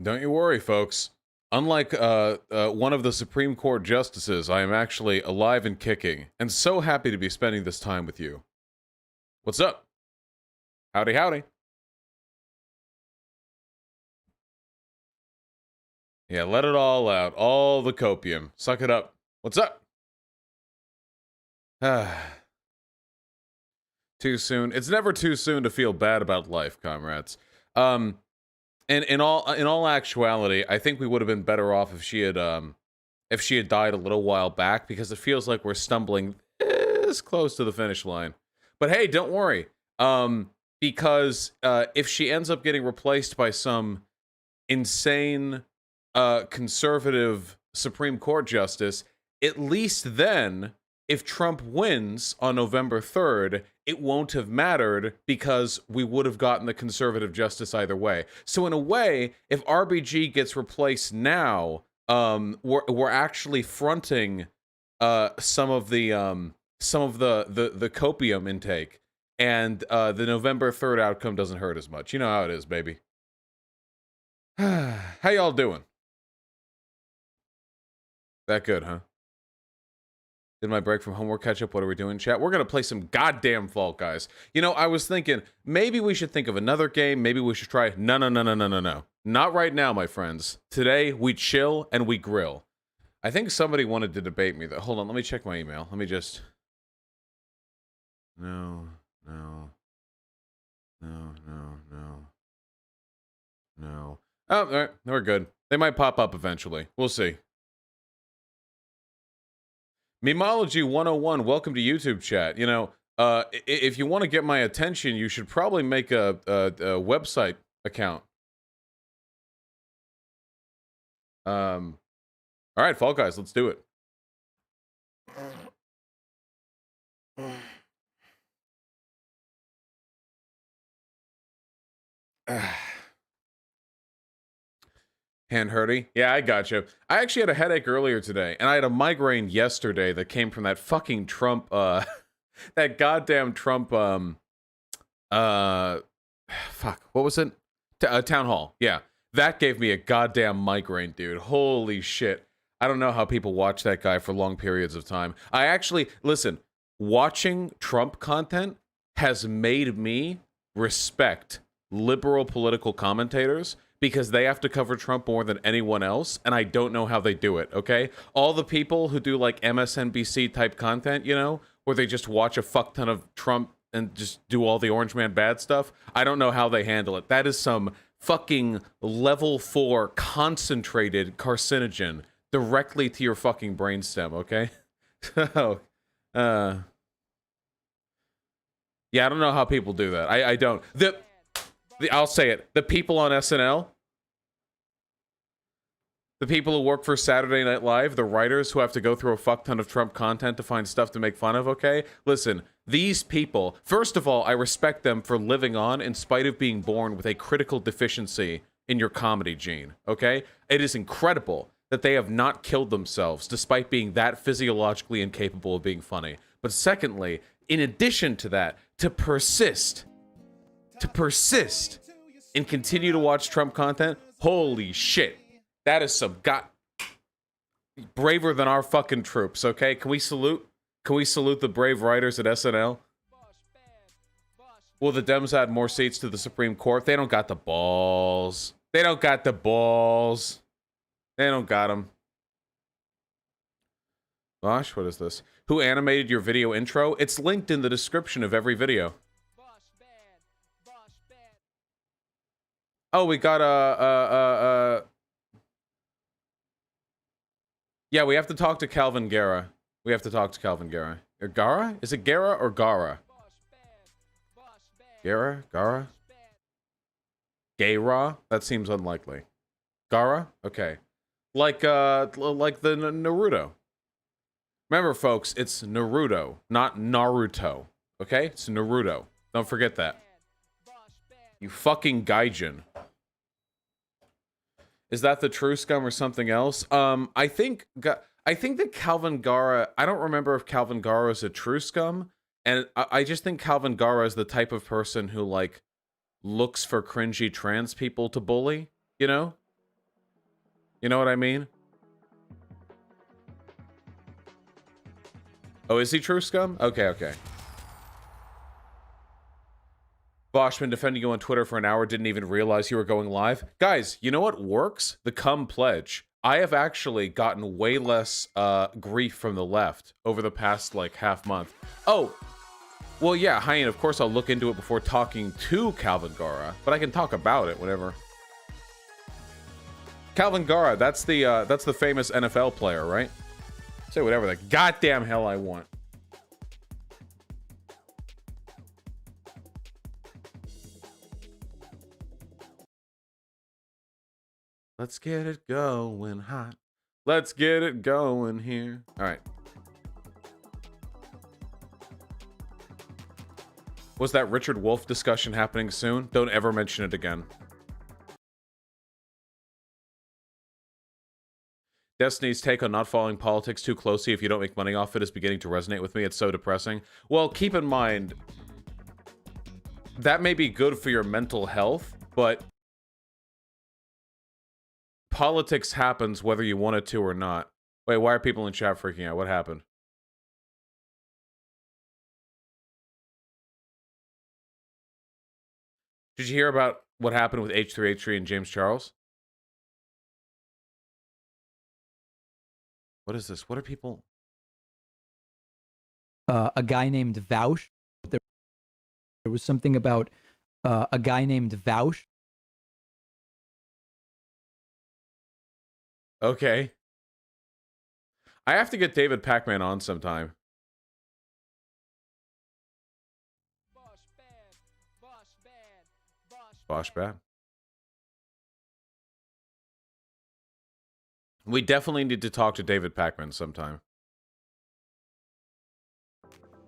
Don't you worry, folks. Unlike one of the Supreme Court justices, I am actually alive and kicking, and so happy to be spending this time with you. What's up? Howdy, howdy. Yeah, let it all out. All the copium. Suck it up. What's up? Too soon. It's never too soon to feel bad about life, comrades. And in all actuality, I think we would have been better off if she had died a little while back, because it feels like we're stumbling this close to the finish line. But hey, don't worry. Because if she ends up getting replaced by some insane conservative Supreme Court justice, at least then, if Trump wins on November 3rd, it won't have mattered because we would have gotten the conservative justice either way. So in a way, if RBG gets replaced now, we're actually fronting some of the copium intake, and the November 3rd outcome doesn't hurt as much. You know how it is, baby. How y'all doing? That good, huh? Did my break from homework catch up? What are we doing, chat? We're going to play some goddamn Fall Guys. You know, I was thinking, maybe we should think of another game. Maybe we should try... No. Not right now, my friends. Today, we chill and we grill. I think somebody wanted to debate me, though. Hold on, let me check my email. Let me just... No. Oh, all right. We're good. They might pop up eventually. We'll see. Memology 101, welcome to YouTube chat. You know, if you want to get my attention, you should probably make a website account. All right, Fall Guys, let's do it. Hand hurty? Yeah, I gotcha. I actually had a headache earlier today, and I had a migraine yesterday that came from that fucking Trump, that goddamn Trump, fuck, what was it? Town hall. Yeah, that gave me a goddamn migraine, dude. Holy shit. I don't know how people watch that guy for long periods of time. I actually, listen, watching Trump content has made me respect liberal political commentators, because they have to cover Trump more than anyone else, and I don't know how they do it, okay? All the people who do, like, MSNBC-type content, you know, where they just watch a fuck ton of Trump and just do all the Orange Man bad stuff, I don't know how they handle it. That is some fucking level 4 concentrated carcinogen directly to your fucking brainstem, okay? So, yeah, I don't know how people do that. I don't. I'll say it. The people on SNL, the people who work for Saturday Night Live, the writers who have to go through a fuck ton of Trump content to find stuff to make fun of, okay? Listen, these people, first of all, I respect them for living on in spite of being born with a critical deficiency in your comedy gene, okay? It is incredible that they have not killed themselves despite being that physiologically incapable of being funny. But secondly, in addition to that, to persist and continue to watch Trump content, holy shit. That is some braver than our fucking troops, okay? Can we salute the brave writers at SNL? Will the Dems add more seats to the Supreme Court? They don't got the balls. They don't got them. Gosh, what is this? Who animated your video intro? It's linked in the description of every video. Oh, we got yeah, we have to talk to Calvin Guerra. Or Gara? Is it Guerra or Gara? Guerra? Gara? Gayra? That seems unlikely. Gara? Okay. Like the Naruto. Remember, folks, it's Naruto, not Naruto. Okay? It's Naruto. Don't forget that. You fucking gaijin. Is that the true scum or something else? I think that Calvin Gara, I don't remember if Calvin Gara is a true scum, and I just think Calvin Gara is the type of person who, like, looks for cringy trans people to bully, you know? You know what I mean? Oh, is he true scum? Okay, okay. Bosch been defending you on Twitter for an hour, didn't even realize you were going live. Guys, you know what works? The cum pledge. I have actually gotten way less grief from the left over the past, like, half month. Oh, well, yeah, Hyena, of course I'll look into it before talking to Calvin Gara, but I can talk about it whenever. Calvin Gara, that's the famous NFL player, right? Say whatever the goddamn hell I want. Let's get it going hot. Let's get it going here. All right. Was that Richard Wolf discussion happening soon? Don't ever mention it again. Destiny's take on not following politics too closely if you don't make money off it is beginning to resonate with me. It's so depressing. Well, keep in mind, that may be good for your mental health, but politics happens whether you want it to or not. Wait, why are people in chat freaking out? What happened? Did you hear about what happened with H3H3 and James Charles? What is this? What are people? A guy named Vaush. There was something about a guy named Vaush. Okay. I have to get David Pac-Man on sometime. Bosch bad. We definitely need to talk to David Pac-Man sometime.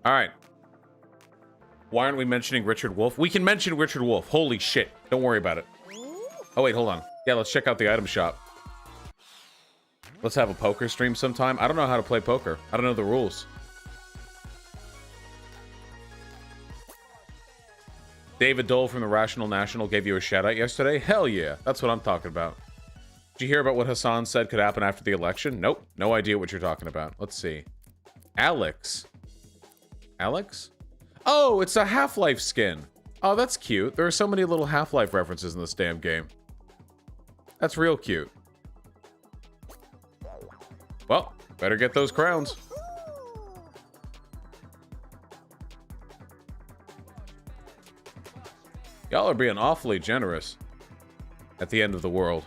All right. Why aren't we mentioning Richard Wolf? We can mention Richard Wolf. Holy shit. Don't worry about it. Oh, wait, hold on. Yeah, let's check out the item shop. Let's have a poker stream sometime. I don't know how to play poker. I don't know the rules. David Dole from the Rational National gave you a shout-out yesterday? Hell yeah. That's what I'm talking about. Did you hear about what Hassan said could happen after the election? Nope. No idea what you're talking about. Let's see. Alex. Alex? Oh, it's a Half-Life skin. Oh, that's cute. There are so many little Half-Life references in this damn game. That's real cute. Well, better get those crowns. Y'all are being awfully generous at the end of the world.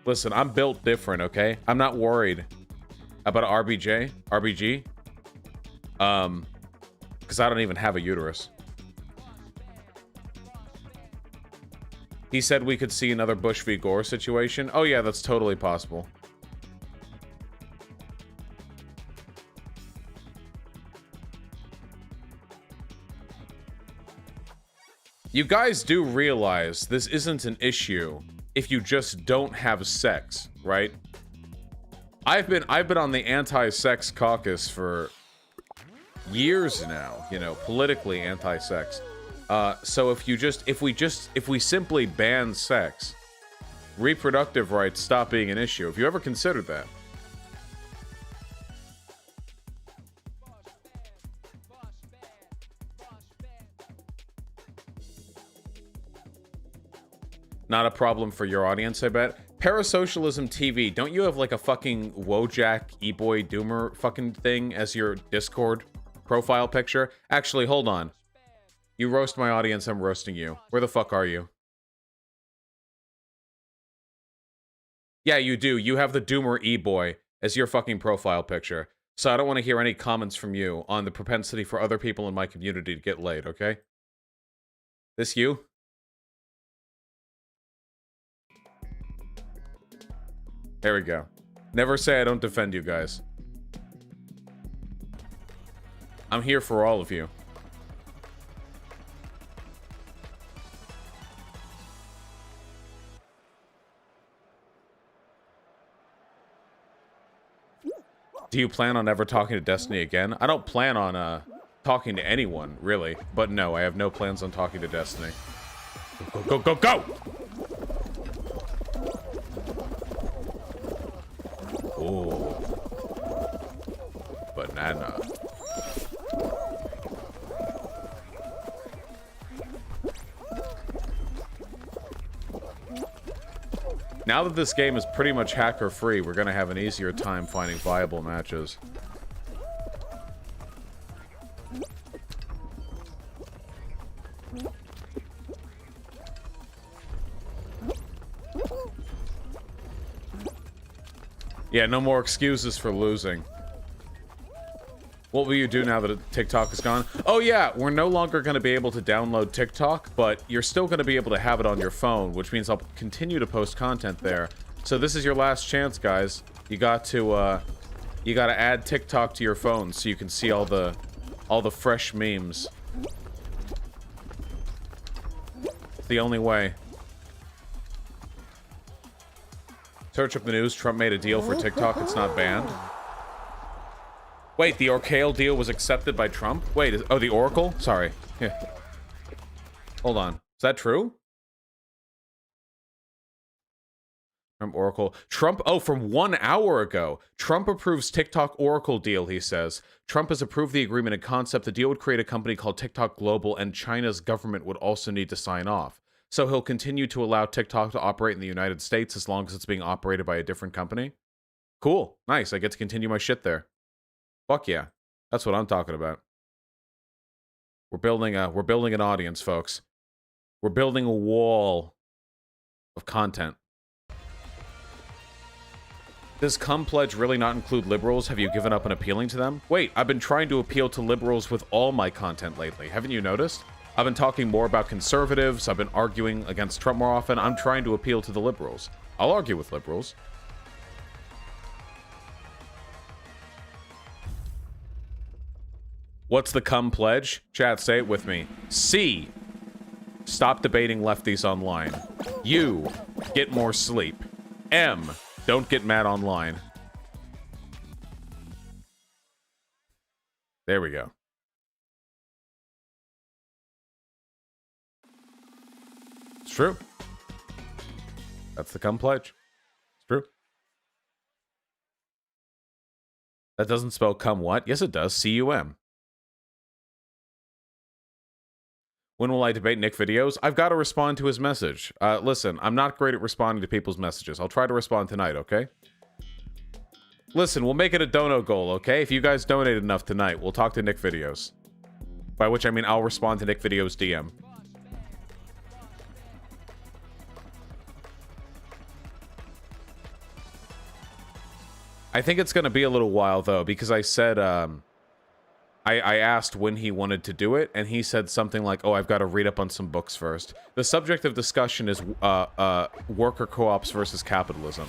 Listen, I'm built different, okay? I'm not worried about RBG. Because I don't even have a uterus. He said we could see another Bush v. Gore situation. Oh yeah, that's totally possible. You guys do realize this isn't an issue if you just don't have sex, right? I've been on the anti-sex caucus for years now, you know, politically anti-sex. So if we simply ban sex, reproductive rights stop being an issue. Have you ever considered that? Not a problem for your audience, I bet. Parasocialism TV, don't you have like a fucking Wojak E-Boy Doomer fucking thing as your Discord profile picture? Actually, hold on. You roast my audience, I'm roasting you. Where the fuck are you? Yeah, you do. You have the Doomer E-Boy as your fucking profile picture. So I don't want to hear any comments from you on the propensity for other people in my community to get laid, okay? This you? There we go. Never say I don't defend you guys. I'm here for all of you. Do you plan on ever talking to Destiny again? I don't plan on talking to anyone, really. But no, I have no plans on talking to Destiny. Go, go, go, go! Now that this game is pretty much hacker-free, we're gonna have an easier time finding viable matches. Yeah, no more excuses for losing. What will you do now that TikTok is gone? Oh yeah, we're no longer going to be able to download TikTok, but you're still going to be able to have it on your phone, which means I'll continue to post content there. So this is your last chance, guys. You got to add TikTok to your phone so you can see all the fresh memes. It's the only way. Search up the news. Trump made a deal for TikTok. It's not banned. Wait, the Orcale deal was accepted by Trump? Wait, oh, the Oracle? Sorry. Yeah. Hold on. Is that true? Trump Oracle. Trump, oh, from 1 hour ago. Trump approves TikTok Oracle deal, he says. Trump has approved the agreement and concept. The deal would create a company called TikTok Global, and China's government would also need to sign off. So he'll continue to allow TikTok to operate in the United States as long as it's being operated by a different company. Cool. Nice. I get to continue my shit there. Fuck yeah. That's what I'm talking about. We're building an audience, folks. We're building a wall of content. Does Cum Pledge really not include liberals? Have you given up on appealing to them? Wait, I've been trying to appeal to liberals with all my content lately. Haven't you noticed? I've been talking more about conservatives. I've been arguing against Trump more often. I'm trying to appeal to the liberals. I'll argue with liberals. What's the Cum Pledge? Chat, say it with me. C. Stop debating lefties online. U. Get more sleep. M. Don't get mad online. There we go. It's true. That's the Cum Pledge. It's true. That doesn't spell cum what? Yes, it does. C-U-M. When will I debate Nick videos? I've got to respond to his message. Listen, I'm not great at responding to people's messages. I'll try to respond tonight, okay? Listen, we'll make it a dono goal, okay? If you guys donate enough tonight, we'll talk to Nick videos. By which I mean I'll respond to Nick videos DM. I think it's going to be a little while, though, because I said, I asked when he wanted to do it, and he said something like, oh, I've got to read up on some books first. The subject of discussion is worker co-ops versus capitalism.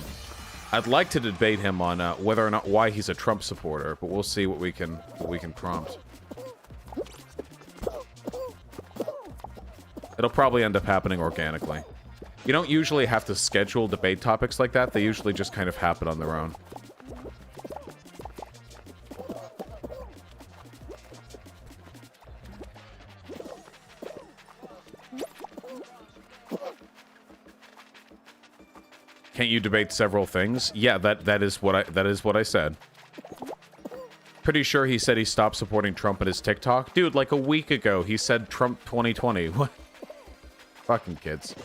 I'd like to debate him on whether or not why he's a Trump supporter, but we'll see what we can prompt. It'll probably end up happening organically. You don't usually have to schedule debate topics like that. They usually just kind of happen on their own. Can't you debate several things? Yeah, that is what I said. Pretty sure he said he stopped supporting Trump in his TikTok. Dude, like a week ago, he said Trump 2020. What? Fucking kids.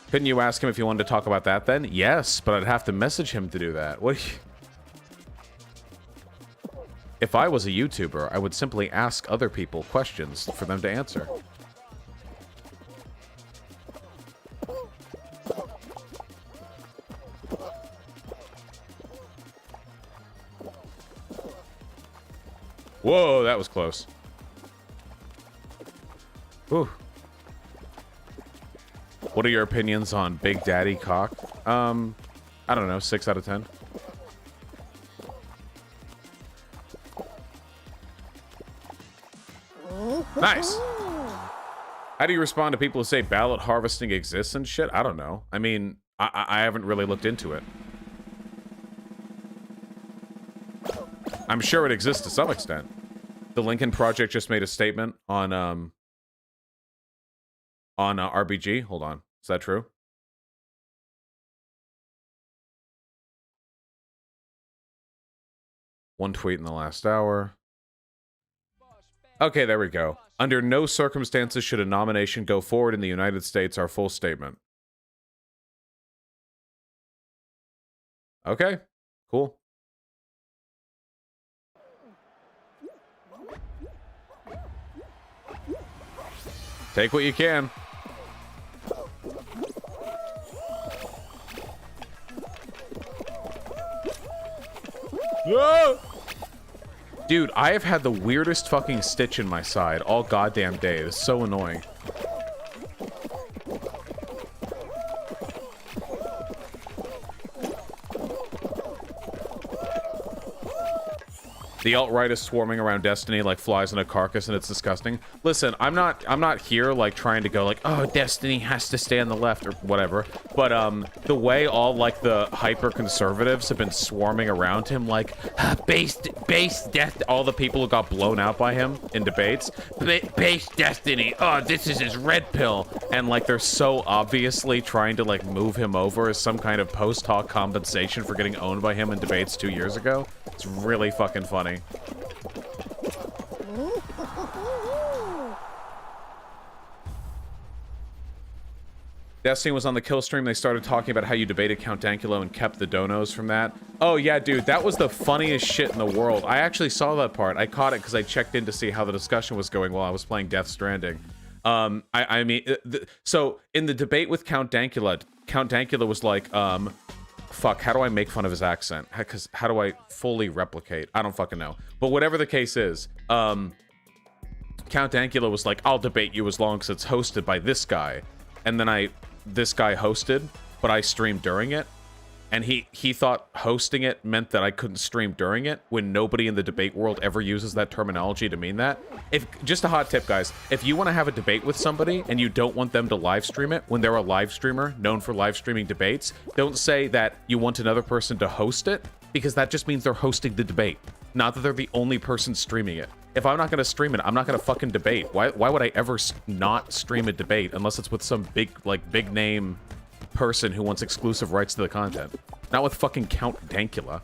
Couldn't you ask him if he wanted to talk about that then? Yes, but I'd have to message him to do that. What? If I was a YouTuber, I would simply ask other people questions for them to answer. Whoa, that was close. Ooh. What are your opinions on Big Daddy cock? I don't know, 6 out of 10. Nice. How do you respond to people who say ballot harvesting exists and shit? I don't know. I mean, I haven't really looked into it. I'm sure it exists to some extent. The Lincoln Project just made a statement on RBG. Hold on. Is that true? One tweet in the last hour. Okay, there we go. Under no circumstances should a nomination go forward in the United States. Our full statement. Okay, cool. Take what you can. Whoa! Dude, I have had the weirdest fucking stitch in my side all goddamn day. It's so annoying. The alt-right is swarming around Destiny like flies in a carcass, and it's disgusting. Listen, I'm not here like trying to go like, oh, Destiny has to stay on the left or whatever. But the way all like the hyper conservatives have been swarming around him, like base death, all the people who got blown out by him in debates, base Destiny. Oh, this is his red pill, and like they're so obviously trying to like move him over as some kind of post hoc compensation for getting owned by him in debates 2 years ago. It's really fucking funny. Destiny was on the kill stream. They started talking about how you debated Count Dankula and kept the donos from that. Oh yeah, dude, that was the funniest shit in the world. I actually saw that part. I caught it because I checked in to see how the discussion was going while I was playing Death Stranding. I mean, so in the debate with Count Dankula was like, fuck, how do I make fun of his accent? Because how do I fully replicate? I don't fucking know. But whatever the case is, Count Dankula was like, I'll debate you as long as it's hosted by this guy. And then this guy hosted, but I streamed during it. And he thought hosting it meant that I couldn't stream during it, when nobody in the debate world ever uses that terminology to mean that. Just a hot tip, guys, if you want to have a debate with somebody and you don't want them to live stream it when they're a live streamer known for live streaming debates, don't say that you want another person to host it, because that just means they're hosting the debate, not that they're the only person streaming it. If I'm not going to stream it, I'm not going to fucking debate. Why would I ever not stream a debate unless it's with some big name person who wants exclusive rights to the content? Not with fucking Count Dankula.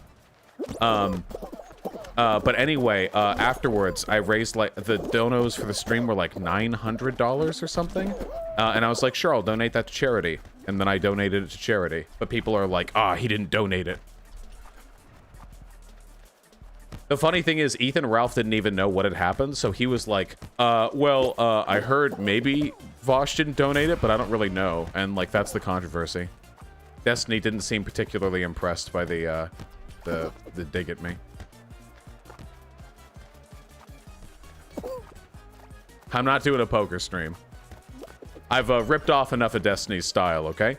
But anyway, afterwards, I raised, like, the donos for the stream were like $900 or something. And I was like, sure, I'll donate that to charity. And then I donated it to charity. But people are like, he didn't donate it. The funny thing is, Ethan Ralph didn't even know what had happened, so he was like, I heard maybe Vosh didn't donate it, but I don't really know. And, like, that's the controversy. Destiny didn't seem particularly impressed by the dig at me. I'm not doing a poker stream. I've ripped off enough of Destiny's style, okay?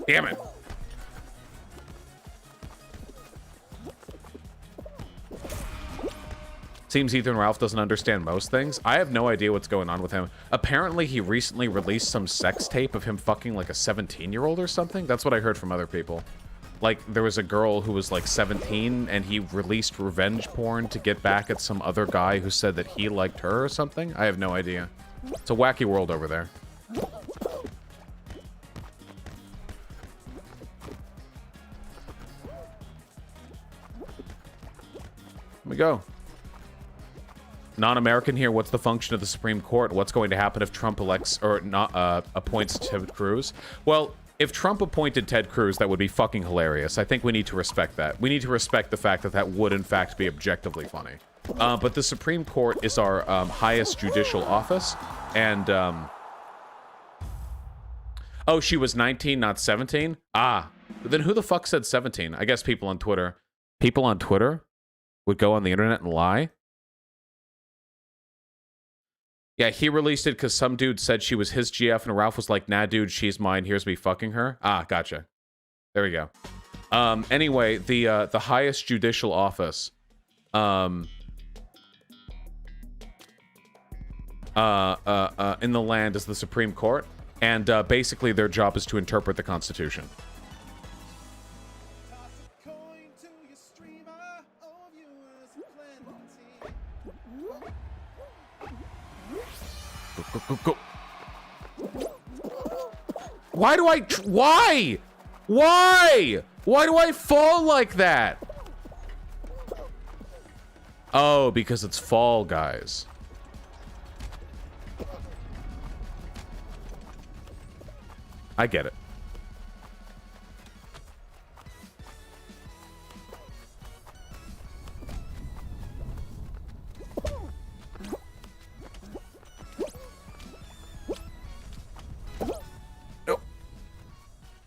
Damn it. Seems Ethan Ralph doesn't understand most things. I have no idea what's going on with him. Apparently, he recently released some sex tape of him fucking like a 17-year-old or something. That's what I heard from other people. Like, there was a girl who was like 17, and he released revenge porn to get back at some other guy who said that he liked her or something. I have no idea. It's a wacky world over there. Here we go. Non-American here, what's the function of the Supreme Court? What's going to happen if Trump elects or not appoints Ted Cruz? Well, if Trump appointed Ted Cruz, that would be fucking hilarious. I think we need to respect that. We need to respect the fact that that would, in fact, be objectively funny. But the Supreme Court is our highest judicial office, and oh, she was 19, not 17? Ah, then who the fuck said 17? I guess people on Twitter. People on Twitter would go on the internet and lie? Yeah, he released it because some dude said she was his GF, and Ralph was like, nah, dude, she's mine. Here's me fucking her. Ah, gotcha. There we go. Anyway, the highest judicial office in the land is the Supreme Court, and basically their job is to interpret the Constitution. Go. Why do why? Why do I fall like that? Oh, because it's Fall Guys. I get it.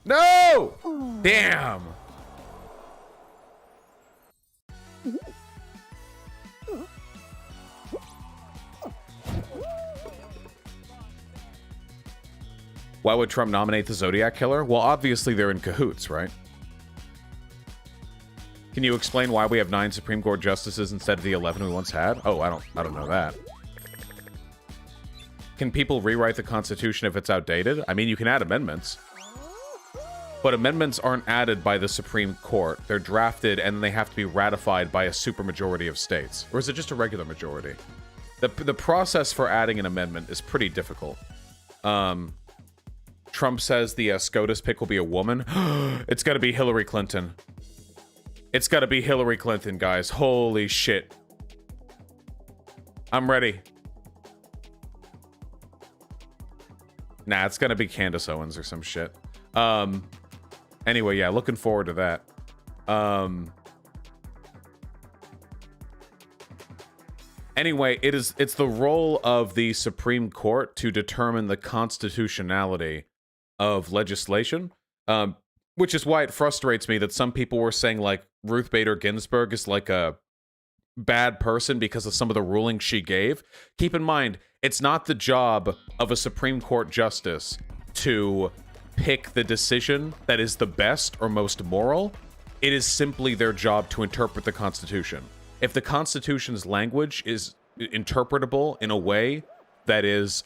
No! Damn! Why would Trump nominate the Zodiac Killer? Well, obviously they're in cahoots, right? Can you explain why we have 9 Supreme Court justices instead of the 11 we once had? Oh, I don't know that. Can people rewrite the Constitution if it's outdated? I mean, you can add amendments. But amendments aren't added by the Supreme Court. They're drafted and they have to be ratified by a supermajority of states. Or is it just a regular majority? The process for adding an amendment is pretty difficult. Trump says the SCOTUS pick will be a woman. It's gotta be Hillary Clinton. It's gotta be Hillary Clinton, guys. Holy shit. I'm ready. Nah, it's gonna be Candace Owens or some shit. Anyway, yeah, looking forward to that. Anyway, it's the role of the Supreme Court to determine the constitutionality of legislation, which is why it frustrates me that some people were saying, like, Ruth Bader Ginsburg is, like, a bad person because of some of the rulings she gave. Keep in mind, it's not the job of a Supreme Court justice to pick the decision that is the best or most moral. It is simply their job to interpret the Constitution. If the Constitution's language is interpretable in a way that is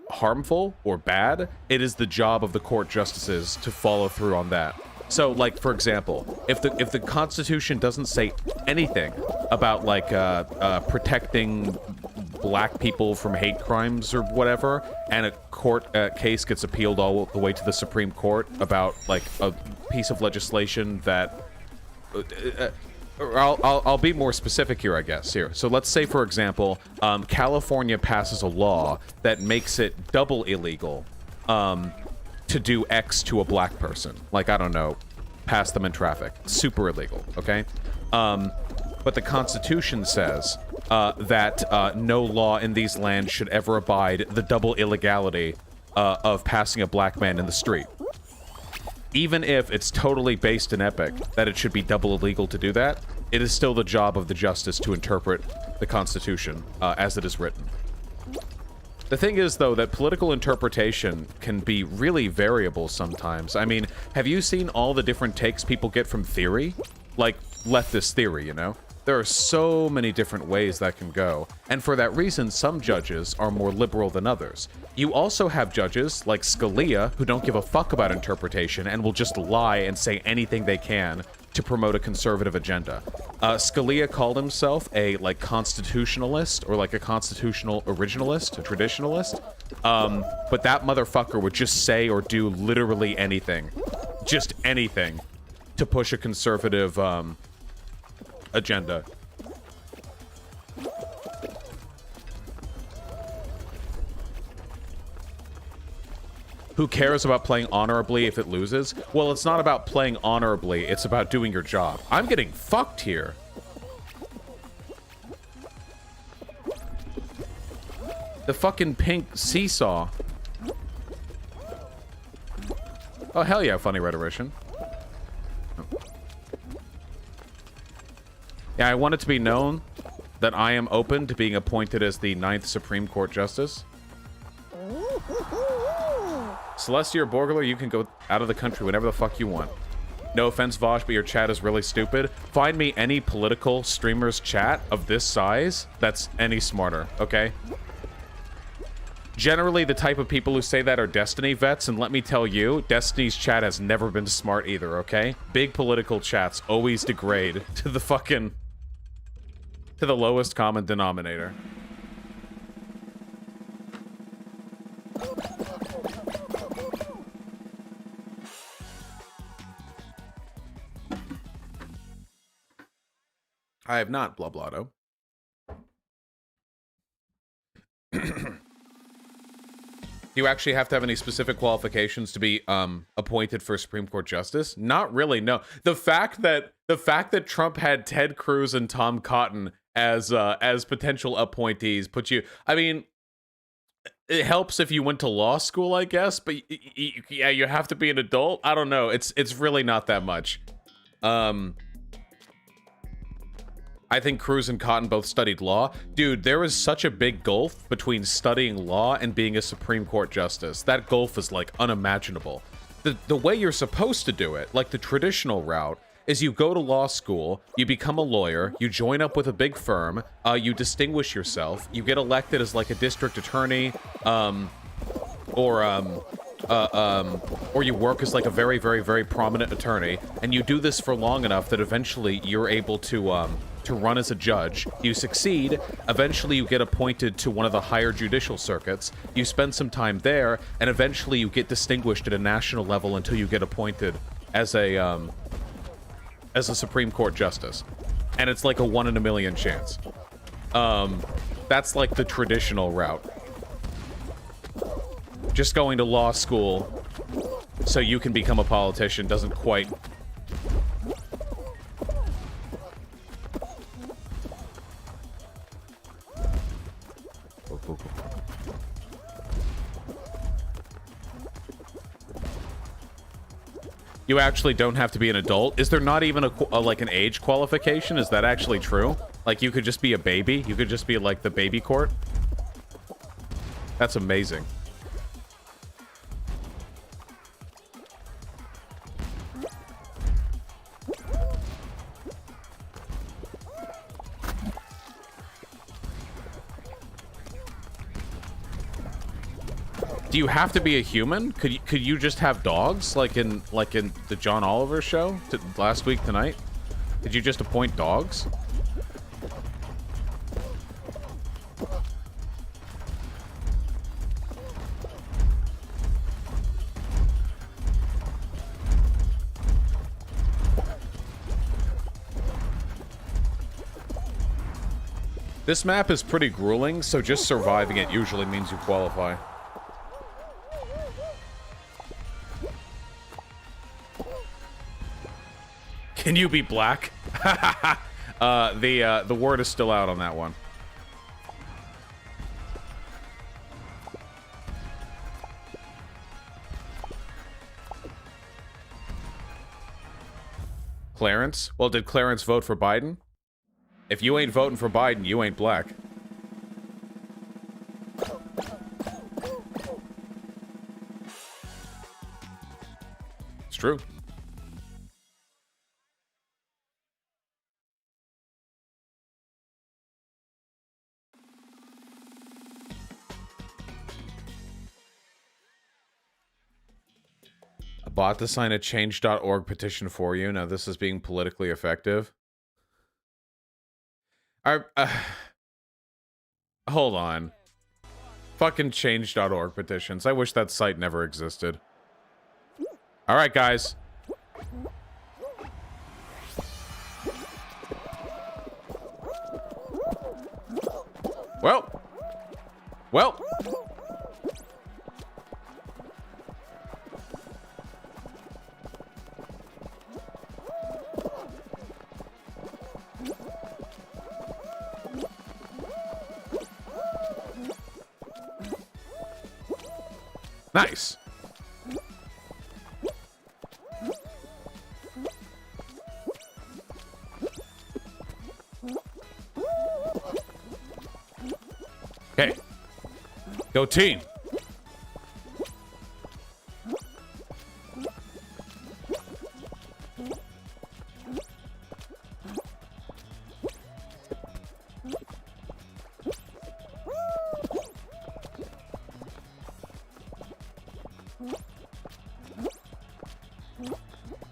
harmful or bad, it is the job of the court justices to follow through on that. So, like, for example, if the Constitution doesn't say anything about, like, protecting black people from hate crimes or whatever, and a court case gets appealed all the way to the Supreme Court about, like, a piece of legislation that... I'll be more specific here, I guess. Here, so let's say, for example, California passes a law that makes it double illegal to do X to a black person. Like, I don't know, pass them in traffic. Super illegal, okay? But the Constitution says that no law in these lands should ever abide the double illegality of passing a black man in the street. Even if it's totally based in epic that it should be double illegal to do that, it is still the job of the justice to interpret the Constitution as it is written. The thing is, though, that political interpretation can be really variable sometimes. I mean, have you seen all the different takes people get from theory? Like, leftist theory, you know? There are so many different ways that can go, and for that reason, some judges are more liberal than others. You also have judges, like Scalia, who don't give a fuck about interpretation and will just lie and say anything they can to promote a conservative agenda. Scalia called himself a, like, constitutionalist, or like a constitutional originalist, a traditionalist, but that motherfucker would just say or do literally anything, just anything, to push a conservative, agenda. Who cares about playing honorably if it loses? Well, it's not about playing honorably, it's about doing your job. I'm getting fucked here. The fucking pink seesaw. Oh, hell yeah, funny rhetorician. Yeah, I want it to be known that I am open to being appointed as the 9th Supreme Court Justice. Celestia or Borgler, you can go out of the country whenever the fuck you want. No offense, Vosh, but your chat is really stupid. Find me any political streamer's chat of this size that's any smarter, okay? Generally, the type of people who say that are Destiny vets, and let me tell you, Destiny's chat has never been smart either, okay? Big political chats always degrade to the fucking... to the lowest common denominator. I have not, Blablato. Do you actually have to have any specific qualifications to be appointed for Supreme Court Justice? Not really, no. The fact that Trump had Ted Cruz and Tom Cotton as potential appointees puts you... I mean, it helps if you went to law school, I guess, but yeah, you have to be an adult. I don't know. It's really not that much. I think Cruz and Cotton both studied law. Dude, there is such a big gulf between studying law and being a Supreme Court justice. That gulf is, like, unimaginable. The way you're supposed to do it, like the traditional route, is you go to law school, you become a lawyer, you join up with a big firm, you distinguish yourself, you get elected as, like, a district attorney, or you work as, like, a very, very, very prominent attorney, and you do this for long enough that eventually you're able to run as a judge. You succeed, eventually you get appointed to one of the higher judicial circuits, you spend some time there, and eventually you get distinguished at a national level until you get appointed as a Supreme Court justice. And it's like a 1 in a million chance. That's like the traditional route. Just going to law school so you can become a politician doesn't quite... You actually don't have to be an adult? Is there not even like an age qualification? Is that actually true? Like, you could just be a baby? You could just be, like, the baby court? That's amazing. Do you have to be a human? Could you just have dogs like in the John Oliver show last week tonight? Did you just appoint dogs? This map is pretty grueling, so just surviving it usually means you qualify. Can you be black? The word is still out on that one. Clarence? Well, did Clarence vote for Biden? If you ain't voting for Biden, you ain't black. It's true. A bot to sign a change.org petition for you. Now this is being politically effective. Hold on. Fucking change.org petitions. I wish that site never existed. Alright, guys. Well. Nice. Okay. Go team.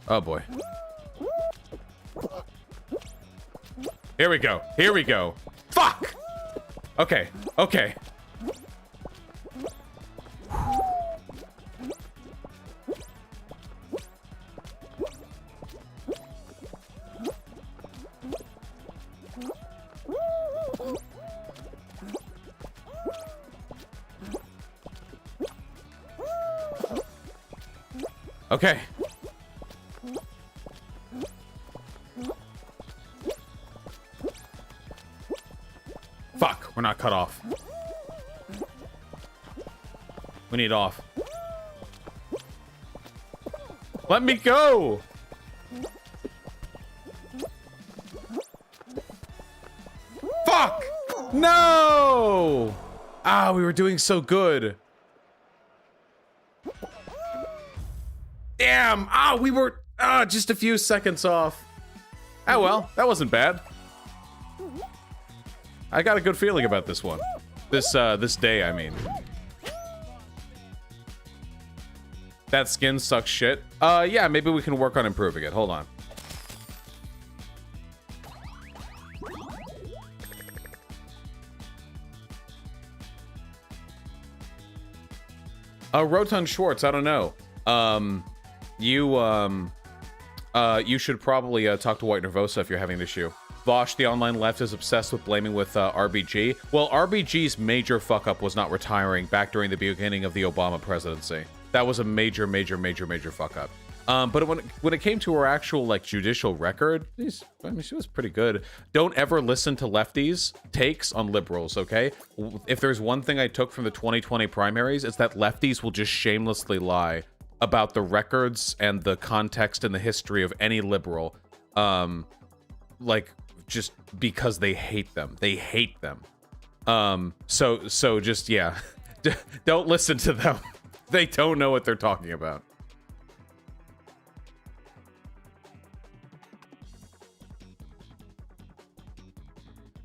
Oh boy. Here we go. Here we go. Fuck! Okay. Okay. Okay. Fuck, we're not cut off. We need off. Let me go! Fuck! No! Ah, we were doing so good. Damn! Ah, we were just a few seconds off. Ah, well, that wasn't bad. I got a good feeling about this one. This day, I mean. That skin sucks shit. Yeah, maybe we can work on improving it. Hold on. Rotund Schwartz, I don't know. You should probably talk to White Nervosa if you're having an issue. Vosh, the online left, is obsessed with blaming with RBG. Well, RBG's major fuck-up was not retiring back during the beginning of the Obama presidency. That was a major fuck-up. But when it came to her actual, like, judicial record, I mean, she was pretty good. Don't ever listen to lefties' takes on liberals, okay? If there's one thing I took from the 2020 primaries, it's that lefties will just shamelessly lie about the records and the context and the history of any liberal, like, just because they hate them. They hate them. So just, yeah. Don't listen to them. They don't know what they're talking about.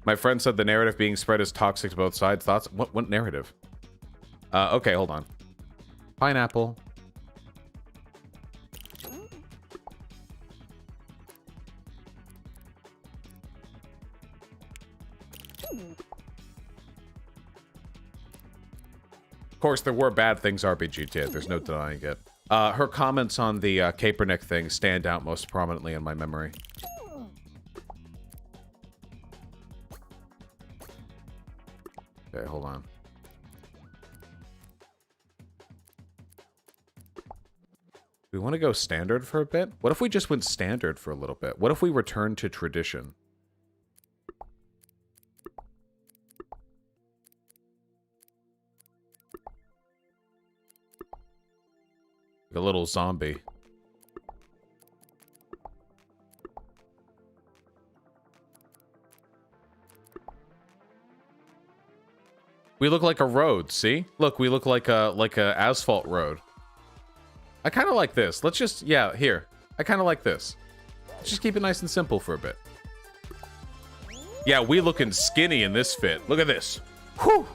My friend said the narrative being spread is toxic to both sides. Thoughts? What narrative? Okay, hold on. Pineapple. Of course, there were bad things RBG did. There's no denying it. Her comments on the Kaepernick thing stand out most prominently in my memory. Okay, hold on. We want to go standard for a bit? What if we just went standard for a little bit? What if we return to tradition? A little zombie. We look like a road, see? Look, we look like a asphalt road. I kind of like this. Let's just, yeah, here. I kind of like this. Let's just keep it nice and simple for a bit. Yeah, we looking skinny in this fit. Look at this. Whew.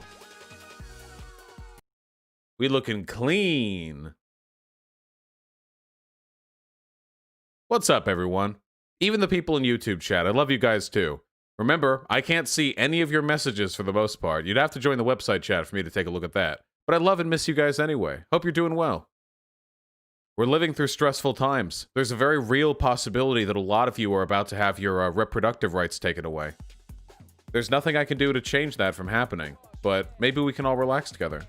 We looking clean. What's up, everyone? Even the people in YouTube chat, I love you guys too. Remember, I can't see any of your messages for the most part. You'd have to join the website chat for me to take a look at that. But I love and miss you guys anyway. Hope you're doing well. We're living through stressful times. There's a very real possibility that a lot of you are about to have your reproductive rights taken away. There's nothing I can do to change that from happening, but maybe we can all relax together.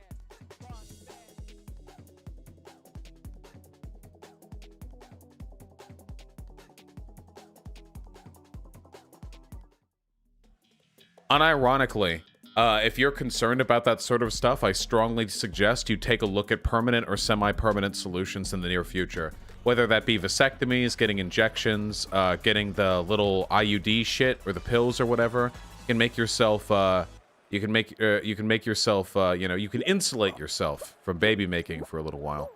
Unironically, if you're concerned about that sort of stuff, I strongly suggest you take a look at permanent or semi-permanent solutions in the near future. Whether that be vasectomies, getting injections, getting the little IUD shit or the pills or whatever, you can make yourself, you can insulate yourself from baby making for a little while.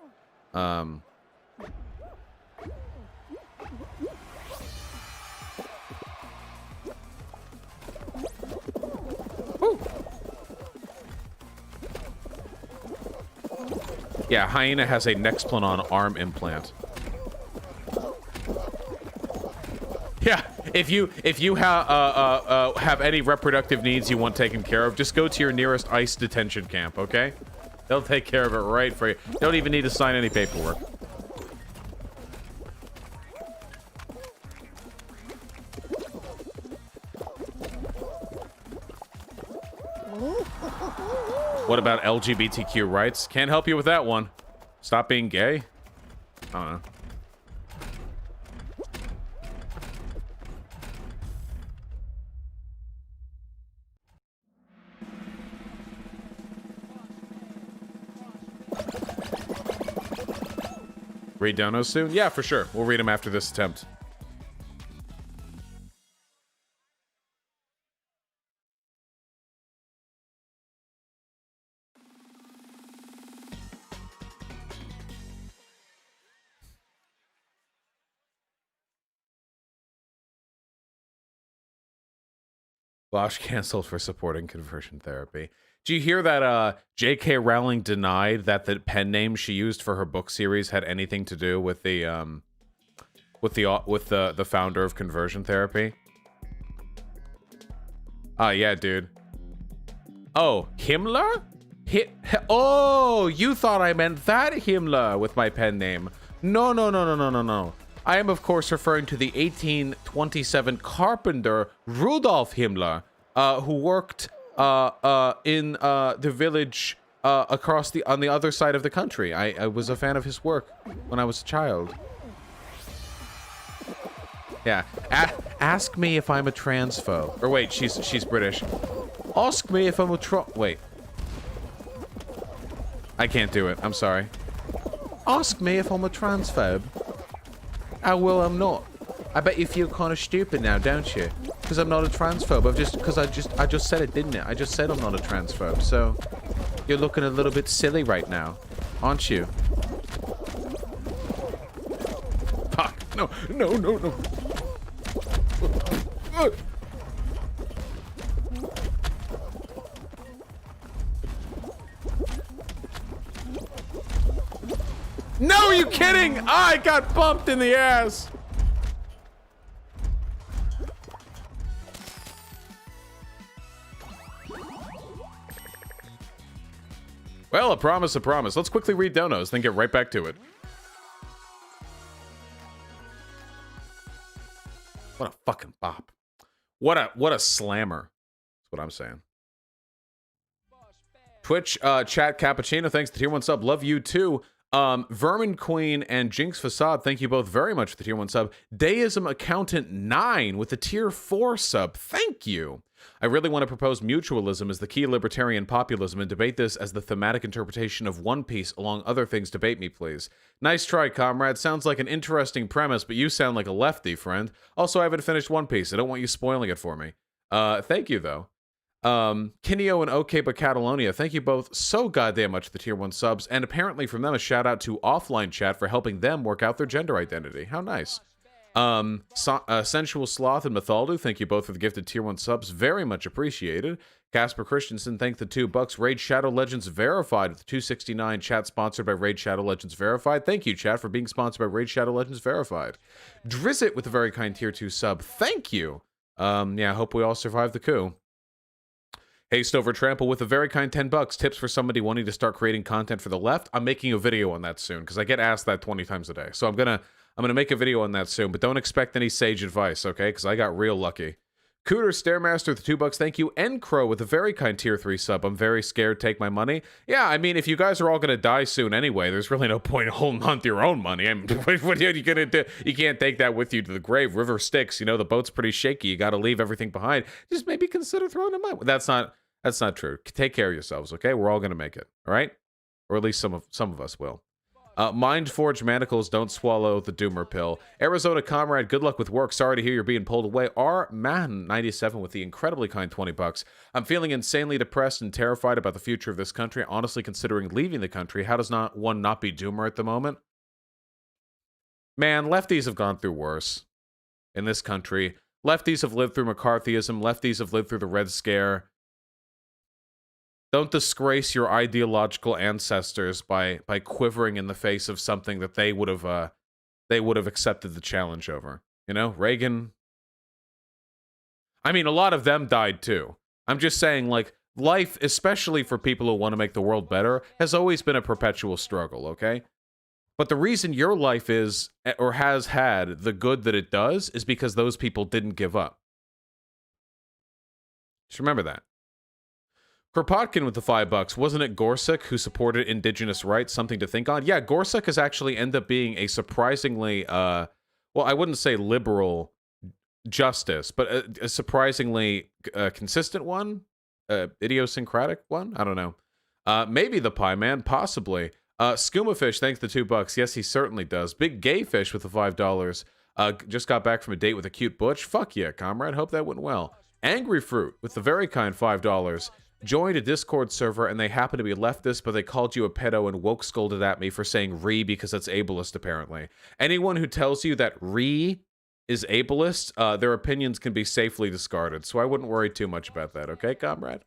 Yeah, Hyena has a Nexplanon arm implant. Yeah, if you have any reproductive needs you want taken care of, just go to your nearest ICE detention camp, okay? They'll take care of it right for you. Don't even need to sign any paperwork. What about LGBTQ rights? Can't help you with that one. Stop being gay? I don't know. read donos soon? Yeah, for sure. We'll read them after this attempt. Bosch canceled for supporting conversion therapy. Do you hear that J.K. Rowling denied that the pen name she used for her book series had anything to do with the founder of conversion therapy? Yeah, dude. Oh, Himmler? Oh, you thought I meant that Himmler with my pen name. No, no, no, no, no, no, no. I am, of course, referring to the 1827 carpenter Rudolf Himmler, who worked in the village on the other side of the country. I was a fan of his work when I was a child. Yeah. Ask me if I'm a transphobe. Or wait, she's British. Ask me if I'm a wait. I can't do it. I'm sorry. Ask me if I'm a transphobe. Oh, well, I'm not. I bet you feel kind of stupid now, don't you? Because I'm not a transphobe. I just said it, didn't it? I just said I'm not a transphobe. So you're looking a little bit silly right now, aren't you? Fuck. No, no, no, no. No, are you kidding? I got bumped in the ass. Well, a promise, a promise. Let's quickly read donos, then get right back to it. What a fucking bop. What a slammer. That's what I'm saying. Twitch chat cappuccino, thanks to tier 1 sub. Love you too. Vermin Queen and Jinx Facade, thank you both very much for the tier 1 sub. Deism Accountant 9 with the tier 4 sub. Thank you. I really want to propose mutualism as the key libertarian populism and debate this as the thematic interpretation of One Piece along other things. Debate me, please. Nice try, comrade. Sounds like an interesting premise, but you sound like a lefty, friend. Also, I haven't finished One Piece. I don't want you spoiling it for me. Thank you, though. Kineo and OK but Catalonia, thank you both so goddamn much for the tier 1 subs, and apparently from them a shout out to Offline Chat for helping them work out their gender identity. How nice. Sensual Sloth and Mythaldu, thank you both for the gifted tier 1 subs, very much appreciated. Casper Christensen, thank the $2. Raid Shadow Legends Verified with the 269, chat sponsored by Raid Shadow Legends Verified. Thank you, chat, for being sponsored by Raid Shadow Legends Verified. Drizzt with a very kind tier 2 sub, thank you. Yeah, I hope we all survive the coup. Haste Over Trample with a very kind $10. Tips for somebody wanting to start creating content for the left. I'm making a video on that soon because I get asked that 20 times a day. So I'm gonna make a video on that soon, but don't expect any sage advice, okay? Because I got real lucky. Cooter Stairmaster with the $2. Thank you. Encro with a very kind tier 3 sub. I'm very scared. Take my money. Yeah, I mean, if you guys are all gonna die soon anyway, there's really no point in holding on to your own money. I mean, what are you gonna do? You can't take that with you to the grave. River Styx. You know, the boat's pretty shaky. You got to leave everything behind. Just maybe consider throwing them out. That's not true. Take care of yourselves, okay? We're all gonna make it, all right? Or at least some of us will. Mind Forge Manacles, don't swallow the Doomer pill. Arizona Comrade, good luck with work. Sorry to hear you're being pulled away. R. Mann, 97 with the incredibly kind $20. I'm feeling insanely depressed and terrified about the future of this country. Honestly considering leaving the country. How does one not be Doomer at the moment? Man, lefties have gone through worse in this country. Lefties have lived through McCarthyism. Lefties have lived through the Red Scare. Don't disgrace your ideological ancestors by quivering in the face of something that they would have accepted the challenge over. You know, Reagan. I mean, a lot of them died too. I'm just saying, like, life, especially for people who want to make the world better, has always been a perpetual struggle, okay? But the reason your life is, or has had, the good that it does is because those people didn't give up. Just remember that. Kropotkin with the $5. Wasn't it Gorsuch who supported indigenous rights? Something to think on. Yeah, Gorsuch has actually ended up being a surprisingly, well, I wouldn't say liberal justice, but a surprisingly consistent one, idiosyncratic one. I don't know. Maybe the Pie Man, possibly. Skooma Fish, thanks the $2. Yes, he certainly does. Big Gay Fish with the $5. Just got back from a date with a cute butch. Fuck yeah, comrade. Hope that went well. Angry Fruit with the very kind $5. Joined a Discord server and they happen to be leftist, but they called you a pedo and woke scolded at me for saying re because it's ableist, apparently. Anyone who tells you that re is ableist, their opinions can be safely discarded, so I wouldn't worry too much about that, okay, comrade?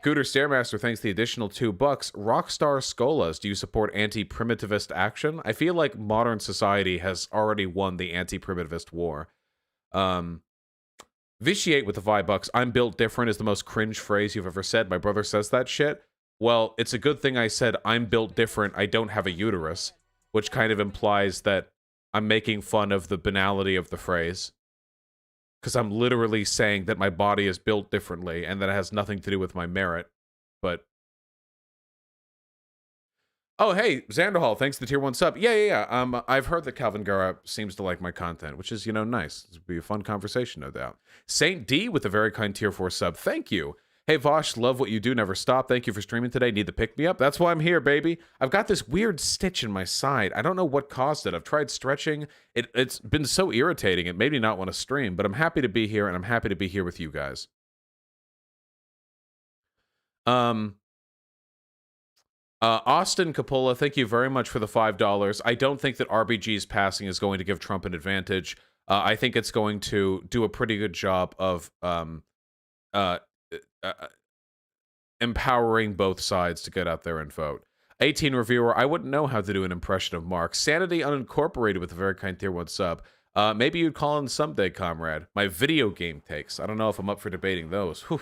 Cooter Stairmaster thanks the additional $2. Rockstar Skolas, do you support anti-primitivist action? I feel like modern society has already won the anti-primitivist war. Vitiate with the $5. I'm built different is the most cringe phrase you've ever said. My brother says that shit. Well, it's a good thing I said I'm built different. I don't have a uterus, which kind of implies that I'm making fun of the banality of the phrase. Because I'm literally saying that my body is built differently and that it has nothing to do with my merit. But oh, hey, Xanderhall, thanks to the tier 1 sub. Yeah. I've heard that Calvin Gara seems to like my content, which is, nice. This would be a fun conversation, no doubt. Saint D with a very kind tier 4 sub. Thank you. Hey, Vosh, love what you do. Never stop. Thank you for streaming today. Need the pick-me-up? That's why I'm here, baby. I've got this weird stitch in my side. I don't know what caused it. I've tried stretching. It's been so irritating. It made me not want to stream, but I'm happy to be here, and I'm happy to be here with you guys. Austin Capola, thank you very much for the $5. I don't think that RBG's passing is going to give Trump an advantage. I think it's going to do a pretty good job of empowering both sides to get out there and vote. 18 Reviewer, I wouldn't know how to do an impression of Mark. Sanity Unincorporated with a very kind tier 1 sub. Maybe you'd call in someday, comrade. My video game takes. I don't know if I'm up for debating those. Whew.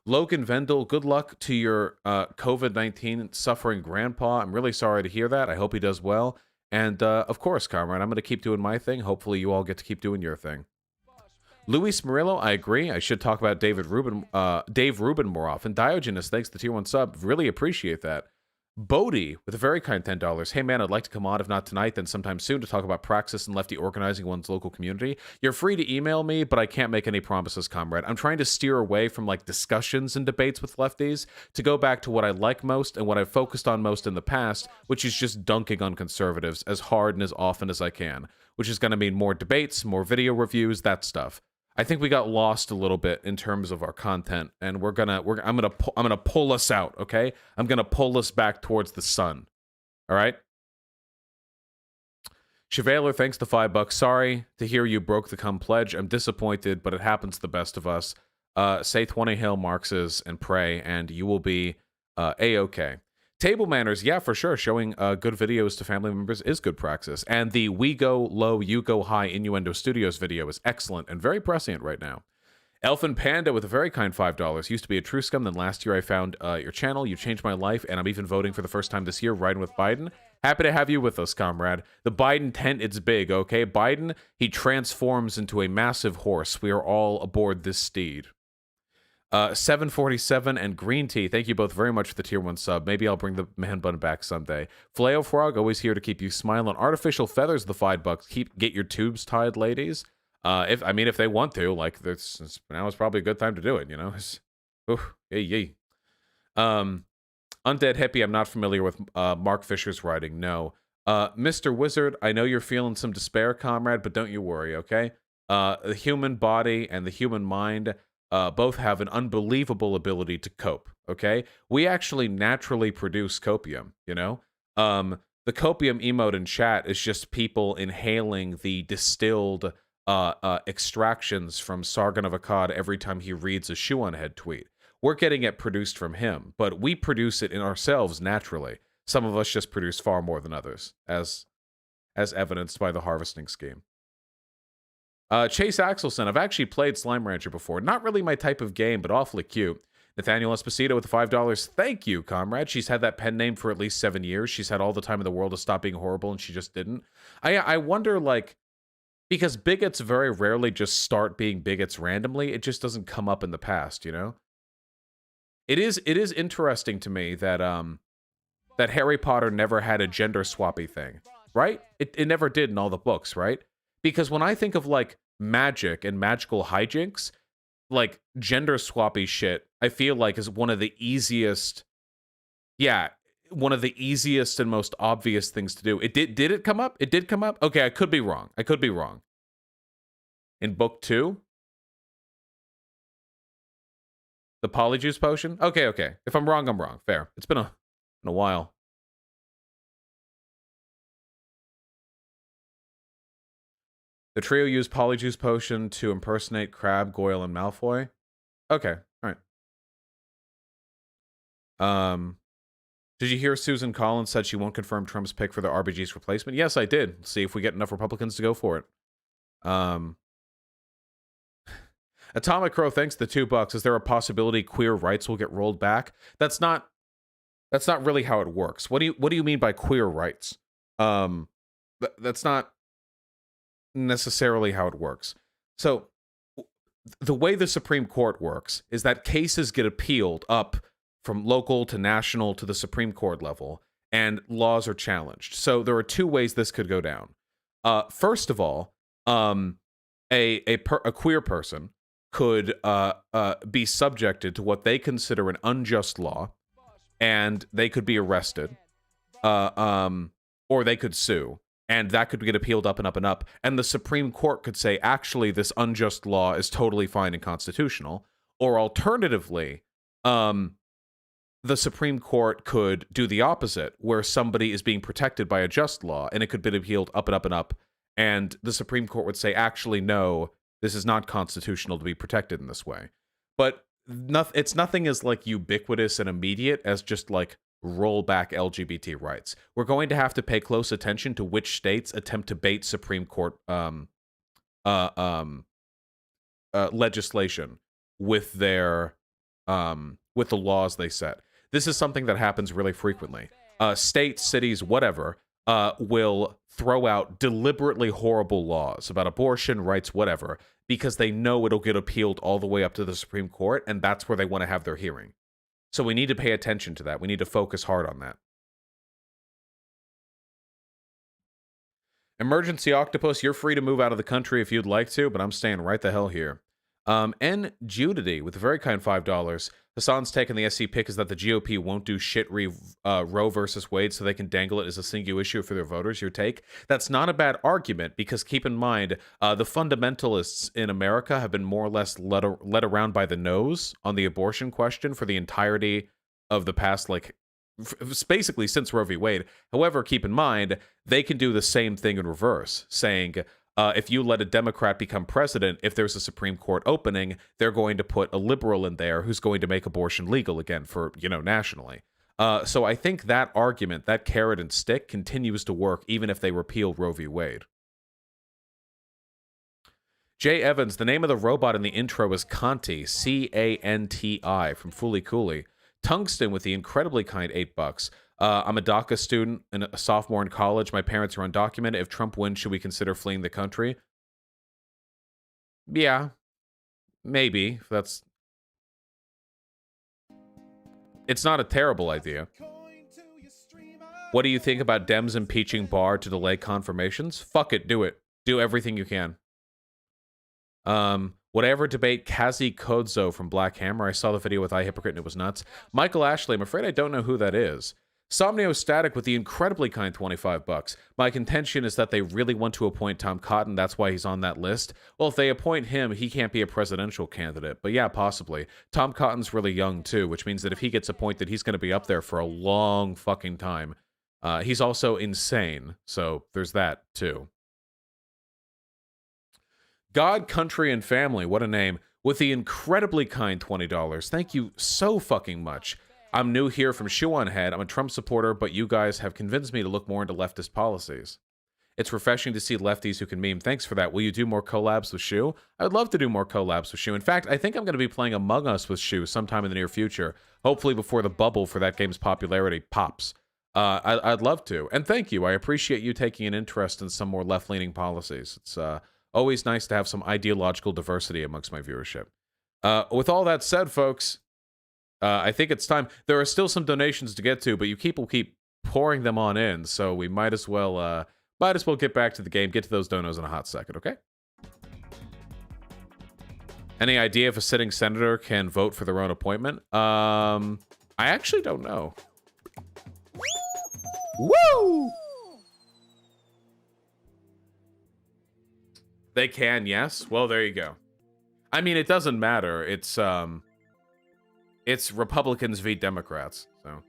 Logan Vendel, good luck to your COVID-19 suffering grandpa. I'm really sorry to hear that. I hope he does well. And of course, comrade, I'm going to keep doing my thing. Hopefully you all get to keep doing your thing. Luis Murillo, I agree. I should talk about Dave Rubin more often. Diogenes, thanks to the tier 1 sub. Really appreciate that. Bodie with a very kind $10. Hey man, I'd like to come on, if not tonight, then sometime soon to talk about praxis and lefty organizing one's local community. You're free to email me, but I can't make any promises, comrade. I'm trying to steer away from like discussions and debates with lefties to go back to what I like most and what I've focused on most in the past, which is just dunking on conservatives as hard and as often as I can, which is going to mean more debates, more video reviews, that stuff. I think we got lost a little bit in terms of our content, and I'm gonna pull us out. Okay, I'm gonna pull us back towards the sun. All right. Chevalier, thanks to $5. Sorry to hear you broke the cum pledge. I'm disappointed, but it happens to the best of us. Say 20 Hail Marxes and pray, and you will be a-okay. Table manners, yeah, for sure. Showing good videos to family members is good praxis. And the We Go Low, You Go High Innuendo Studios video is excellent and very prescient right now. Elfin Panda with a very kind $5. Used to be a true scum, then last year I found your channel. You changed my life, and I'm even voting for the first time this year, riding with Biden. Happy to have you with us, comrade. The Biden tent, it's big, okay? Biden, he transforms into a massive horse. We are all aboard this steed. 747 and Green Tea, thank you both very much for the tier 1 sub. Maybe I'll bring the man bun back someday. Flail Frog, always here to keep you smiling. Artificial Feathers, the $5. Get your tubes tied, ladies. If they want to, like, now is probably a good time to do it, Yay. Undead Hippie, I'm not familiar with Mark Fisher's writing, no. Mr. Wizard, I know you're feeling some despair, comrade, but don't you worry, okay? The human body and the human mind both have an unbelievable ability to cope, okay? We actually naturally produce copium, The copium emote in chat is just people inhaling the distilled extractions from Sargon of Akkad every time he reads a Shoe on Head tweet. We're getting it produced from him, but we produce it in ourselves naturally. Some of us just produce far more than others, as evidenced by the harvesting scheme. Chase Axelson, I've actually played Slime Rancher before. Not really my type of game, but awfully cute. Nathaniel Esposito with the $5. Thank you, comrade. She's had that pen name for at least 7 years. She's had all the time in the world to stop being horrible, and she just didn't. I wonder, because bigots very rarely just start being bigots randomly. It just doesn't come up in the past, It is interesting to me that that Harry Potter never had a gender swappy thing, right? It never did in all the books, right? Because when I think of magic and magical hijinks, gender swappy shit, I feel like is one of the easiest. Yeah, one of the easiest and most obvious things to do. It did it come up? It did come up? Okay, I could be wrong. I could be wrong. In book 2? The polyjuice potion? Okay, okay. If I'm wrong, I'm wrong. Fair. It's been a while. The trio used polyjuice potion to impersonate Crabbe, Goyle, and Malfoy. Okay, all right. Did you hear Susan Collins said she won't confirm Trump's pick for the RBG's replacement? Yes, I did. Let's see if we get enough Republicans to go for it. Atomic Crow, thanks the $2. Is there a possibility queer rights will get rolled back? That's not really how it works. What do you mean by queer rights? That's not necessarily how it works. So the way the Supreme Court works is that cases get appealed up from local to national to the Supreme Court level, and laws are challenged. So there are two ways this could go down. First of all, a queer person could be subjected to what they consider an unjust law, and they could be arrested, or they could sue, and that could get appealed up and up and up. And the Supreme Court could say, actually, this unjust law is totally fine and constitutional. Or alternatively, the Supreme Court could do the opposite, where somebody is being protected by a just law, and it could be appealed up and up and up. And the Supreme Court would say, actually, no, this is not constitutional to be protected in this way. But it's nothing as like ubiquitous and immediate as just like roll back LGBT rights. We're going to have to pay close attention to which states attempt to bait Supreme Court legislation with their with the laws they set. This is something that happens really frequently. States, cities, whatever, will throw out deliberately horrible laws about abortion, rights, whatever, because they know it'll get appealed all the way up to the Supreme Court, and that's where they want to have their hearing. So we need to pay attention to that. We need to focus hard on that. Emergency Octopus, you're free to move out of the country if you'd like to, but I'm staying right the hell here. N. Judity with a very kind $5. Hassan's take on the SC pick is that the GOP won't do shit Roe versus Wade so they can dangle it as a single issue for their voters. Your take? That's not a bad argument, because keep in mind, the fundamentalists in America have been more or less led around by the nose on the abortion question for the entirety of the past, like, basically since Roe v. Wade. However, keep in mind, they can do the same thing in reverse, saying, if you let a Democrat become president, if there's a Supreme Court opening, they're going to put a liberal in there who's going to make abortion legal again for, nationally. So I think that argument, that carrot and stick, continues to work even if they repeal Roe v. Wade. Jay Evans, the name of the robot in the intro is Conti, C-A-N-T-I, from Fooly Cooley. Tungsten with the incredibly kind $8. I'm a DACA student and a sophomore in college. My parents are undocumented. If Trump wins, should we consider fleeing the country? Yeah, maybe. It's not a terrible idea. What do you think about Dems impeaching Barr to delay confirmations? Fuck it, do it. Do everything you can. Whatever debate Kazi Kodzo from Black Hammer. I saw the video with iHypocrite and it was nuts. Michael Ashley, I'm afraid I don't know who that is. Somnio Static with the incredibly kind $25. My contention is that they really want to appoint Tom Cotton. That's why he's on that list. Well, if they appoint him, he can't be a presidential candidate. But yeah, possibly. Tom Cotton's really young too, which means that if he gets appointed, he's going to be up there for a long fucking time. He's also insane. So there's that too. God, Country, and Family, what a name, with the incredibly kind $20. Thank you so fucking much. I'm new here from Shoe on Head. I'm a Trump supporter, but you guys have convinced me to look more into leftist policies. It's refreshing to see lefties who can meme. Thanks for that. Will you do more collabs with Shoe? I'd love to do more collabs with Shoe. In fact, I think I'm going to be playing Among Us with Shoe sometime in the near future, hopefully before the bubble for that game's popularity pops. I'd love to. And thank you. I appreciate you taking an interest in some more left-leaning policies. It's always nice to have some ideological diversity amongst my viewership. With all that said, folks, I think it's time. There are still some donations to get to, but people keep pouring them on in, so we might as well get back to the game, get to those donos in a hot second, okay? Any idea if a sitting senator can vote for their own appointment? I actually don't know. Woo! They can, yes. Well, there you go. I mean, it doesn't matter. It's Republicans v. Democrats, so.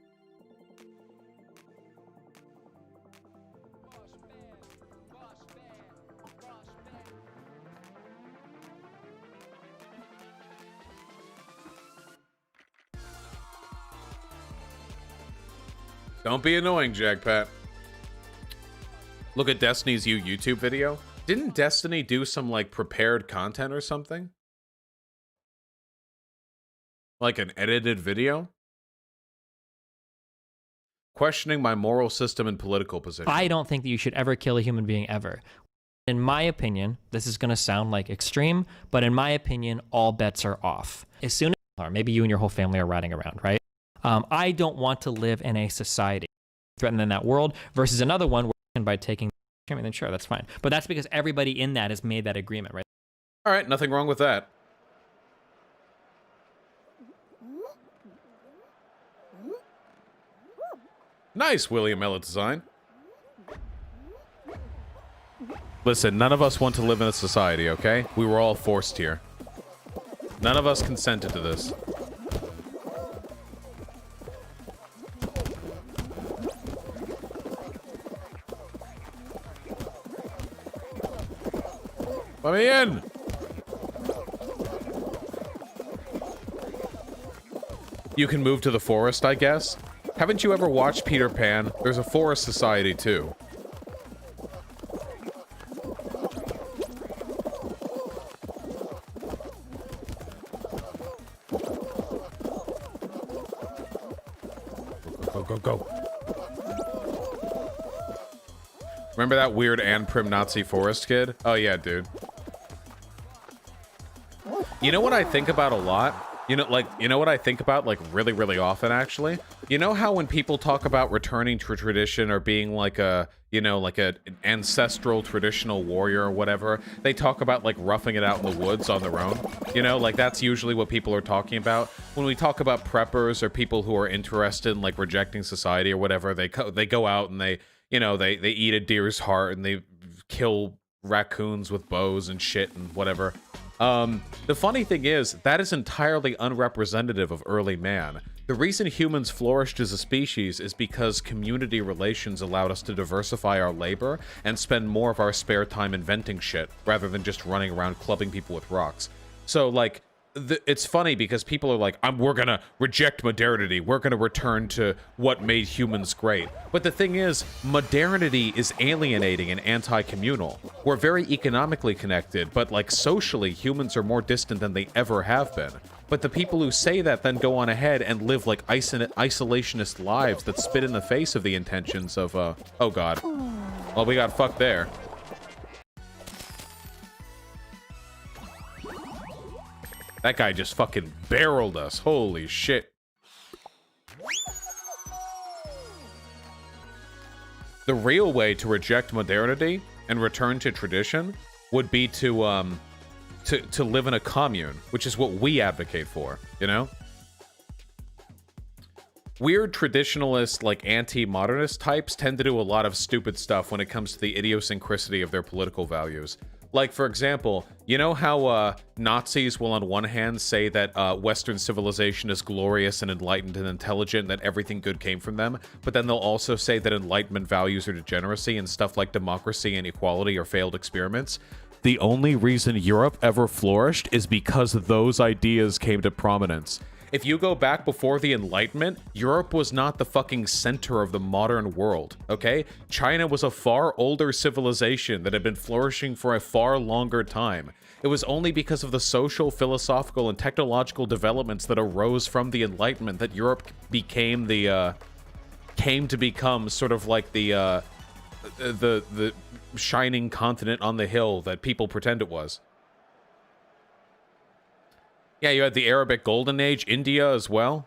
Don't be annoying, Jagpat. Look at Destiny's U YouTube video. Didn't Destiny do some, like, prepared content or something? Like an edited video? Questioning my moral system and political position. I don't think that you should ever kill a human being ever. In my opinion, this is going to sound like extreme, but in my opinion, all bets are off. As soon as maybe you and your whole family are riding around, right? I don't want to live in a society threatened in that world versus another one where by taking, I mean, then sure, that's fine. But that's because everybody in that has made that agreement, right? All right, nothing wrong with that. Nice, William Elliott design. Listen, none of us want to live in a society, okay? We were all forced here. None of us consented to this. Let me in! You can move to the forest, I guess? Haven't you ever watched Peter Pan? There's a forest society, too. Go, go, go. Remember that weird Ann Prim Nazi forest kid? Oh, yeah, dude. You know what I think about a lot? You know what I think about, like, really, really often, actually? You know how when people talk about returning to a tradition or being like a, you know, like an ancestral traditional warrior or whatever, they talk about, like, roughing it out in the woods on their own? You know, like, that's usually what people are talking about. When we talk about preppers or people who are interested in, like, rejecting society or whatever, they go out and they, you know, they eat a deer's heart and they kill raccoons with bows and shit and whatever. The funny thing is, that is entirely unrepresentative of early man. The reason humans flourished as a species is because community relations allowed us to diversify our labor and spend more of our spare time inventing shit, rather than just running around clubbing people with rocks. So, like, it's funny because people are like, we're gonna reject modernity, we're gonna return to what made humans great. But the thing is, modernity is alienating and anti-communal. We're very economically connected, but like socially, humans are more distant than they ever have been. But the people who say that then go on ahead and live like isolationist lives that spit in the face of the intentions of, oh god. Well, we got fucked there. That guy just fucking barreled us. Holy shit. The real way to reject modernity and return to tradition would be to live in a commune, which is what we advocate for, you know? Weird traditionalist, like anti-modernist types tend to do a lot of stupid stuff when it comes to the idiosyncrasy of their political values. Like, for example, you know how Nazis will on one hand say that Western civilization is glorious and enlightened and intelligent, that everything good came from them, but then they'll also say that Enlightenment values are degeneracy and stuff like democracy and equality are failed experiments? The only reason Europe ever flourished is because those ideas came to prominence. If you go back before the Enlightenment, Europe was not the fucking center of the modern world, okay? China was a far older civilization that had been flourishing for a far longer time. It was only because of the social, philosophical, and technological developments that arose from the Enlightenment that Europe became came to become sort of like the shining continent on the hill that people pretend it was. Yeah, you had the Arabic Golden Age, India as well.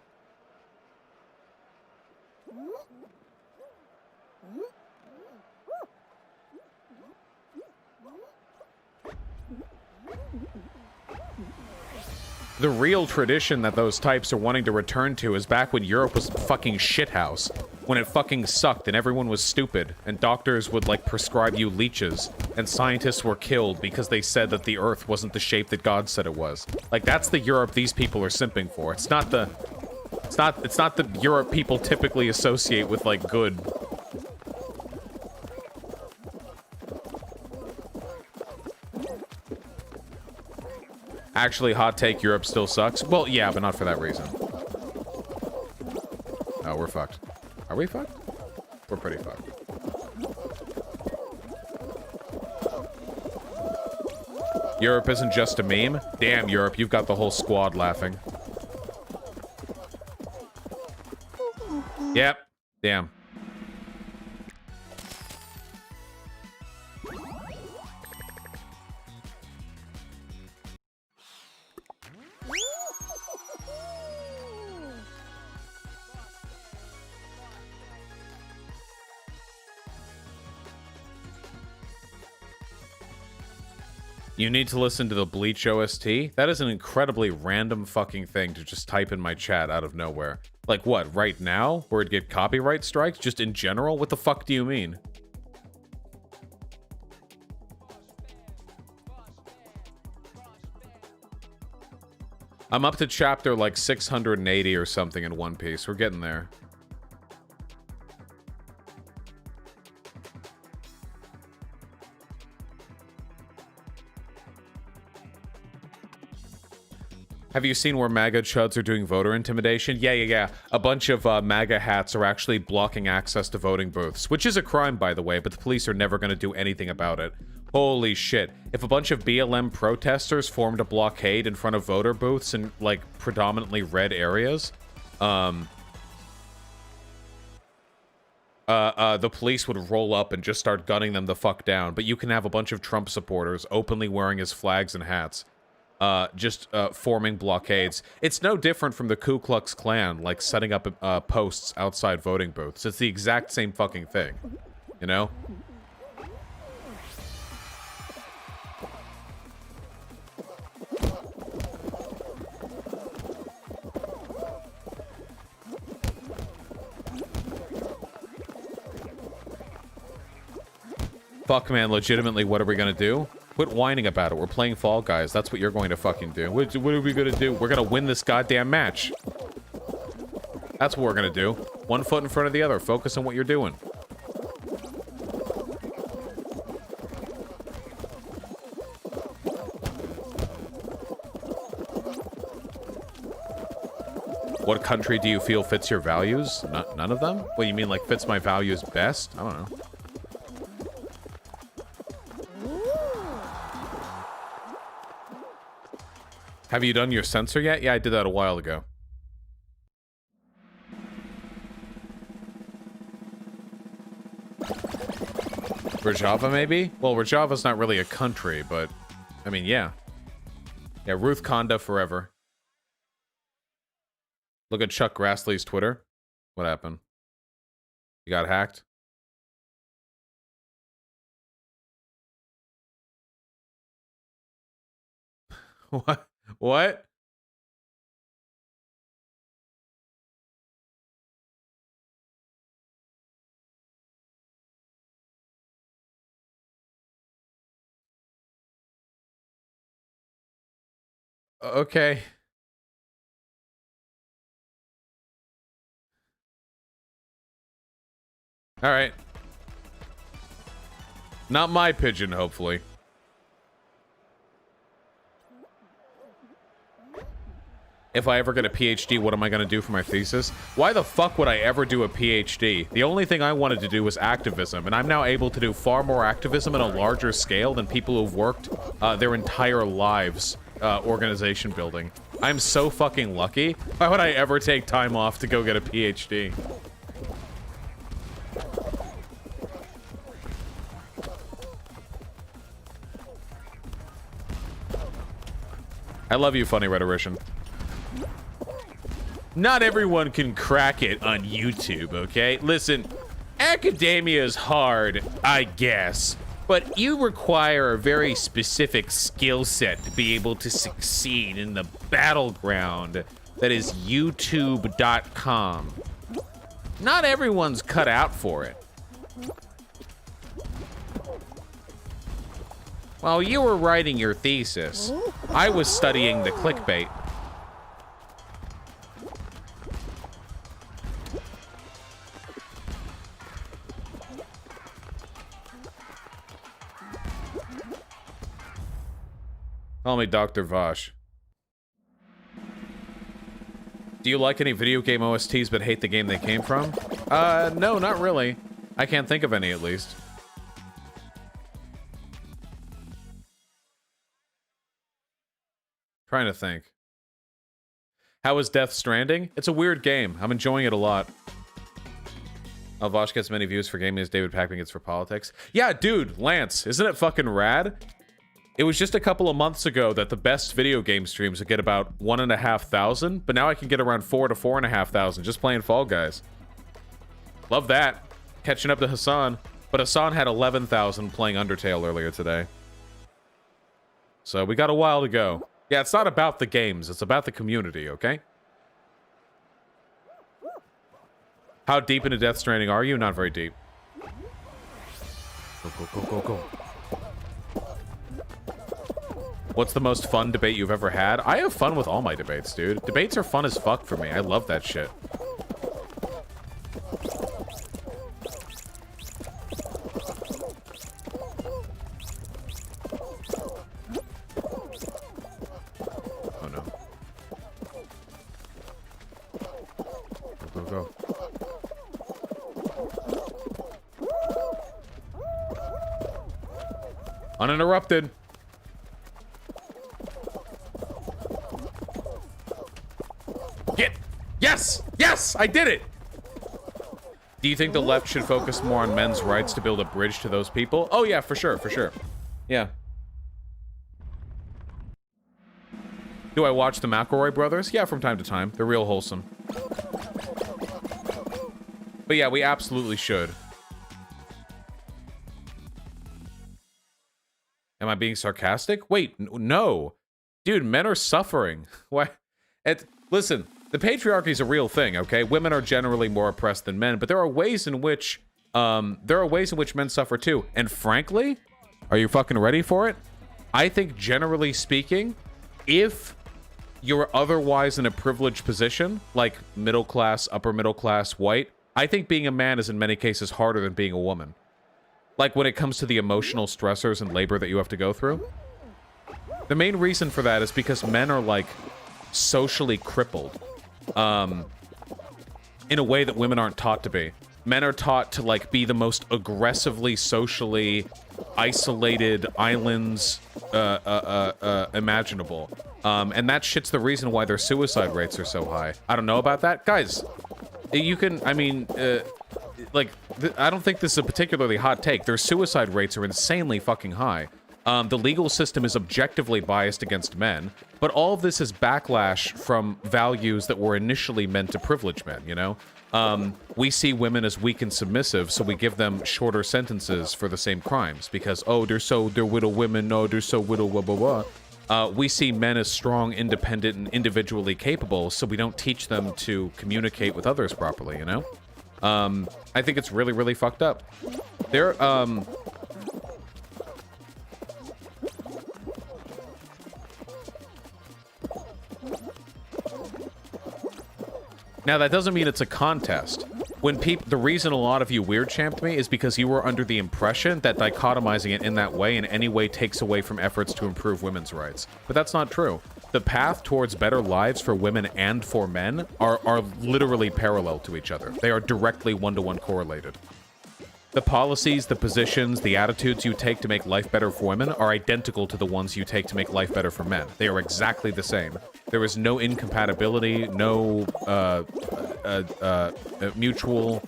The real tradition that those types are wanting to return to is back when Europe was a fucking shithouse. When it fucking sucked and everyone was stupid, and doctors would, like, prescribe you leeches, and scientists were killed because they said that the Earth wasn't the shape that God said it was. Like, that's the Europe these people are simping for. It's not the... It's not the Europe people typically associate with, like, good. Actually, hot take, Europe still sucks. Well, yeah, but not for that reason. Oh, we're fucked. Are we fucked? We're pretty fucked. Europe isn't just a meme? Damn, Europe, you've got the whole squad laughing. Yep. Damn. You need to listen to the Bleach OST? That is an incredibly random fucking thing to just type in my chat out of nowhere. Like what, right now? Where it'd get copyright strikes? Just in general? What the fuck do you mean? I'm up to chapter like 680 or something in One Piece. We're getting there. Have you seen where MAGA chuds are doing voter intimidation? Yeah. A bunch of MAGA hats are actually blocking access to voting booths, which is a crime, by the way, but the police are never going to do anything about it. Holy shit. If a bunch of BLM protesters formed a blockade in front of voter booths in, like, predominantly red areas, the police would roll up and just start gunning them the fuck down. But you can have a bunch of Trump supporters openly wearing his flags and hats. Forming blockades. It's no different from the Ku Klux Klan, like, setting up, posts outside voting booths. It's the exact same fucking thing. You know? Fuck, man, legitimately, what are we gonna do? Quit whining about it. We're playing Fall Guys. That's what you're going to fucking do. What are we gonna do? We're gonna win this goddamn match. That's what we're gonna do. One foot in front of the other. Focus on what you're doing. What country do you feel fits your values? None of them? What, you mean like fits my values best? I don't know. Have you done your censor yet? Yeah, I did that a while ago. Rojava, maybe? Well, Rojava's not really a country, but... I mean, yeah. Yeah, Ruth Conda forever. Look at Chuck Grassley's Twitter. What happened? You got hacked? What? What? Okay. All right. Not my pigeon, hopefully. If I ever get a PhD, what am I going to do for my thesis? Why the fuck would I ever do a PhD? The only thing I wanted to do was activism, and I'm now able to do far more activism at a larger scale than people who've worked their entire lives organization building. I'm so fucking lucky. Why would I ever take time off to go get a PhD? I love you, funny rhetorician. Not everyone can crack it on YouTube, okay? Listen, academia is hard, I guess. But you require a very specific skill set to be able to succeed in the battleground that is YouTube.com. Not everyone's cut out for it. While you were writing your thesis, I was studying the clickbait. Call me Dr. Vosh. Do you like any video game OSTs but hate the game they came from? No, not really. I can't think of any, at least. Trying to think. How is Death Stranding? It's a weird game. I'm enjoying it a lot. Oh, Vosh gets many views for gaming as David Pakman gets for politics. Yeah, dude, Lance, isn't it fucking rad? It was just a couple of months ago that the best video game streams would get about 1,500, but now I can get around 4,000 to 4,500 just playing Fall Guys. Love that. Catching up to Hassan. But Hassan had 11,000 playing Undertale earlier today. So we got a while to go. Yeah, it's not about the games, it's about the community, okay? How deep into Death Stranding are you? Not very deep. Go, go, go, go, go. What's the most fun debate you've ever had? I have fun with all my debates, dude. Debates are fun as fuck for me. I love that shit. Oh no. Go, go, go. Uninterrupted. Yes! Yes! I did it! Do you think the left should focus more on men's rights to build a bridge to those people? Oh yeah, for sure, for sure. Yeah. Do I watch the McElroy brothers? Yeah, from time to time. They're real wholesome. But yeah, we absolutely should. Am I being sarcastic? Wait, no. Dude, men are suffering. Why? Listen. The patriarchy is a real thing, okay? Women are generally more oppressed than men, but there are ways in which men suffer too. And frankly, are you fucking ready for it? I think generally speaking, if you're otherwise in a privileged position, like middle class, upper middle class, white, I think being a man is in many cases harder than being a woman. Like when it comes to the emotional stressors and labor that you have to go through. The main reason for that is because men are like socially crippled. In a way that women aren't taught to be. Men are taught to, like, be the most aggressively, socially isolated islands imaginable. And that shit's the reason why their suicide rates are so high. I don't know about that. Guys, you can, I mean, I don't think this is a particularly hot take. Their suicide rates are insanely fucking high. The legal system is objectively biased against men, but all of this is backlash from values that were initially meant to privilege men, you know? We see women as weak and submissive, so we give them shorter sentences for the same crimes, because, oh, they're widow women, no, they're so widow, blah, blah, blah. We see men as strong, independent, and individually capable, so we don't teach them to communicate with others properly, you know? I think it's really, really fucked up. Now, that doesn't mean it's a contest. The reason a lot of you weird champed me is because you were under the impression that dichotomizing it in that way in any way takes away from efforts to improve women's rights. But that's not true. The path towards better lives for women and for men are literally parallel to each other. They are directly one-to-one correlated. The policies, the positions, the attitudes you take to make life better for women are identical to the ones you take to make life better for men. They are exactly the same. There is no incompatibility, no mutual,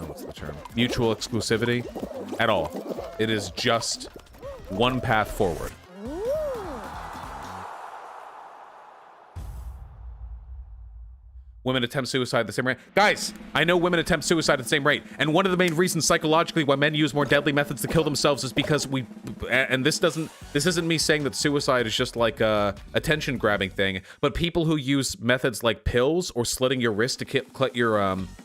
what's the term? Mutual exclusivity at all. It is just one path forward. women attempt suicide at the same rate. Guys, I know women attempt suicide at the same rate, and one of the main reasons psychologically why men use more deadly methods to kill themselves is because and this isn't me saying that suicide is just like a attention grabbing thing, but people who use methods like pills or slitting your wrist to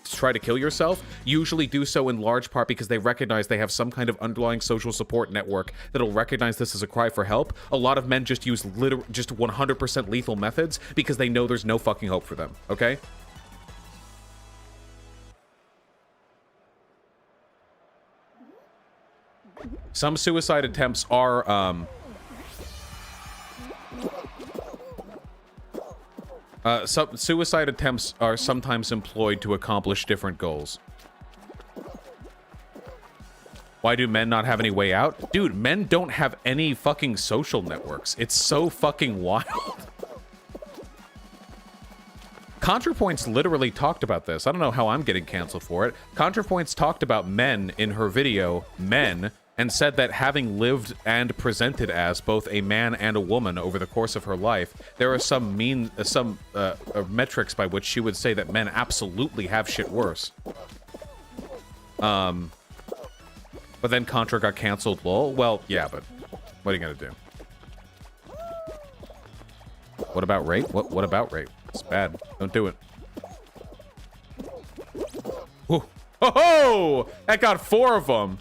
try to kill yourself usually do so in large part because they recognize they have some kind of underlying social support network that'll recognize this as a cry for help. A lot of men just use just 100% lethal methods because they know there's no fucking hope for them, okay? Some suicide attempts are, some suicide attempts are sometimes employed to accomplish different goals. Why do men not have any way out? Dude, men don't have any fucking social networks. It's so fucking wild. ContraPoints literally talked about this. I don't know how I'm getting canceled for it. ContraPoints talked about men in her video, men, and said that having lived and presented as both a man and a woman over the course of her life, there are some metrics by which she would say that men absolutely have shit worse. But then Contra got canceled, lol. Well, yeah, but what are you gonna do? What about rape? What about rape? It's bad. Don't do it. Whoa. Ho ho! That got 4 of them.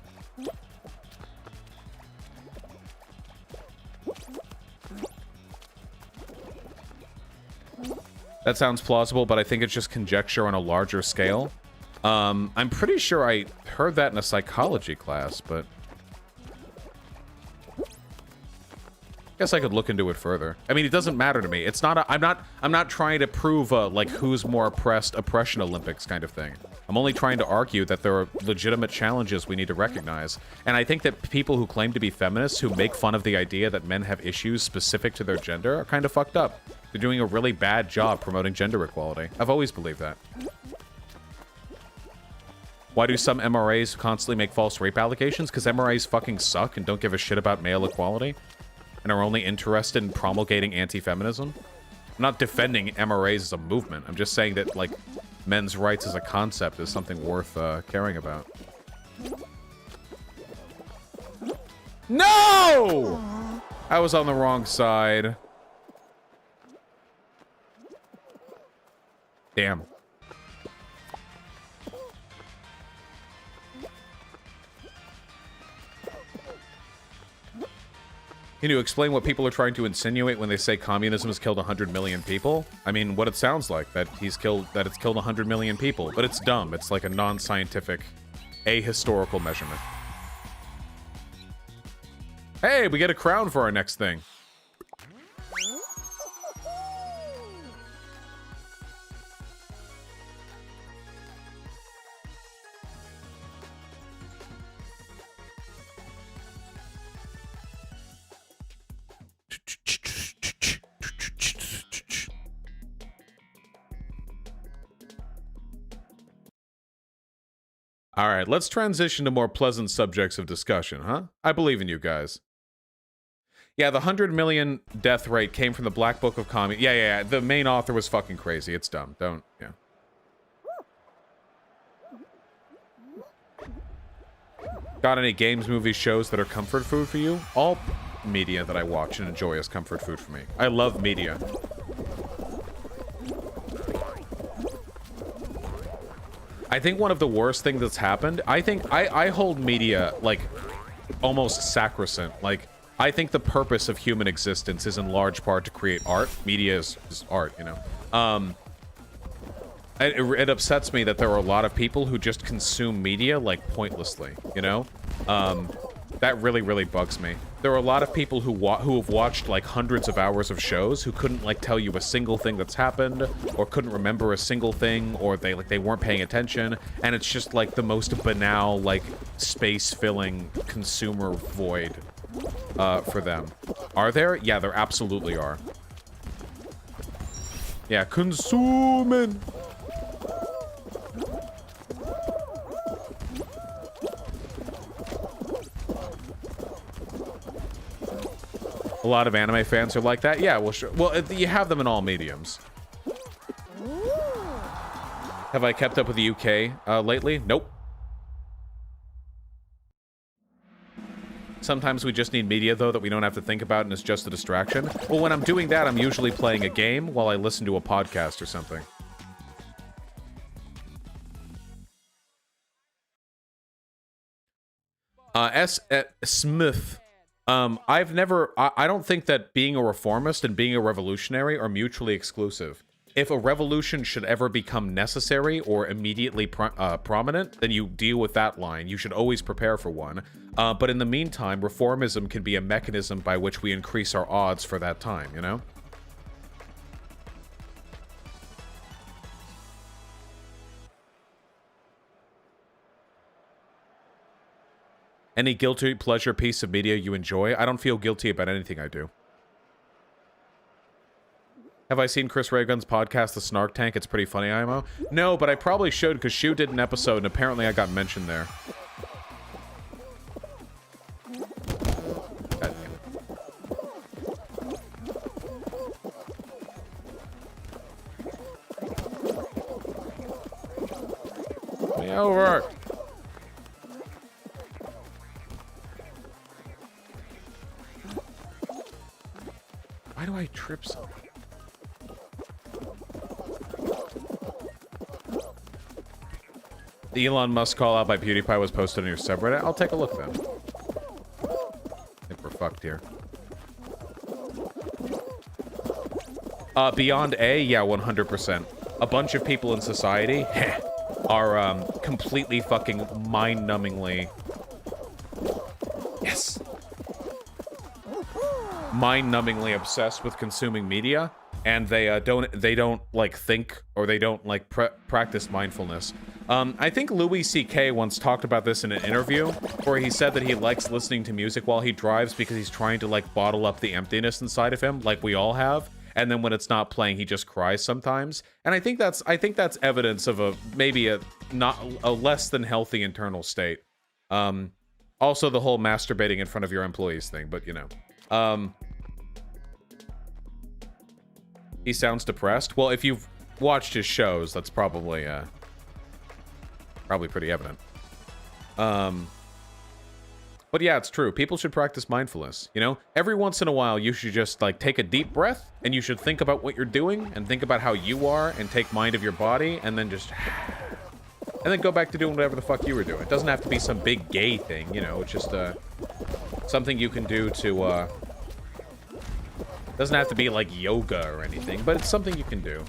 That sounds plausible, but I think it's just conjecture on a larger scale. I'm pretty sure I heard that in a psychology class, but guess I could look into it further. I mean, it doesn't matter to me. It's not I'm not trying to prove like who's more oppression Olympics kind of thing. I'm only trying to argue that there are legitimate challenges we need to recognize. And I think that people who claim to be feminists who make fun of the idea that men have issues specific to their gender are kind of fucked up. They're doing a really bad job promoting gender equality. I've always believed that. Why do some MRAs constantly make false rape allegations? Because MRAs fucking suck and don't give a shit about male equality and are only interested in promulgating anti-feminism. I'm not defending MRAs as a movement. I'm just saying that, like, men's rights as a concept is something worth caring about. No! I was on the wrong side. Damn. Can you explain what people are trying to insinuate when they say communism has killed 100 million people? I mean, what it sounds like, that it's killed 100 million people, but it's dumb. It's like a non-scientific, ahistorical measurement. Hey, we get a crown for our next thing. All right, let's transition to more pleasant subjects of discussion, huh? I believe in you guys. Yeah, the 100 million death rate came from the Black Book of Communism. Yeah. The main author was fucking crazy. It's dumb. Don't, yeah. Got any games, movies, shows that are comfort food for you? All media that I watch and enjoy is comfort food for me. I love media. I think one of the worst things that's happened, I hold media, like, almost sacrosanct. Like, I think the purpose of human existence is in large part to create art. Media is art, you know? It upsets me that there are a lot of people who just consume media, like, pointlessly, you know? That really, really bugs me. There are a lot of people who have watched, like, hundreds of hours of shows who couldn't, like, tell you a single thing that's happened, or couldn't remember a single thing, or they weren't paying attention, and it's just, like, the most banal, like, space-filling consumer void for them. Are there? Yeah, there absolutely are. Yeah, consuming! A lot of anime fans are like that. Yeah, well, sure. Well, you have them in all mediums. Have I kept up with the UK lately? Nope. Sometimes we just need media, though, that we don't have to think about and it's just a distraction. Well, when I'm doing that, I'm usually playing a game while I listen to a podcast or something. Smith. I don't think that being a reformist and being a revolutionary are mutually exclusive. If a revolution should ever become necessary or immediately prominent, then you deal with that line. You should always prepare for one. But in the meantime, reformism can be a mechanism by which we increase our odds for that time, you know? Any guilty pleasure piece of media you enjoy? I don't feel guilty about anything I do. Have I seen Chris Ray Gun's podcast, The Snark Tank? It's pretty funny, IMO. No, but I probably should, because Shu did an episode, and apparently I got mentioned there. God damn it. Me over. Why do I trip so much? The Elon Musk call out by PewDiePie was posted on your subreddit. I'll take a look then. I think we're fucked here. Beyond A, yeah, 100%. A bunch of people in society are completely fucking mind-numbingly... Yes! Mind-numbingly obsessed with consuming media, and they don't like think, or they don't like practice mindfulness. I think Louis C.K. once talked about this in an interview, where he said that he likes listening to music while he drives because he's trying to, like, bottle up the emptiness inside of him, like we all have, and then when it's not playing, he just cries sometimes. And I think that's evidence of maybe a less than healthy internal state. Also the whole masturbating in front of your employees thing, but, you know. He sounds depressed. Well, if you've watched his shows, that's probably pretty evident. But yeah, it's true. People should practice mindfulness, you know? Every once in a while, you should just, like, take a deep breath, and you should think about what you're doing, and think about how you are, and take mind of your body, and then just... And then go back to doing whatever the fuck you were doing. It doesn't have to be some big gay thing, you know? It's just, something you can do to, doesn't have to be, like, yoga or anything, but it's something you can do.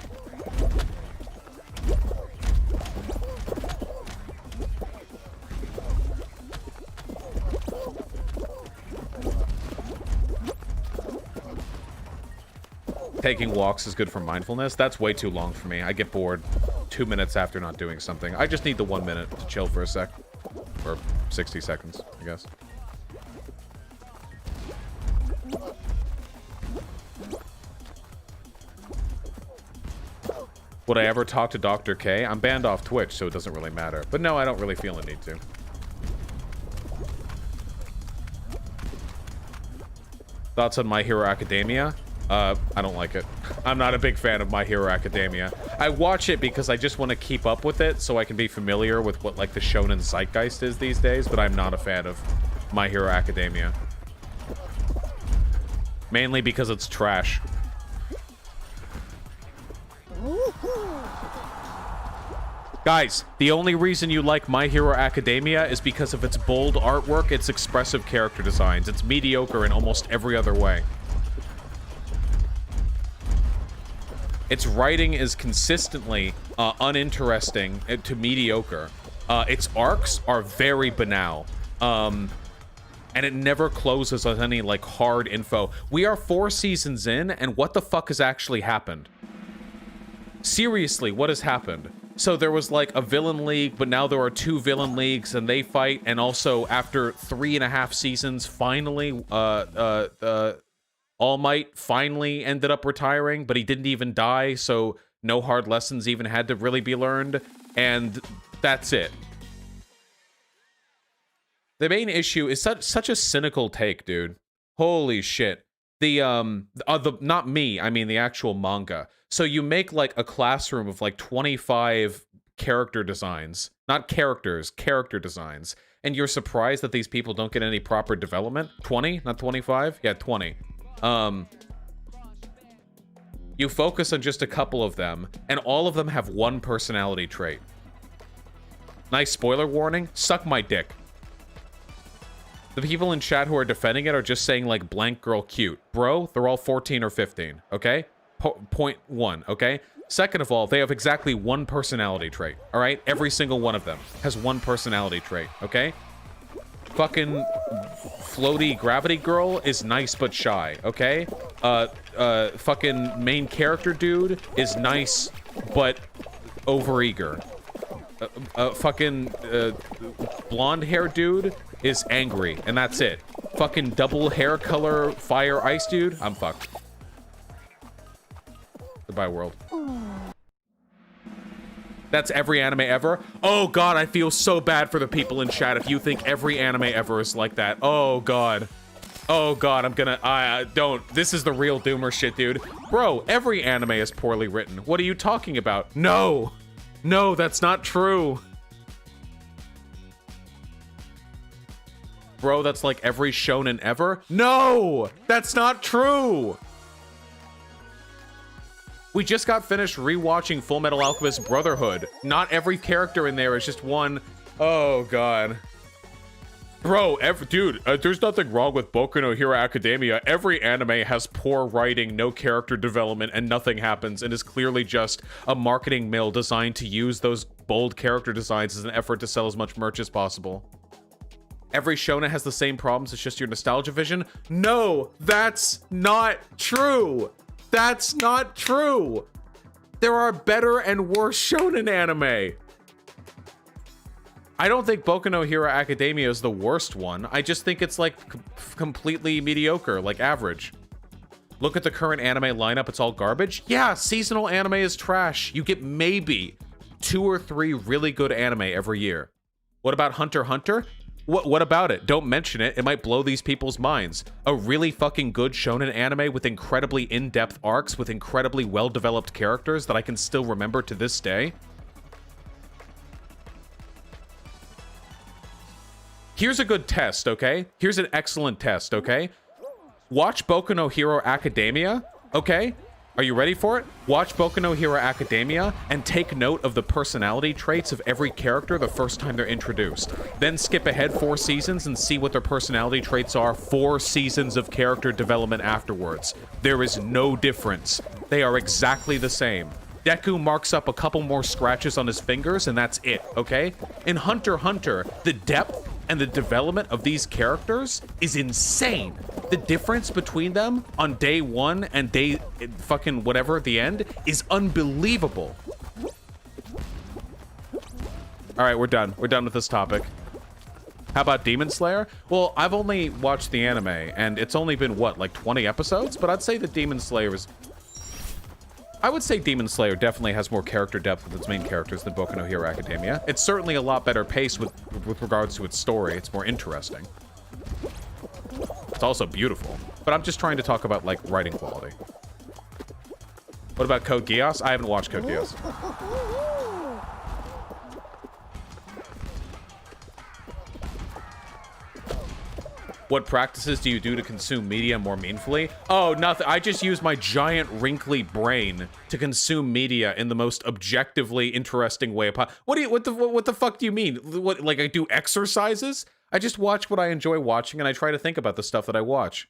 Taking walks is good for mindfulness. That's way too long for me. I get bored 2 minutes after not doing something. I just need the 1 minute to chill for a sec. Or 60 seconds, I guess. Would I ever talk to Dr. K? I'm banned off Twitch, so it doesn't really matter. But no, I don't really feel a need to. Thoughts on My Hero Academia? I don't like it. I'm not a big fan of My Hero Academia. I watch it because I just want to keep up with it so I can be familiar with what, like, the shonen zeitgeist is these days, but I'm not a fan of My Hero Academia. Mainly because it's trash. Guys, the only reason you like My Hero Academia is because of its bold artwork, its expressive character designs. It's mediocre in almost every other way. Its writing is consistently uninteresting to mediocre. Its arcs are very banal. And it never closes on any, like, hard info. We are 4 seasons in, and what the fuck has actually happened? Seriously, what has happened? So there was, like, a villain league, but now there are 2 villain leagues, and they fight, and also after 3.5 seasons, finally, All Might finally ended up retiring, but he didn't even die, so no hard lessons even had to really be learned, and that's it. The main issue is such a cynical take, dude. Holy shit. Not me, I mean the actual manga. So you make, like, a classroom of, like, 25 character designs. Not characters, character designs. And you're surprised that these people don't get any proper development? 20? Not 25? Yeah, 20. You focus on just a couple of them, and all of them have one personality trait. Nice spoiler warning. Suck my dick. The people in chat who are defending it are just saying, like, blank girl cute. Bro, they're all 14 or 15, okay? Point one, okay? Second of all, they have exactly one personality trait, all right? Every single one of them has one personality trait, okay? Fucking floaty gravity girl is nice but shy, okay? Fucking main character dude is nice but overeager. Fucking blonde hair dude is angry, and that's it. Fucking double hair color fire ice dude, I'm fucked. Goodbye, world. That's every anime ever? Oh god, I feel so bad for the people in chat if you think every anime ever is like that. Oh god. Oh god, I'm gonna, don't. This is the real doomer shit, dude. Bro, every anime is poorly written. What are you talking about? No! No, that's not true. Bro, that's like every shonen ever? No! That's not true! We just got finished rewatching Full Metal Alchemist Brotherhood. Not every character in there is just one. Oh god. Bro, dude, there's nothing wrong with Boku no Hero Academia. Every anime has poor writing, no character development, and nothing happens, and is clearly just a marketing mill designed to use those bold character designs as an effort to sell as much merch as possible. Every shonen has the same problems, it's just your nostalgia vision. No, that's not true. That's not true. There are better and worse shonen anime. I don't think Boku no Hero Academia is the worst one. I just think it's like completely mediocre, like average. Look at the current anime lineup, it's all garbage. Yeah, seasonal anime is trash. You get maybe 2 or 3 really good anime every year. What about Hunter x Hunter? What about it? Don't mention it. It might blow these people's minds. A really fucking good shonen anime with incredibly in-depth arcs, with incredibly well-developed characters that I can still remember to this day. Here's a good test, okay? Here's an excellent test, okay? Watch Boku no Hero Academia, okay? Are you ready for it? Watch Boku no Hero Academia and take note of the personality traits of every character the first time they're introduced. Then skip ahead 4 seasons and see what their personality traits are 4 seasons of character development afterwards. There is no difference. They are exactly the same. Deku marks up a couple more scratches on his fingers and that's it, okay? In Hunter x Hunter, the depth and the development of these characters is insane. The difference between them on day 1 and day fucking whatever at the end is unbelievable. All right, we're done. We're done with this topic. How about Demon Slayer? Well, I've only watched the anime and it's only been what, like 20 episodes? But I'd say that Demon Slayer is... I would say Demon Slayer definitely has more character depth with its main characters than Boku no Hero Academia. It's certainly a lot better paced with regards to its story. It's more interesting. It's also beautiful. But I'm just trying to talk about, like, writing quality. What about Code Geass? I haven't watched Code Geass. What practices do you do to consume media more meaningfully? Oh, nothing. I just use my giant wrinkly brain to consume media in the most objectively interesting way. What the fuck do you mean? What, like I do exercises? I just watch what I enjoy watching and I try to think about the stuff that I watch.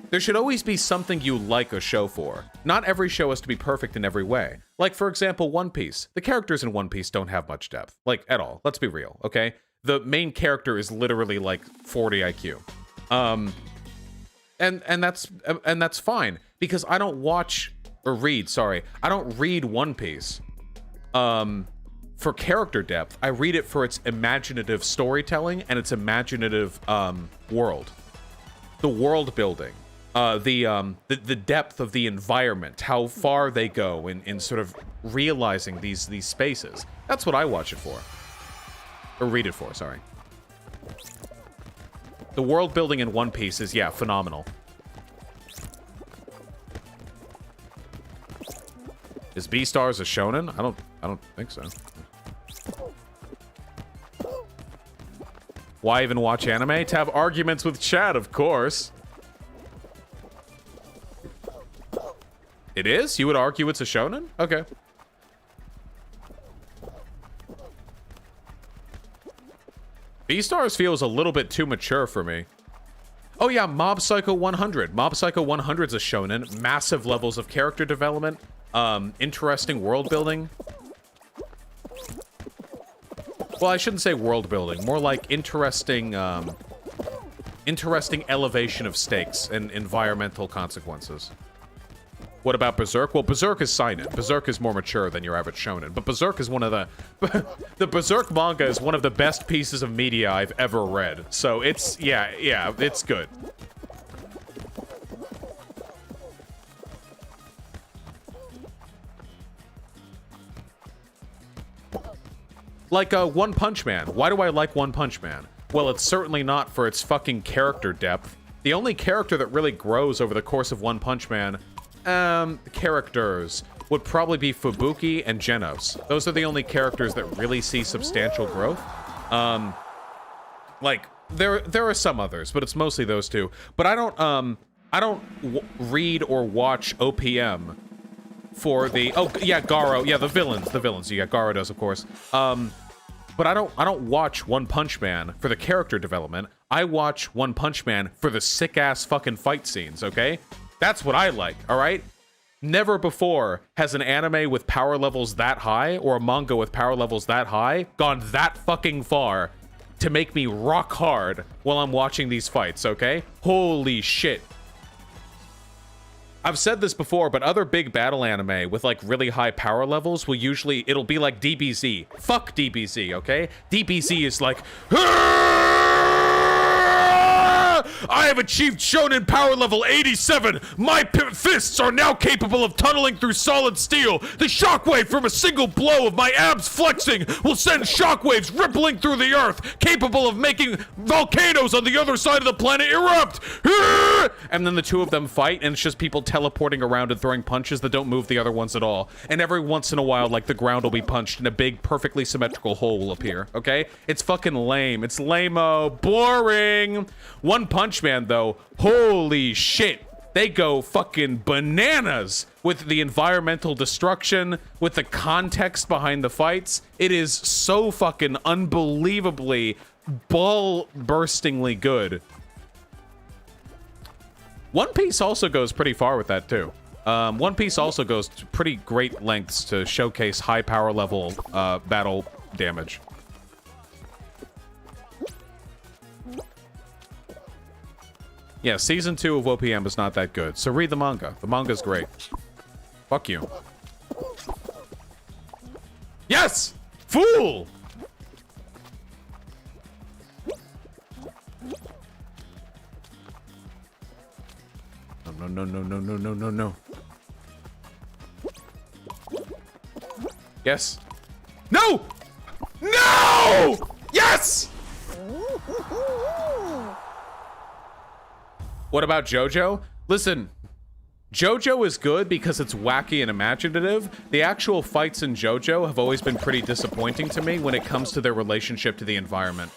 There should always be something you like a show for. Not every show has to be perfect in every way. Like, for example, One Piece. The characters in One Piece don't have much depth. Like, at all. Let's be real, okay? The main character is literally, like, 40 IQ. And that's fine. Because I don't watch... Or read, sorry. I don't read One Piece for character depth. I read it for its imaginative storytelling and its imaginative world. The world building. The depth of the environment, how far they go in sort of realizing these spaces. That's what I watch it for. Or read it for, sorry. The world building in One Piece is, yeah, phenomenal. Is Beastars a shonen? I don't think so. Why even watch anime? To have arguments with Chad, of course. It is? You would argue it's a shonen? Okay. Beastars feels a little bit too mature for me. Oh yeah, Mob Psycho 100. Mob Psycho 100's a shonen. Massive levels of character development. Interesting world building. Well, I shouldn't say world building. More like interesting, interesting elevation of stakes and environmental consequences. What about Berserk? Well, Berserk is seinen. Berserk is more mature than your average shonen. But Berserk is one of the... the Berserk manga is one of the best pieces of media I've ever read. So it's... yeah, it's good. Like, One Punch Man. Why do I like One Punch Man? Well, it's certainly not for its fucking character depth. The only character that really grows over the course of One Punch Man... characters would probably be Fubuki and Genos. Those are the only characters that really see substantial growth. Like, there are some others, but it's mostly those two. But I don't read or watch OPM for the... oh, yeah, Garo. Yeah, the villains. Yeah, Garo does, of course. But I don't watch One Punch Man for the character development. I watch One Punch Man for the sick-ass fucking fight scenes, okay? That's what I like, all right? Never before has an anime with power levels that high, or a manga with power levels that high, gone that fucking far to make me rock hard while I'm watching these fights, okay? Holy shit. I've said this before, but other big battle anime with, like, really high power levels will usually... it'll be like DBZ. Fuck DBZ, okay? DBZ is like... I have achieved shonen power level 87. My fists are now capable of tunneling through solid steel. The shockwave from a single blow of my abs flexing will send shockwaves rippling through the earth, capable of making volcanoes on the other side of the planet erupt. And then the two of them fight, and it's just people teleporting around and throwing punches that don't move the other ones at all. And every once in a while, like, the ground will be punched and a big, perfectly symmetrical hole will appear, okay? It's fucking lame. It's lame-o. Boring. One Punch Man, though, holy shit. They go fucking bananas with the environmental destruction, with the context behind the fights. It is so fucking unbelievably, ball-burstingly good. One Piece also goes pretty far with that, too. One Piece also goes to pretty great lengths to showcase high power level battle damage. Yeah, season 2 of OPM is not that good, so read the manga. The manga's great. Fuck you. Yes! Fool! No. Yes. No! No! Yes! What about JoJo? Listen, JoJo is good because it's wacky and imaginative. The actual fights in JoJo have always been pretty disappointing to me when it comes to their relationship to the environment.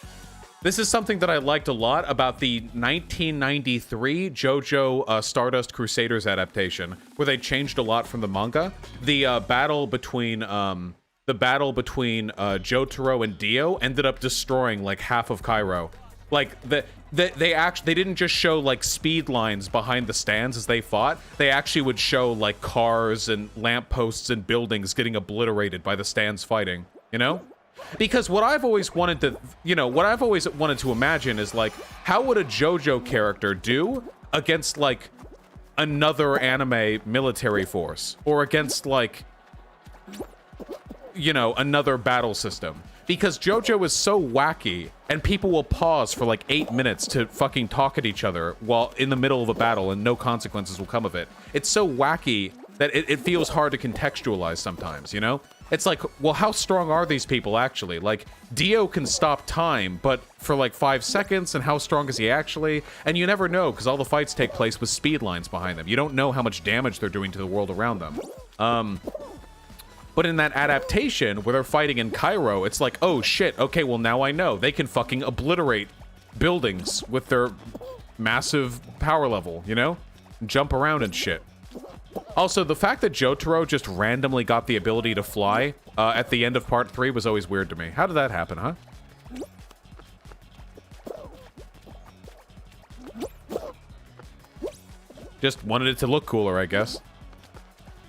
This is something that I liked a lot about the 1993 JoJo Stardust Crusaders adaptation, where they changed a lot from the manga. The battle between Jotaro and Dio ended up destroying like half of Cairo. Like they didn't just show like speed lines behind the stands as they fought. They actually would show like cars and lampposts and buildings getting obliterated by the stands fighting, you know? Because what I've always wanted to, imagine is like, how would a JoJo character do against like another anime military force, or against like, another battle system? Because JoJo is so wacky, and people will pause for like 8 minutes to fucking talk at each other while in the middle of a battle, and no consequences will come of it. It's so wacky that it feels hard to contextualize sometimes, you know? It's like, well, how strong are these people actually? Like, Dio can stop time, but for like 5 seconds, and how strong is he actually? And you never know, because all the fights take place with speed lines behind them. You don't know how much damage they're doing to the world around them. But in that adaptation where they're fighting in Cairo, it's like, oh shit, okay, well now I know. They can fucking obliterate buildings with their massive power level, you know? Jump around and shit. Also, the fact that Jotaro just randomly got the ability to fly at the end of part 3 was always weird to me. How did that happen, huh? Just wanted it to look cooler, I guess.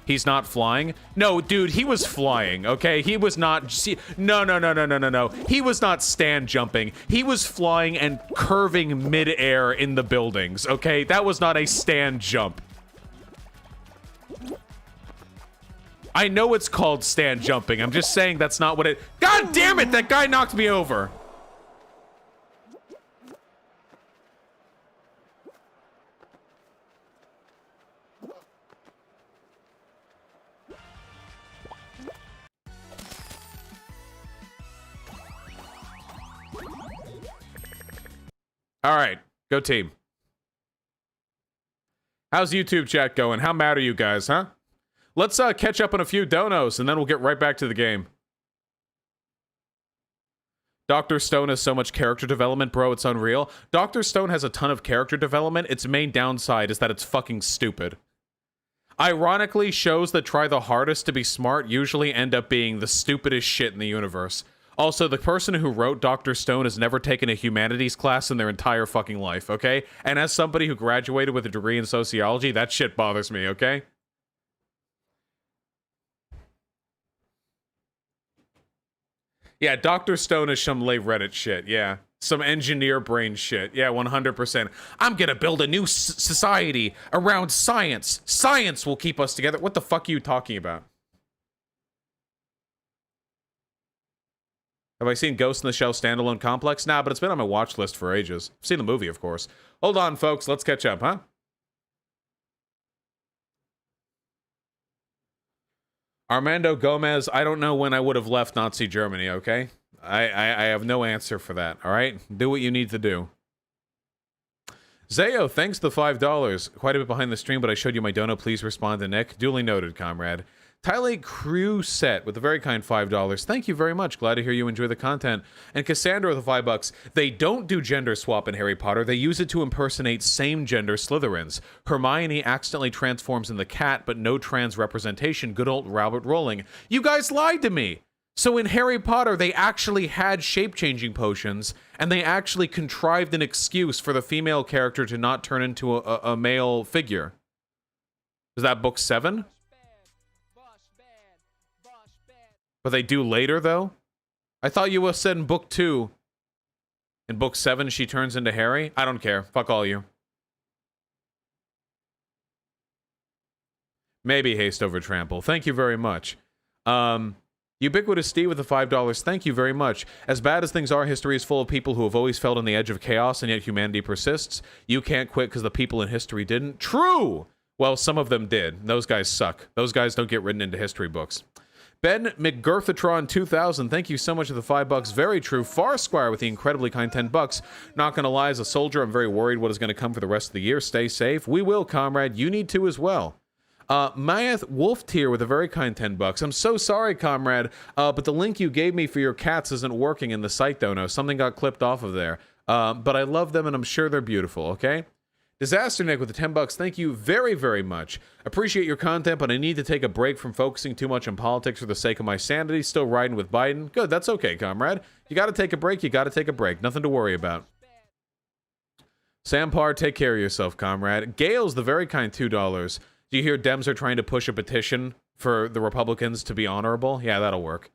He's not flying? No, dude, he was flying, okay? He was not... No. He was not stand jumping. He was flying and curving midair in the buildings, okay? That was not a stand jump. I know it's called stand jumping. I'm just saying that's not what it... God damn it! That guy knocked me over. All right, go team. How's YouTube chat going? How mad are you guys, huh? Let's catch up on a few donos, and then we'll get right back to the game. Dr. Stone has so much character development, bro, it's unreal. Dr. Stone has a ton of character development. Its main downside is that it's fucking stupid. Ironically, shows that try the hardest to be smart usually end up being the stupidest shit in the universe. Also, the person who wrote Dr. Stone has never taken a humanities class in their entire fucking life, okay? And as somebody who graduated with a degree in sociology, that shit bothers me, okay? Yeah, Dr. Stone is some lay Reddit shit, yeah. Some engineer brain shit, yeah, 100%. I'm gonna build a new society around science. Science will keep us together. What the fuck are you talking about? Have I seen Ghost in the Shell standalone complex? Nah, but it's been on my watch list for ages. I've seen the movie, of course. Hold on, folks. Let's catch up, huh? Armando Gomez, I don't know when I would have left Nazi Germany, okay? I have no answer for that, all right? Do what you need to do. Zayo, thanks the $5. Quite a bit behind the stream, but I showed you my dono. Please respond to Nick. Duly noted, comrade. Tyler Crewset with a very kind $5. Thank you very much. Glad to hear you enjoy the content. And Cassandra with the $5. They don't do gender swap in Harry Potter. They use it to impersonate same-gender Slytherins. Hermione accidentally transforms in the cat, but no trans representation. Good old Robert Rowling. You guys lied to me. So in Harry Potter, they actually had shape-changing potions, and they actually contrived an excuse for the female character to not turn into a male figure. Is that book 7? But they do later, though? I thought you said in book 2. In book 7, she turns into Harry? I don't care. Fuck all you. Maybe haste over trample. Thank you very much. Ubiquitous Steve with the $5. Thank you very much. As bad as things are, history is full of people who have always felt on the edge of chaos, and yet humanity persists. You can't quit because the people in history didn't. True! Well, some of them did. Those guys suck. Those guys don't get written into history books. Ben McGirthatron 2000, thank you so much for the $5. Very true. Far Squire with the incredibly kind $10. Not gonna lie, as a soldier, I'm very worried what is gonna come for the rest of the year. Stay safe. We will, comrade. You need to as well. Mayath Wolf Tier with a very kind $10. I'm so sorry, comrade, but the link you gave me for your cats isn't working in the site, though. No, something got clipped off of there. But I love them, and I'm sure they're beautiful, okay? Disaster Nick with the $10. Thank you very, very much. Appreciate your content, but I need to take a break from focusing too much on politics for the sake of my sanity. Still riding with Biden. Good, that's okay, comrade. You gotta take a break, you gotta take a break. Nothing to worry about. Sampar, take care of yourself, comrade. Gale's the very kind $2. Do you hear Dems are trying to push a petition for the Republicans to be honorable? Yeah, that'll work.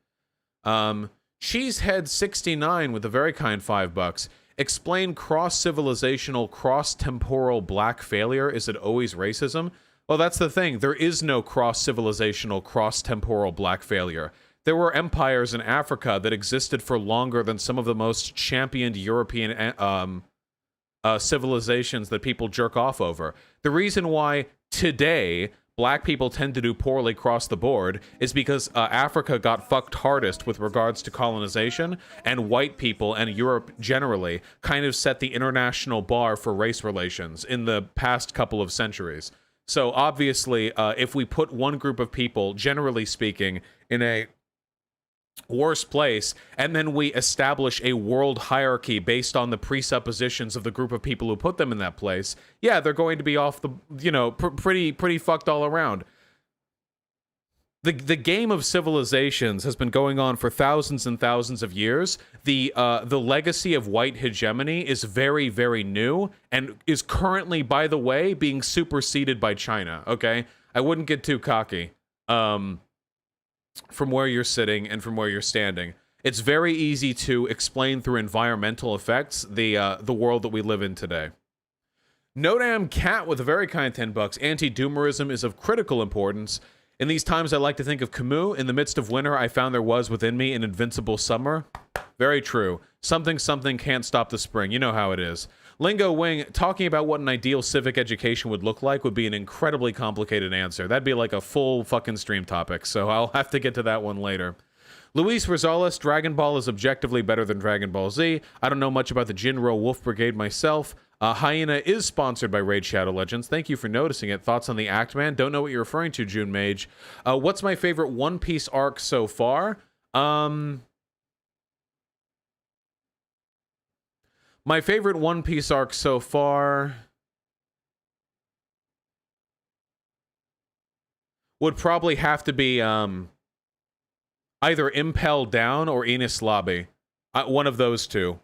Cheesehead 69 with a very kind $5. Explain cross-civilizational, cross-temporal black failure. Is it always racism? Well, that's the thing. There is no cross-civilizational, cross-temporal black failure. There were empires in Africa that existed for longer than some of the most championed European civilizations that people jerk off over. The reason why today black people tend to do poorly across the board is because Africa got fucked hardest with regards to colonization, and white people and Europe generally kind of set the international bar for race relations in the past couple of centuries. So obviously, if we put one group of people, generally speaking, in a worse place, and then we establish a world hierarchy based on the presuppositions of the group of people who put them in that place, yeah, they're going to be off the, you know, pretty fucked all around. The game of civilizations has been going on for thousands and thousands of years. The legacy of white hegemony is very, very new and is currently, by the way, being superseded by China. Okay, I wouldn't get too cocky. From where you're sitting and from where you're standing, it's very easy to explain through environmental effects the world that we live in today. No Damn Cat with a very kind $10. Anti-doomerism is of critical importance. In these times, I like to think of Camus. In the midst of winter, I found there was within me an invincible summer. Very true. Something can't stop the spring. You know how it is. Lingo Wing, talking about what an ideal civic education would look like would be an incredibly complicated answer. That'd be like a full fucking stream topic, so I'll have to get to that one later. Luis Rosales, Dragon Ball is objectively better than Dragon Ball Z. I don't know much about the Jinro Wolf Brigade myself. Hyena is sponsored by Raid Shadow Legends. Thank you for noticing it. Thoughts on the Act Man? Don't know what you're referring to, June Mage. What's my favorite One Piece arc so far? My favorite One Piece arc so far would probably have to be either Impel Down or Enos Lobby. One of those two.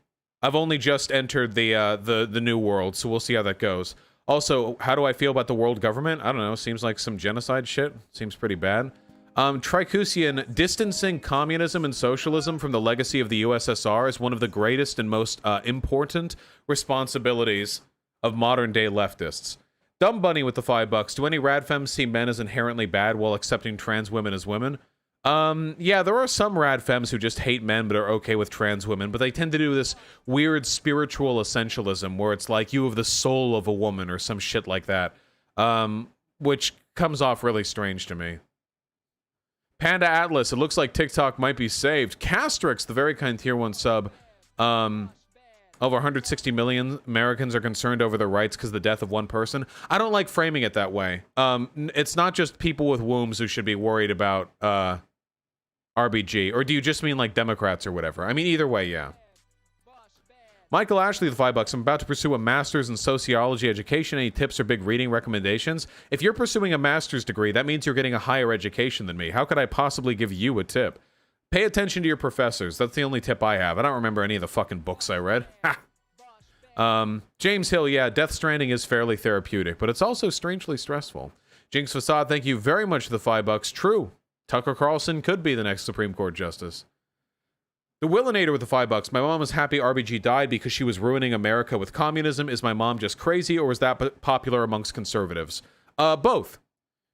I've only just entered the new world, so we'll see how that goes. Also, how do I feel about the world government? I don't know. Seems like some genocide shit. Seems pretty bad. Tricusian, distancing communism and socialism from the legacy of the USSR is one of the greatest and most important responsibilities of modern-day leftists. Dumb Bunny with the $5. Do any radfems see men as inherently bad while accepting trans women as women? Yeah, there are some radfems who just hate men but are okay with trans women, but they tend to do this weird spiritual essentialism where it's like you have the soul of a woman or some shit like that, which comes off really strange to me. Panda Atlas, it looks like TikTok might be saved. Castrix, the very kind tier 1 sub, over 160 million Americans are concerned over their rights because of the death of one person. I don't like framing it that way. It's not just people with wombs who should be worried about RBG, or do you just mean like Democrats or whatever? I mean, either way, yeah. Michael Ashley, the $5. I'm about to pursue a master's in sociology education. Any tips or big reading recommendations? If you're pursuing a master's degree, that means you're getting a higher education than me. How could I possibly give you a tip? Pay attention to your professors. That's the only tip I have. I don't remember any of the fucking books I read. Ha! James Hill, yeah, Death Stranding is fairly therapeutic, but it's also strangely stressful. Jinx Facade, thank you very much for the $5. True. Tucker Carlson could be the next Supreme Court justice. The Willinator with the $5. My mom was happy RBG died because she was ruining America with communism. Is my mom just crazy, or is that popular amongst conservatives? Both.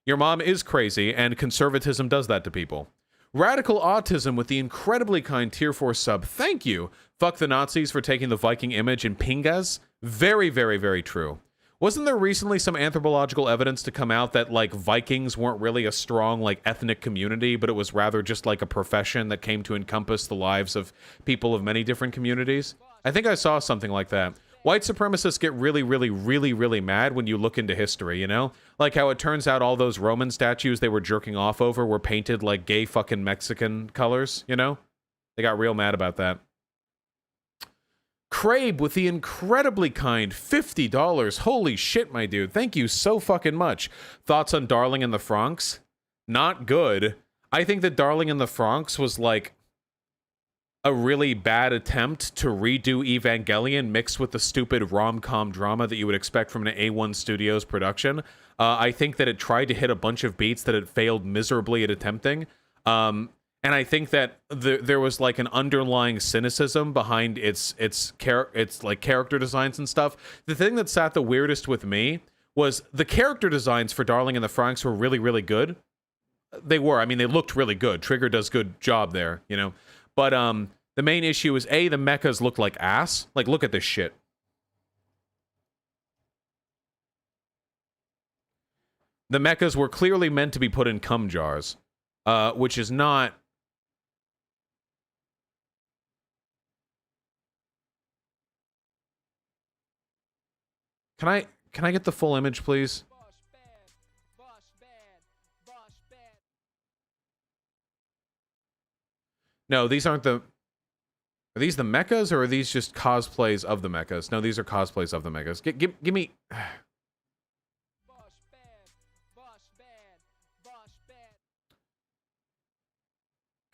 Your mom is crazy, and conservatism does that to people. Radical Autism with the incredibly kind tier 4 sub. Thank you. Fuck the Nazis for taking the Viking image in Pingas. Very, very, very true. Wasn't there recently some anthropological evidence to come out that, like, Vikings weren't really a strong, like, ethnic community, but it was rather just, like, a profession that came to encompass the lives of people of many different communities? I think I saw something like that. White supremacists get really, really, really, really mad when you look into history, you know? Like how it turns out all those Roman statues they were jerking off over were painted like gay fucking Mexican colors, you know? They got real mad about that. Crabe with the incredibly kind $50. Holy shit, my dude. Thank you so fucking much. Thoughts on Darling in the Franxx? Not good. I think that Darling in the Franxx was like a really bad attempt to redo Evangelion mixed with the stupid rom-com drama that you would expect from an A1 Studios production. I think that it tried to hit a bunch of beats that it failed miserably at attempting. And I think that there was like an underlying cynicism behind its like character designs and stuff. The thing that sat the weirdest with me was the character designs for Darling in the Franxx were really, really good. They were. I mean, they looked really good. Trigger does good job there, you know. But the main issue is A, the mechas look like ass. Like, look at this shit. The mechas were clearly meant to be put in cum jars, which is not. Can I get the full image, please? No, these aren't the... Are these the mechas, or are these just cosplays of the mechas? No, these are cosplays of the mechas. Give me...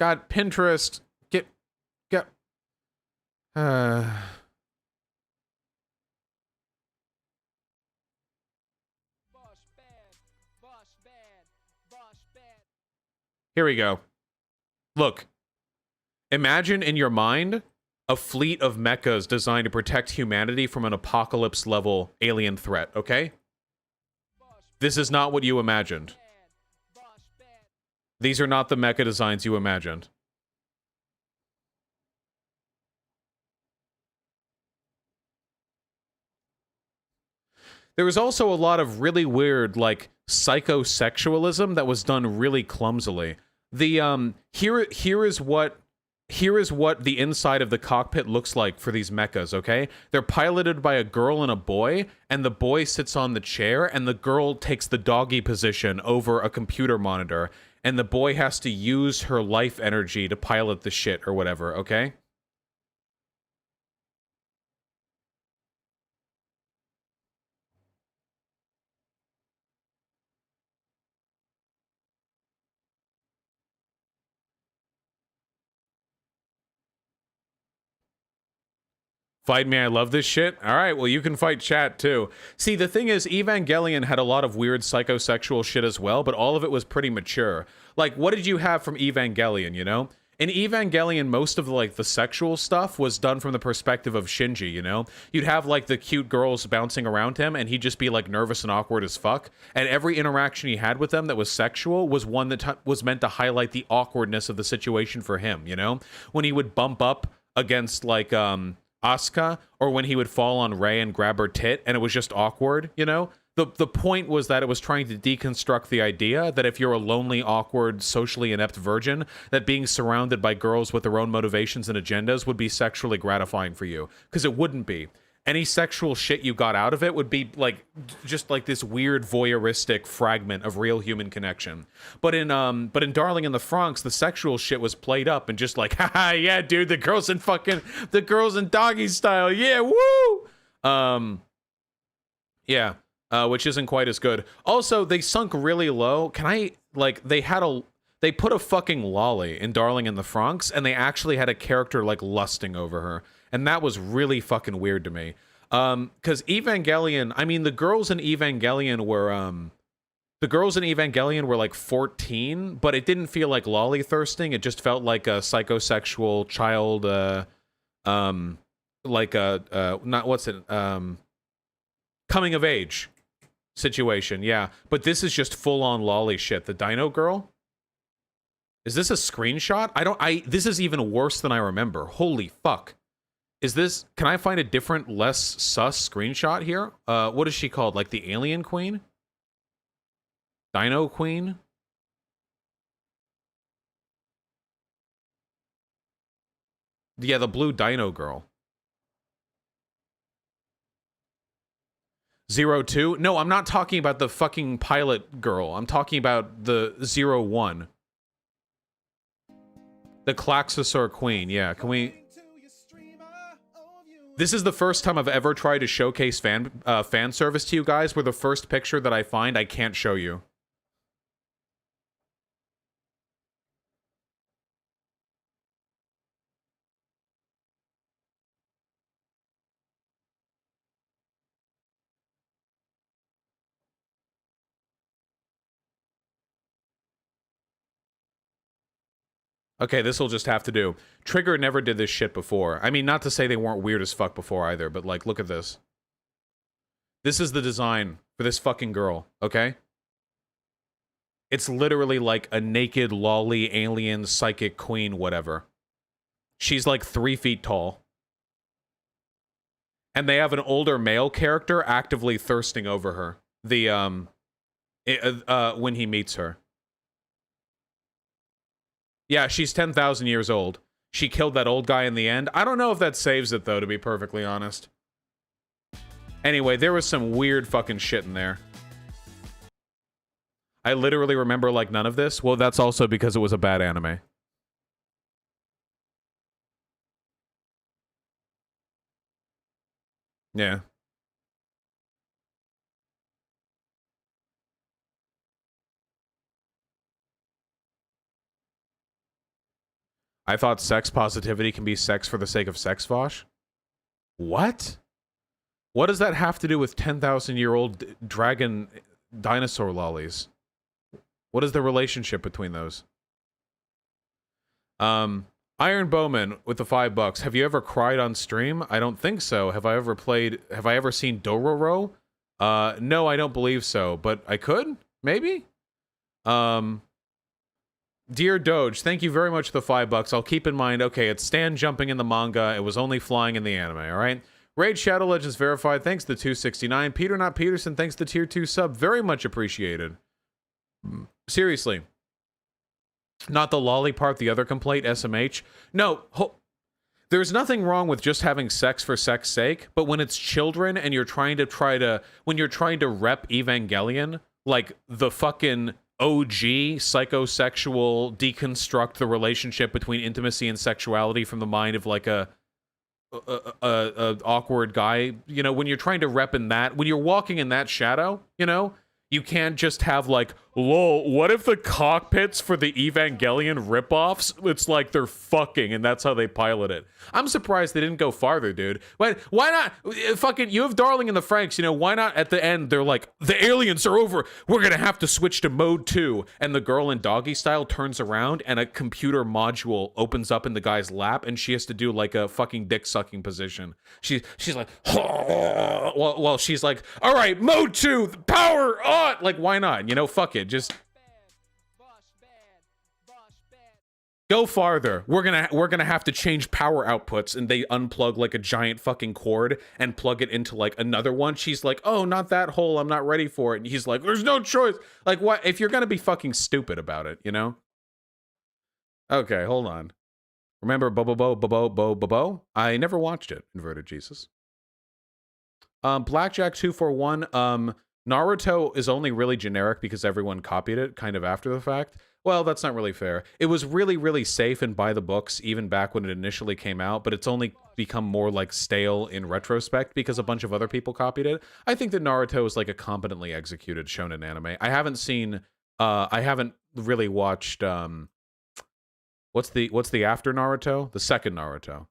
God, Pinterest. Get... Here we go. Look. Imagine in your mind a fleet of mechas designed to protect humanity from an apocalypse-level alien threat, okay? This is not what you imagined. These are not the mecha designs you imagined. There was also a lot of really weird, like, psychosexualism that was done really clumsily. The, here is what the inside of the cockpit looks like for these mechas, okay? They're piloted by a girl and a boy, and the boy sits on the chair, and the girl takes the doggy position over a computer monitor, and the boy has to use her life energy to pilot the shit or whatever, okay? Fight me, I love this shit. All right, well, you can fight chat, too. See, the thing is, Evangelion had a lot of weird psychosexual shit as well, but all of it was pretty mature. Like, what did you have from Evangelion, you know? In Evangelion, most of, like, the sexual stuff was done from the perspective of Shinji, you know? You'd have, like, the cute girls bouncing around him, and he'd just be, like, nervous and awkward as fuck. And every interaction he had with them that was sexual was one that was meant to highlight the awkwardness of the situation for him, you know? When he would bump up against, like, Asuka, or when he would fall on Rei and grab her tit, and it was just awkward, you know? The point was that it was trying to deconstruct the idea that if you're a lonely, awkward, socially inept virgin, that being surrounded by girls with their own motivations and agendas would be sexually gratifying for you. Because it wouldn't be. Any sexual shit you got out of it would be like just like this weird voyeuristic fragment of real human connection. But in Darling in the Franxx, the sexual shit was played up and just like, haha, yeah, dude, the girls in doggy style, yeah, woo. Yeah, which isn't quite as good. Also, they sunk really low. They put a fucking lolly in Darling in the Franxx, and they actually had a character like lusting over her. And that was really fucking weird to me. Because Evangelion, I mean, the girls in Evangelion were like 14, but it didn't feel like lolly thirsting. It just felt like a psychosexual child, coming of age situation. Yeah, but this is just full on lolly shit. The Dino Girl. Is this a screenshot? This is even worse than I remember. Holy fuck. Can I find a different, less sus screenshot here? What is she called? Like the Alien Queen? Dino Queen? Yeah, the blue Dino Girl. 02? No, I'm not talking about the fucking pilot girl. I'm talking about the 01. The Klaxosaur Queen, yeah. Can we... This is the first time I've ever tried to showcase fan service to you guys, where the first picture that I find, I can't show you. Okay, this will just have to do. Trigger never did this shit before. I mean, not to say they weren't weird as fuck before either, but like, look at this. This is the design for this fucking girl, okay? It's literally like a naked, lolly, alien, psychic queen, whatever. She's like 3 feet tall. And they have an older male character actively thirsting over her. When he meets her. Yeah, she's 10,000 years old. She killed that old guy in the end. I don't know if that saves it, though, to be perfectly honest. Anyway, there was some weird fucking shit in there. I literally remember, like, none of this. Well, that's also because it was a bad anime. Yeah. I thought sex positivity can be sex for the sake of sex, Vosh. What? What does that have to do with 10,000-year-old dragon dinosaur lollies? What is the relationship between those? Iron Bowman with the $5. Have you ever cried on stream? I don't think so. Have I ever seen Dororo? No, I don't believe so, but I could? Maybe? Dear Doge, thank you very much for the $5. I'll keep in mind, okay, it's Stan jumping in the manga. It was only flying in the anime, all right? Raid Shadow Legends verified. Thanks to 269. Peter Not Peterson, thanks to tier 2 sub. Very much appreciated. Seriously. Not the lolly part, the other complaint, SMH. No, there's nothing wrong with just having sex for sex sake, but when it's children and you're trying to when you're trying to rep Evangelion, like the fucking OG psychosexual deconstruct the relationship between intimacy and sexuality from the mind of like a awkward guy, you know, when you're trying to rep in that, when you're walking in that shadow, you know, you can't just have like, lol, what if the cockpits for the Evangelion ripoffs, it's like they're fucking and that's how they pilot it. I'm surprised they didn't go farther, dude. Why not? Fucking, you have Darling in the Franxx, you know, why not at the end, they're like, the aliens are over, we're gonna have to switch to mode 2, and the girl in doggy style turns around and a computer module opens up in the guy's lap and she has to do like a fucking dick sucking position. She's like, well, she's like, all right, mode 2, power on! Like, why not? You know, fuck it. Just go farther. We're gonna have to change power outputs, and they unplug like a giant fucking cord and plug it into like another one. She's like, oh, not that hole, I'm not ready for it. And he's like, there's no choice. Like, what if you're gonna be fucking stupid about it, you know? Okay, hold on. Remember Bobo? I never watched it, Inverted Jesus. Blackjack 241, Naruto is only really generic because everyone copied it kind of after the fact. Well, that's not really fair. It was really, really safe and by the books even back when it initially came out, but it's only become more like stale in retrospect because a bunch of other people copied it. I think that Naruto is like a competently executed shonen anime. I haven't really watched, what's the after Naruto? The second Naruto.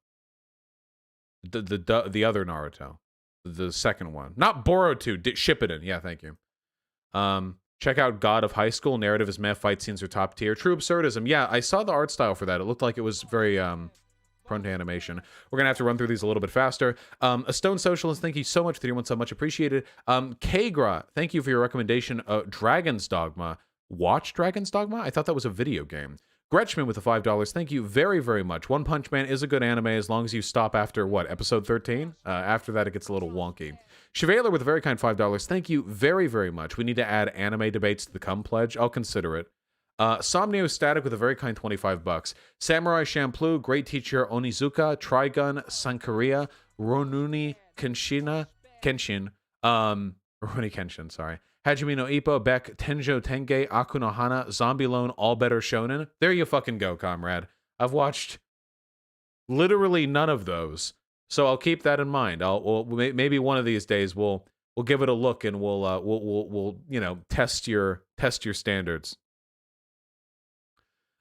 The other Naruto. The second one. Not Boruto, Shippuden. Yeah, thank you. Check out God of High School. Narrative is meh. Fight scenes are top tier. True absurdism. Yeah, I saw the art style for that. It looked like it was very prone to animation. We're going to have to run through these a little bit faster. A Stone Socialist, thank you so much for the 1 sub. Much appreciated. Kagra, thank you for your recommendation. Dragon's Dogma. Watch Dragon's Dogma? I thought that was a video game. Gretchman with the $5. Thank you very, very much. One Punch Man is a good anime as long as you stop after, what, episode 13? After that, it gets a little wonky. Chevalier with a very kind $5. Thank you very, very much. We need to add anime debates to the Come Pledge. I'll consider it. Somnio Static with a very kind $25. Samurai Champloo, Great Teacher Onizuka, Trigun, Sankaria, Ronuni Kenshin, Rurouni Kenshin, sorry. Hajime no Ippo, Beck, Tenjo Tenge, Aku no Hana, Zombie Loan, All Better Shonen. There you fucking go, comrade. I've watched literally none of those, so I'll keep that in mind. Maybe one of these days we'll give it a look and we'll you know, test your standards.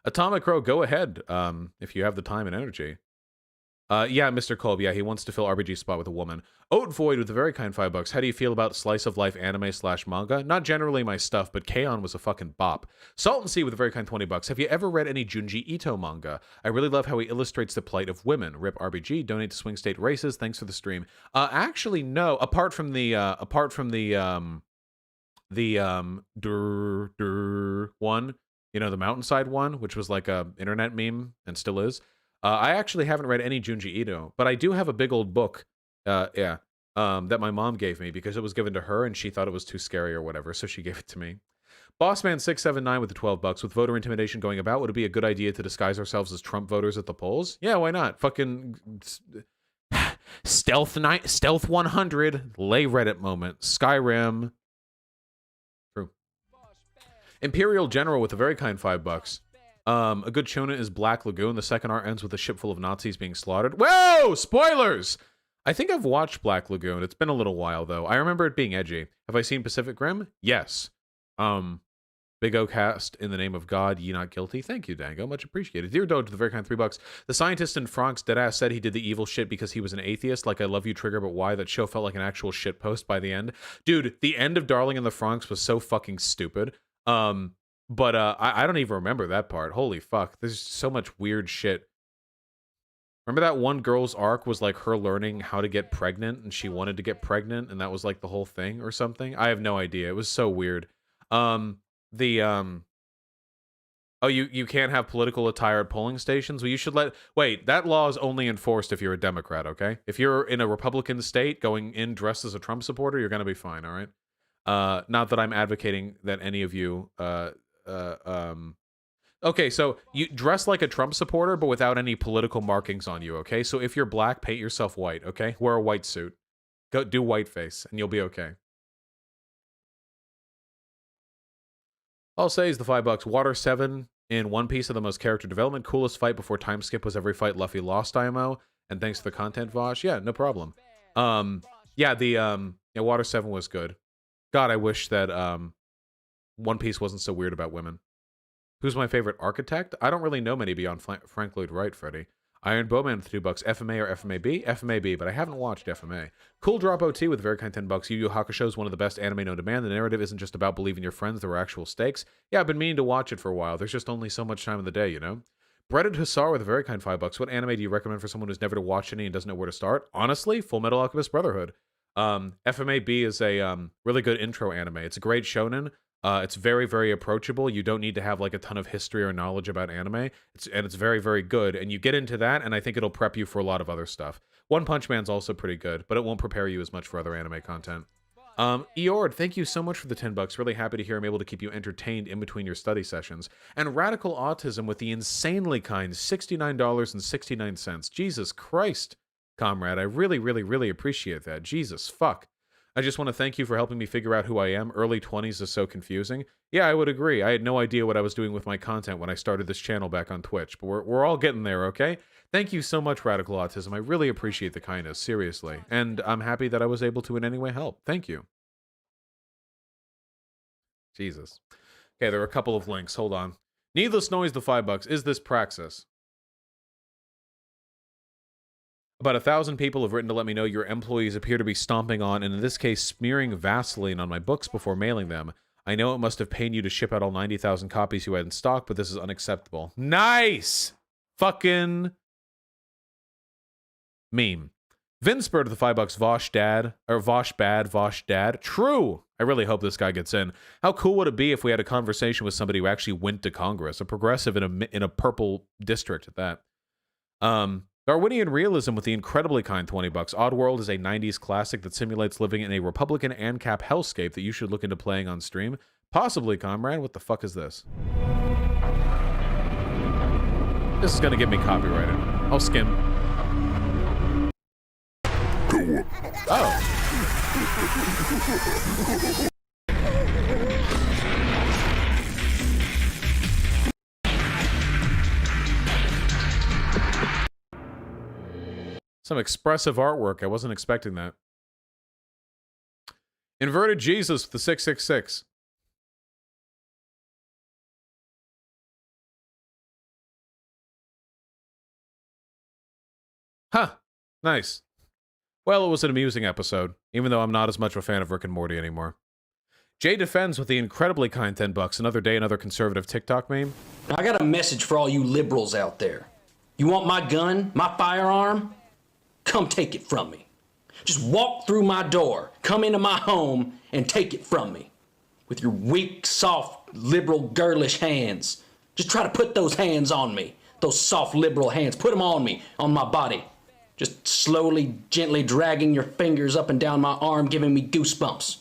Atomic Crow, go ahead if you have the time and energy. Yeah, Mr. Kolb, yeah, he wants to fill RBG spot with a woman. Oat Void with a very kind $5. How do you feel about slice of life anime / manga? Not generally my stuff, but K-On! Was a fucking bop. Salt and Sea with a very kind $20. Have you ever read any Junji Ito manga? I really love how he illustrates the plight of women. Rip RBG, donate to Swing State Races. Thanks for the stream. Actually, no. Apart from the one, you know, the mountainside one, which was like a internet meme and still is. I actually haven't read any Junji Ito, but I do have a big old book, that my mom gave me because it was given to her and she thought it was too scary or whatever, so she gave it to me. Bossman679 with the $12. With voter intimidation going about, would it be a good idea to disguise ourselves as Trump voters at the polls? Yeah, why not? Fucking Stealth 100, lay Reddit moment, Skyrim. True. Imperial General with a very kind $5. A good shonen is Black Lagoon. The second art ends with a ship full of Nazis being slaughtered. Whoa! Spoilers! I think I've watched Black Lagoon. It's been a little while though. I remember it being edgy. Have I seen Pacific Rim? Yes. Big O cast, in the name of God, ye not guilty. Thank you, Dango. Much appreciated. Dear Doge, to the very kind $3. The scientist in Franck's deadass said he did the evil shit because he was an atheist. Like, I love you, Trigger, but why? That show felt like an actual shit post by the end. Dude, the end of Darling in the Franxx was so fucking stupid. I don't even remember that part. Holy fuck. There's so much weird shit. Remember that one girl's arc was like her learning how to get pregnant and she wanted to get pregnant and that was like the whole thing or something? I have no idea. It was so weird. Oh, you can't have political attire at polling stations? Well, you should wait, that law is only enforced if you're a Democrat, okay? If you're in a Republican state going in dressed as a Trump supporter, you're going to be fine, all right? Not that I'm advocating that any of you, okay, so you dress like a Trump supporter, but without any political markings on you, okay? So if you're black, paint yourself white, okay? Wear a white suit. Go do whiteface, and you'll be okay. I'll say is the $5. Water 7 in One Piece of the most character development. Coolest fight before time skip was every fight Luffy lost IMO. And thanks to the content, Vosh. Yeah, no problem. Yeah, Water 7 was good. God, I wish that One Piece wasn't so weird about women. Who's my favorite architect? I don't really know many beyond Frank Lloyd Wright, Freddy. Iron Bowman with $2. FMA or FMAB? FMAB, but I haven't watched FMA. Cool Drop OT with a very kind $10. Yu Yu Hakusho is one of the best anime known to man. The narrative isn't just about believing your friends, there are actual stakes. Yeah, I've been meaning to watch it for a while. There's just only so much time in the day, you know? Breaded Hussar with a very kind $5. What anime do you recommend for someone who's never watched any and doesn't know where to start? Honestly, Full Metal Alchemist Brotherhood. FMAB is a really good intro anime. It's a great shonen. It's very, very approachable. You don't need to have like a ton of history or knowledge about anime. It's very, very good. And you get into that, and I think it'll prep you for a lot of other stuff. One Punch Man's also pretty good, but it won't prepare you as much for other anime content. Eord, thank you so much for the $10. Really happy to hear I'm able to keep you entertained in between your study sessions. And Radical Autism with the insanely kind $69.69. Jesus Christ, comrade. I really, really, really appreciate that. Jesus fuck. I just want to thank you for helping me figure out who I am. Early 20s is so confusing. Yeah, I would agree. I had no idea what I was doing with my content when I started this channel back on Twitch, but we're all getting there, okay? Thank you so much, Radical Autism. I really appreciate the kindness, seriously. And I'm happy that I was able to in any way help. Thank you. Jesus. Okay, there are a couple of links. Hold on. Needless Noise, the $5. Is this praxis? About 1,000 people have written to let me know your employees appear to be stomping on, and in this case, smearing Vaseline on my books before mailing them. I know it must have pained you to ship out all 90,000 copies you had in stock, but this is unacceptable. Nice! Fucking meme. Vinsper to the $5. Vosh dad, or Vosh bad, Vosh dad. True! I really hope this guy gets in. How cool would it be if we had a conversation with somebody who actually went to Congress, a progressive in a purple district at that. Darwinian Realism with the incredibly kind $20. Oddworld is a 90s classic that simulates living in a Republican ANCAP hellscape that you should look into playing on stream. Possibly, comrade. What the fuck is this? This is gonna get me copyrighted. I'll skim. Oh. Some expressive artwork. I wasn't expecting that. Inverted Jesus with the 666. Huh. Nice. Well, it was an amusing episode, even though I'm not as much of a fan of Rick and Morty anymore. Jay Defends with the incredibly kind $10. Another day, another conservative TikTok meme. I got a message for all you liberals out there. You want my gun, my firearm? Come take it from me. Just walk through my door, come into my home, and take it from me. With your weak, soft, liberal, girlish hands. Just try to put those hands on me. Those soft, liberal hands. Put them on me, on my body. Just slowly, gently dragging your fingers up and down my arm, giving me goosebumps.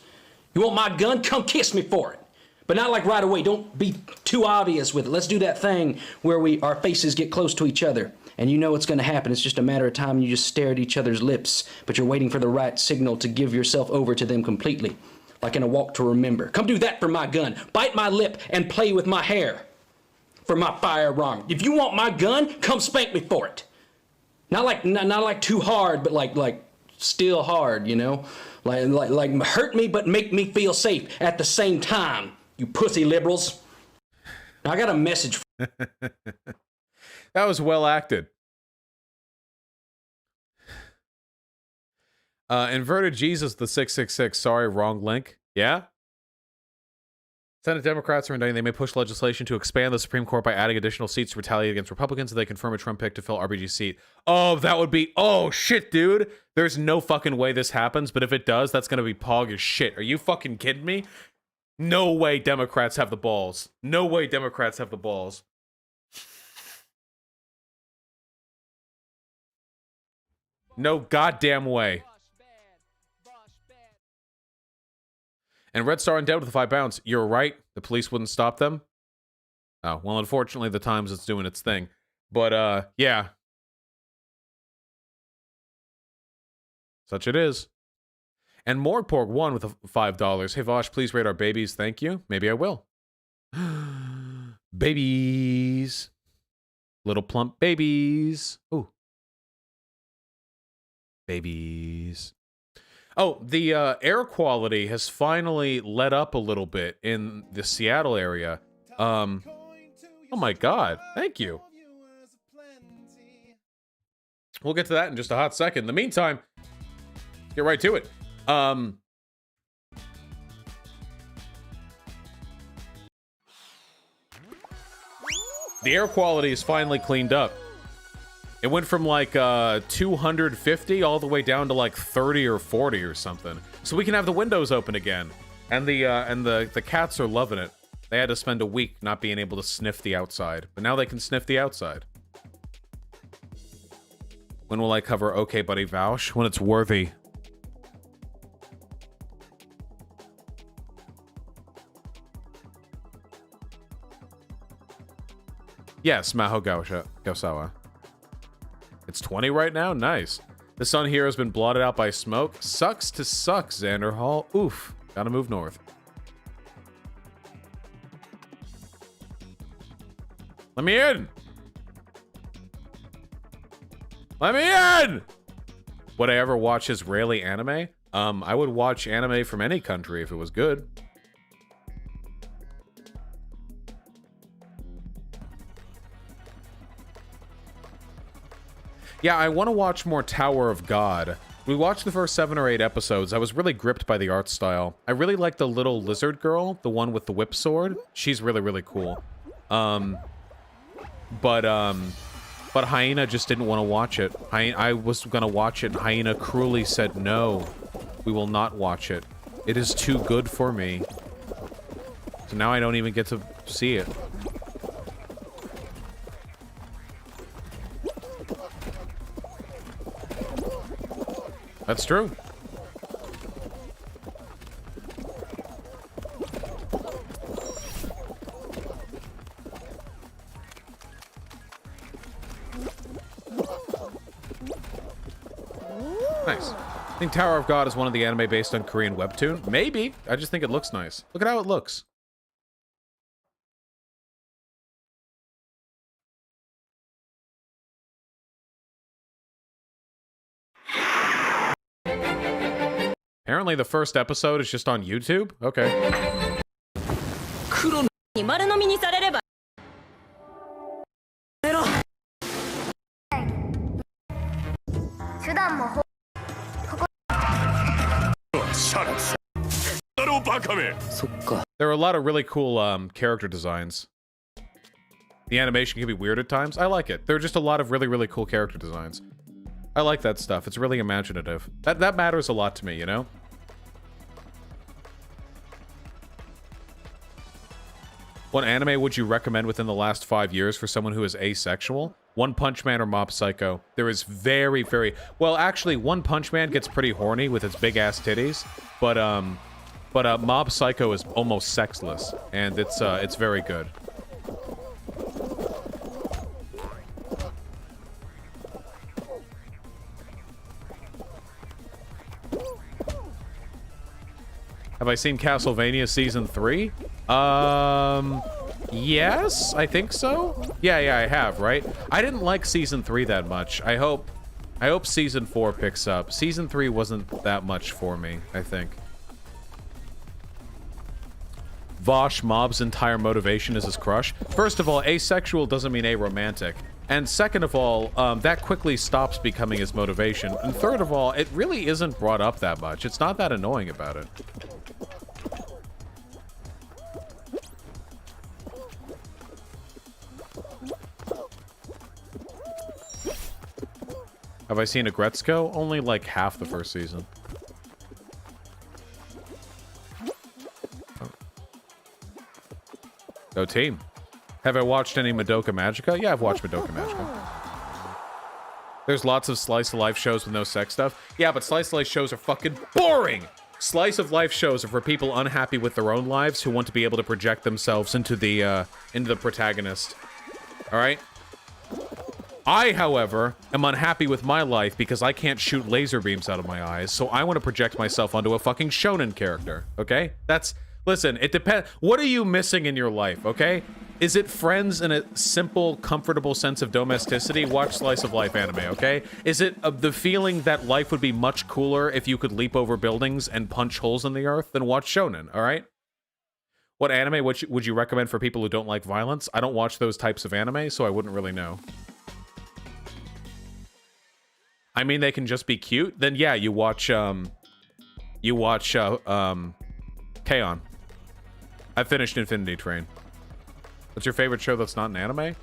You want my gun? Come kiss me for it. But not like right away. Don't be too obvious with it. Let's do that thing where our faces get close to each other. And you know what's going to happen. It's just a matter of time. You just stare at each other's lips, but you're waiting for the right signal to give yourself over to them completely, like in A Walk to Remember. Come do that for my gun. Bite my lip and play with my hair for my firearm. If you want my gun, come spank me for it. Not like too hard, but like still hard, you know? Like hurt me but make me feel safe at the same time, you pussy liberals. Now I got a message for That was well acted. Inverted Jesus, the 666. Sorry, wrong link. Yeah? Senate Democrats are indicting they may push legislation to expand the Supreme Court by adding additional seats to retaliate against Republicans if they confirm a Trump pick to fill RBG's seat. Oh, that would be... Oh, shit, dude. There's no fucking way this happens, but if it does, that's gonna be pog as shit. Are you fucking kidding me? No way Democrats have the balls. No way Democrats have the balls. No goddamn way. And Red Star endowed with the 5 pounds. You're right. The police wouldn't stop them. Oh, well, unfortunately, the Times is doing its thing. But, yeah. Such it is. And Morgporg won with the $5. Hey, Vosh, please rate our babies. Thank you. Maybe I will. Babies. Little plump babies. Ooh. Babies. Oh, the air quality has finally let up a little bit in the Seattle area. Oh my god, thank you. We'll get to that in just a hot second. In the meantime, get right to it. The air quality is finally cleaned up. It went from like 250 all the way down to like 30 or 40 or something. So we can have the windows open again. And the cats are loving it. They had to spend a week not being able to sniff the outside, but now they can sniff the outside. When will I cover Okay Buddy Vouch? When it's worthy. Yes, Maho Gausawa. It's 20 right now? Nice. The sun here has been blotted out by smoke. Sucks to suck, Xander Hall. Oof. Gotta move north. Let me in! Let me in! Would I ever watch Israeli anime? I would watch anime from any country if it was good. Yeah, I want to watch more Tower of God. We watched the first 7 or 8 episodes. I was really gripped by the art style. I really like the little lizard girl, the one with the whip sword. She's really, really cool. But Hyena just didn't want to watch it. I was gonna watch it, and Hyena cruelly said, no, we will not watch it. It is too good for me. So now I don't even get to see it. That's true. Nice. I think Tower of God is one of the anime based on Korean webtoon. Maybe. I just think it looks nice. Look at how it looks. Apparently the first episode is just on YouTube? Okay. There are a lot of really cool character designs. The animation can be weird at times. I like it. There are just a lot of really, really cool character designs. I like that stuff. It's really imaginative. That matters a lot to me, you know? What anime would you recommend within the last 5 years for someone who is asexual? One Punch Man or Mob Psycho? There is very, very... Well, actually, One Punch Man gets pretty horny with its big-ass titties, but Mob Psycho is almost sexless, and it's very good. Have I seen Castlevania Season 3? Yes, I think so. Yeah, I have, right? I didn't like Season 3 that much. I hope I hope season 4 picks up. Season 3 wasn't that much for me, I think. Vosh Mob's entire motivation is his crush. First of all, asexual doesn't mean aromantic. And second of all, that quickly stops becoming his motivation. And third of all, it really isn't brought up that much. It's not that annoying about it. Have I seen a Gretzko? Only like half the first season. Go team. Have I watched any Madoka Magica? Yeah, I've watched Madoka Magica. There's lots of slice of life shows with no sex stuff. Yeah, but slice of life shows are fucking boring! Slice of life shows are for people unhappy with their own lives who want to be able to project themselves into the protagonist. Alright? I, however, am unhappy with my life because I can't shoot laser beams out of my eyes, so I want to project myself onto a fucking shonen character, okay? That's... Listen, it depends... What are you missing in your life, okay? Is it friends and a simple, comfortable sense of domesticity? Watch Slice of Life anime, okay? Is it the feeling that life would be much cooler if you could leap over buildings and punch holes in the earth? Then watch shonen, alright? What anime would you recommend for people who don't like violence? I don't watch those types of anime, so I wouldn't really know. I mean, they can just be cute. Then yeah, you watch K-On! I finished Infinity Train. What's your favorite show that's not an anime?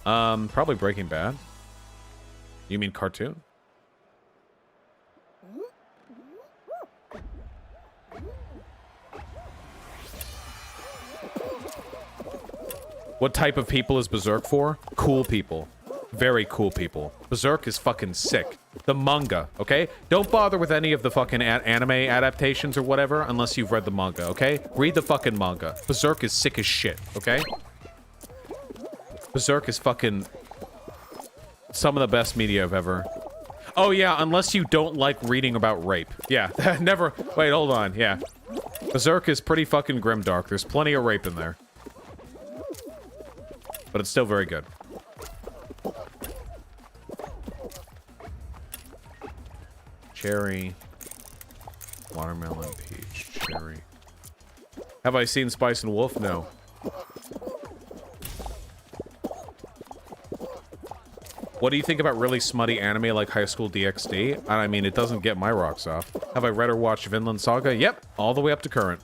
Probably Breaking Bad. You mean cartoon? What type of people is Berserk for? Cool people. Very cool people. Berserk is fucking sick. The manga, okay? Don't bother with any of the fucking anime adaptations or whatever unless you've read the manga, okay? Read the fucking manga. Berserk is sick as shit, okay? Berserk is fucking some of the best media I've ever... Oh yeah, unless you don't like reading about rape. Yeah, never... Wait, hold on, yeah. Berserk is pretty fucking grimdark. There's plenty of rape in there. But it's still very good. Cherry, watermelon, peach, cherry. Have I seen Spice and Wolf? No. What do you think about really smutty anime like High School DxD? I mean, it doesn't get my rocks off. Have I read or watched Vinland Saga? Yep, all the way up to current.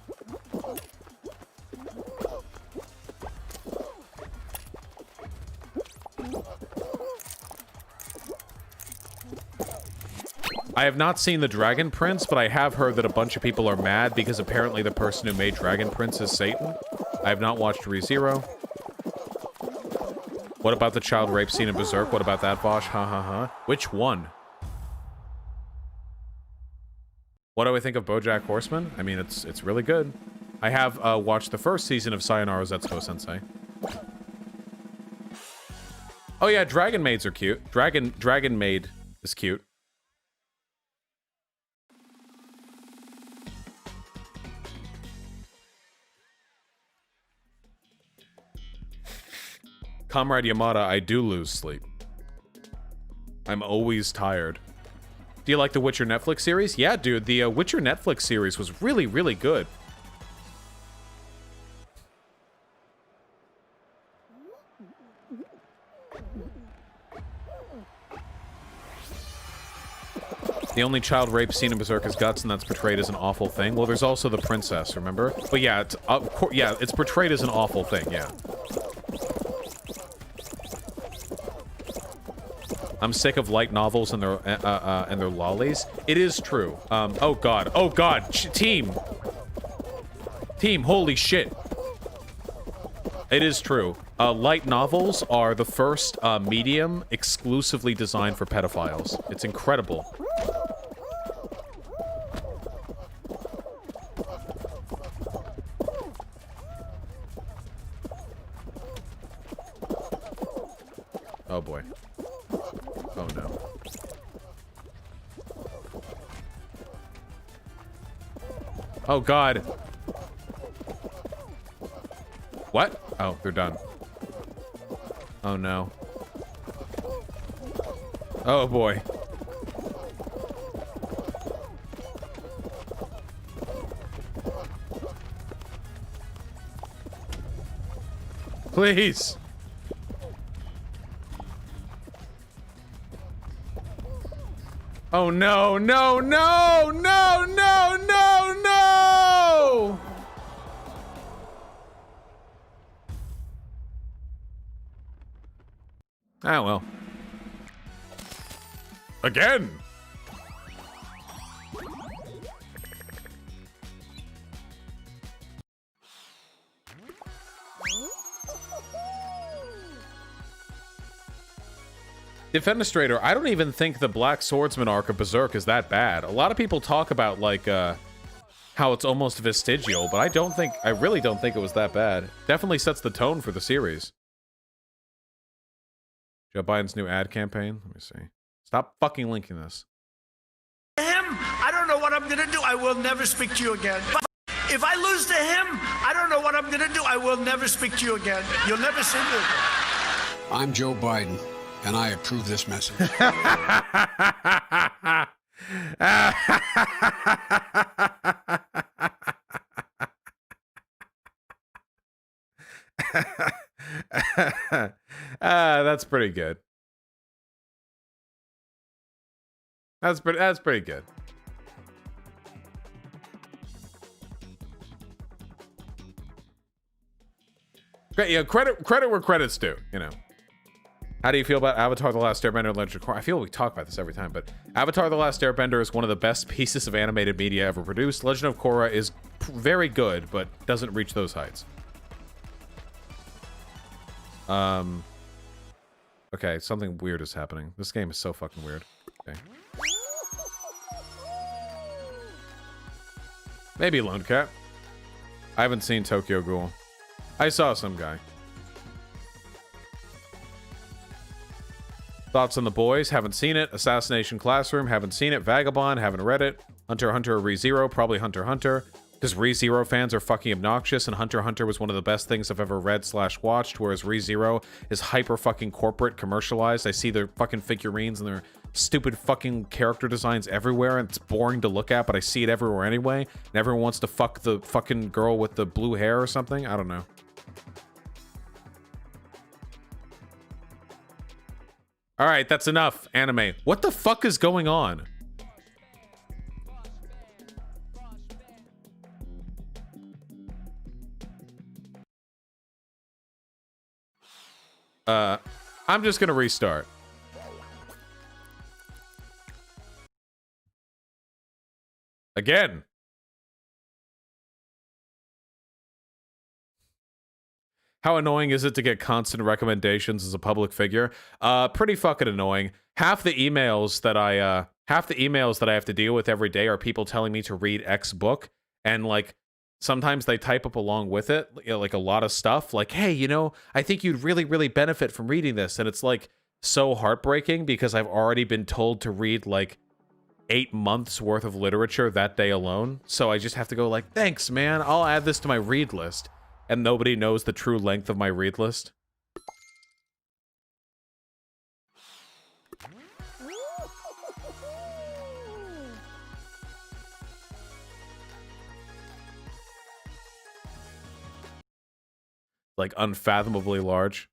I have not seen the Dragon Prince, but I have heard that a bunch of people are mad because apparently the person who made Dragon Prince is Satan. I have not watched ReZero. What about the child rape scene in Berserk? What about that, Bosch? Ha ha ha. Which one? What do I think of BoJack Horseman? I mean, it's really good. I have watched the first season of Sayonara Zetsuko Sensei. Oh yeah, Dragon Maids are cute. Dragon Maid is cute. Comrade Yamada, I do lose sleep. I'm always tired. Do you like the Witcher Netflix series? Yeah, dude, the Witcher Netflix series was really, really good. The only child rape scene in Berserk is guts, and that's portrayed as an awful thing. Well, there's also the princess, remember? But yeah, it's portrayed as an awful thing, yeah. I'm sick of light novels and their lollies. It is true. Oh god. Oh god. Team, holy shit. It is true. Light novels are the first medium exclusively designed for pedophiles. It's incredible. Oh boy. Oh no. Oh god. What? Oh, they're done. Oh no. Oh boy. Please. Oh no, no, no, no, no, no, no! Ah, well. Again! Defenestrator, I don't even think the Black Swordsman arc of Berserk is that bad. A lot of people talk about, like, how it's almost vestigial, but I really don't think it was that bad. Definitely sets the tone for the series. Joe Biden's new ad campaign. Let me see. Stop fucking linking this. Him, I don't know what I'm gonna do. I will never speak to you again. But if I lose to him, I don't know what I'm gonna do. I will never speak to you again. You'll never see me again. I'm Joe Biden, and I approve this message. That's pretty good. That's pretty good. Great, yeah, credit where credit's due, you know. How do you feel about Avatar: The Last Airbender and Legend of Korra? I feel we talk about this every time, but Avatar: The Last Airbender is one of the best pieces of animated media ever produced. Legend of Korra is very good, but doesn't reach those heights. Okay, something weird is happening. This game is so fucking weird. Okay. Maybe Lone Cat. I haven't seen Tokyo Ghoul. I saw some guy. Thoughts on The Boys? Haven't seen it. Assassination Classroom? Haven't seen it. Vagabond? Haven't read it. Hunter x Hunter ReZero? Probably Hunter x Hunter. Because ReZero fans are fucking obnoxious, and Hunter x Hunter was one of the best things I've ever read / watched, whereas ReZero is hyper fucking corporate, commercialized. I see their fucking figurines and their stupid fucking character designs everywhere, and it's boring to look at, but I see it everywhere anyway, and everyone wants to fuck the fucking girl with the blue hair or something. I don't know. Alright, that's enough, anime. What the fuck is going on? I'm just gonna restart. Again. How annoying is it to get constant recommendations as a public figure? Pretty fucking annoying. Half the emails that I have to deal with every day are people telling me to read X book, and like sometimes they type up along with it, you know, like a lot of stuff like, hey, you know, I think you'd really benefit from reading this. And it's like so heartbreaking because I've already been told to read like 8 months worth of literature that day alone. So I just have to go like, thanks, man. I'll add this to my read list. And nobody knows the true length of my read list. Like unfathomably large.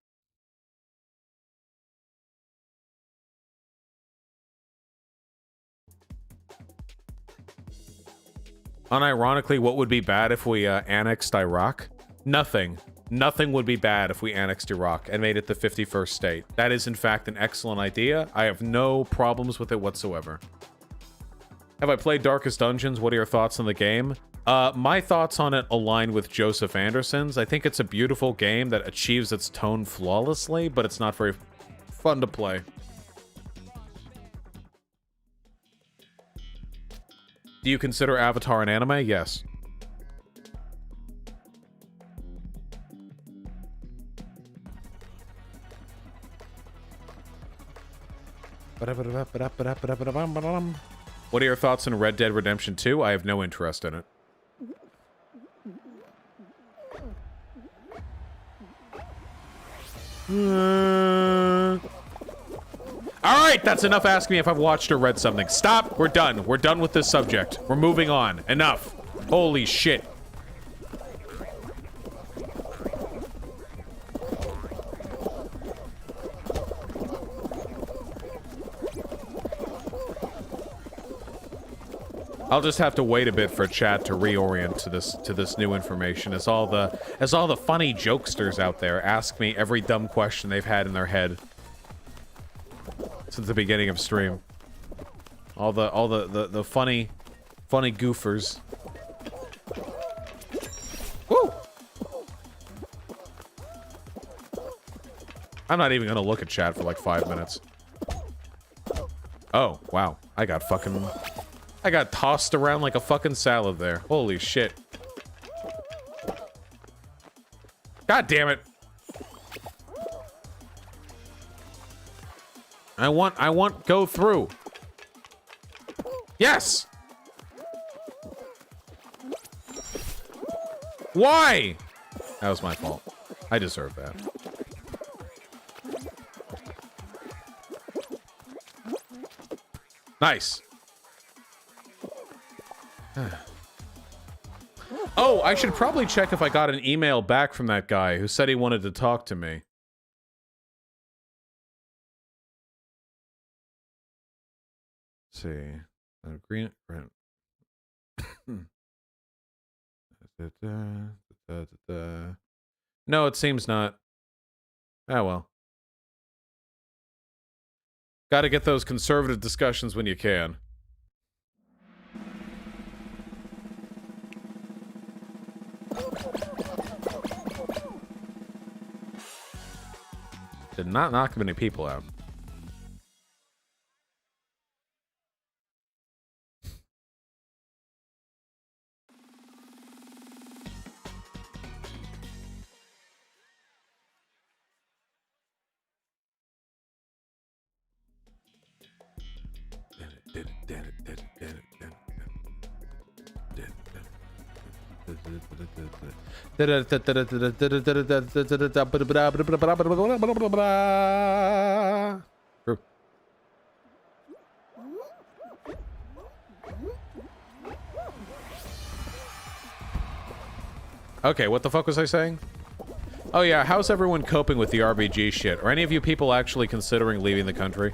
Unironically, what would be bad if we annexed Iraq? Nothing. Nothing would be bad if we annexed Iraq and made it the 51st state. That is, in fact, an excellent idea. I have no problems with it whatsoever. Have I played Darkest Dungeons? What are your thoughts on the game? My thoughts on it align with Joseph Anderson's. I think it's a beautiful game that achieves its tone flawlessly, but it's not very fun to play. Do you consider Avatar an anime? Yes. What are your thoughts on Red Dead Redemption 2? I have no interest in it. Alright, that's enough asking me if I've watched or read something. Stop! We're done. We're done with this subject. We're moving on. Enough. Holy shit. I'll just have to wait a bit for chat to reorient to this new information as all the funny jokesters out there ask me every dumb question they've had in their head since the beginning of stream. All the funny goofers. Woo! I'm not even gonna look at chat for like 5 minutes. Oh, wow. I got tossed around like a fucking salad there. Holy shit. God damn it. I want go through. Yes! Why? That was my fault. I deserve that. Nice. Oh, I should probably check if I got an email back from that guy who said he wanted to talk to me. Let's see. Green. No, it seems not. Oh well. Gotta get those conservative discussions when you can. Did not knock many people out. Okay, what the fuck was I saying? Oh yeah, how's everyone coping with the RBG shit? Are any of you people actually considering leaving the country?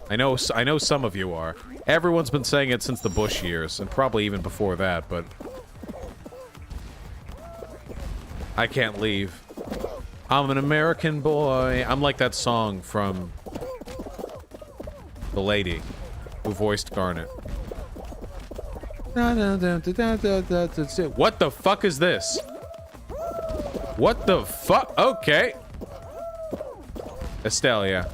I know some of you are. Everyone's been saying it since the Bush years, and probably even before that, but... I can't leave. I'm an American boy. I'm like that song from... the lady who voiced Garnet. What the fuck is this? What the fuck? Okay. Estelle, yeah.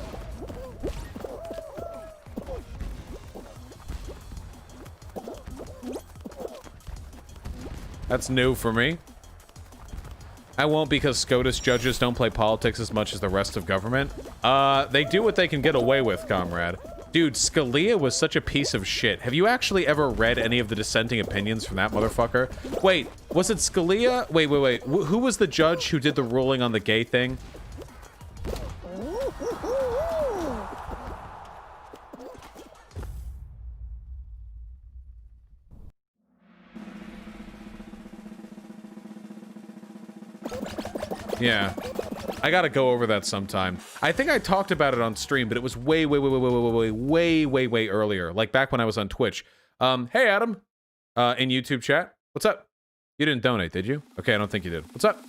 That's new for me. I won't because SCOTUS judges don't play politics as much as the rest of government. They do what they can get away with, comrade. Dude, Scalia was such a piece of shit. Have you actually ever read any of the dissenting opinions from that motherfucker? Wait, was it Scalia? Wait. Who was the judge who did the ruling on the gay thing? Yeah. I gotta go over that sometime. I think I talked about it on stream, but it was way earlier. Like back when I was on Twitch. Hey Adam, in YouTube chat. What's up? You didn't donate, did you? Okay, I don't think you did. What's up?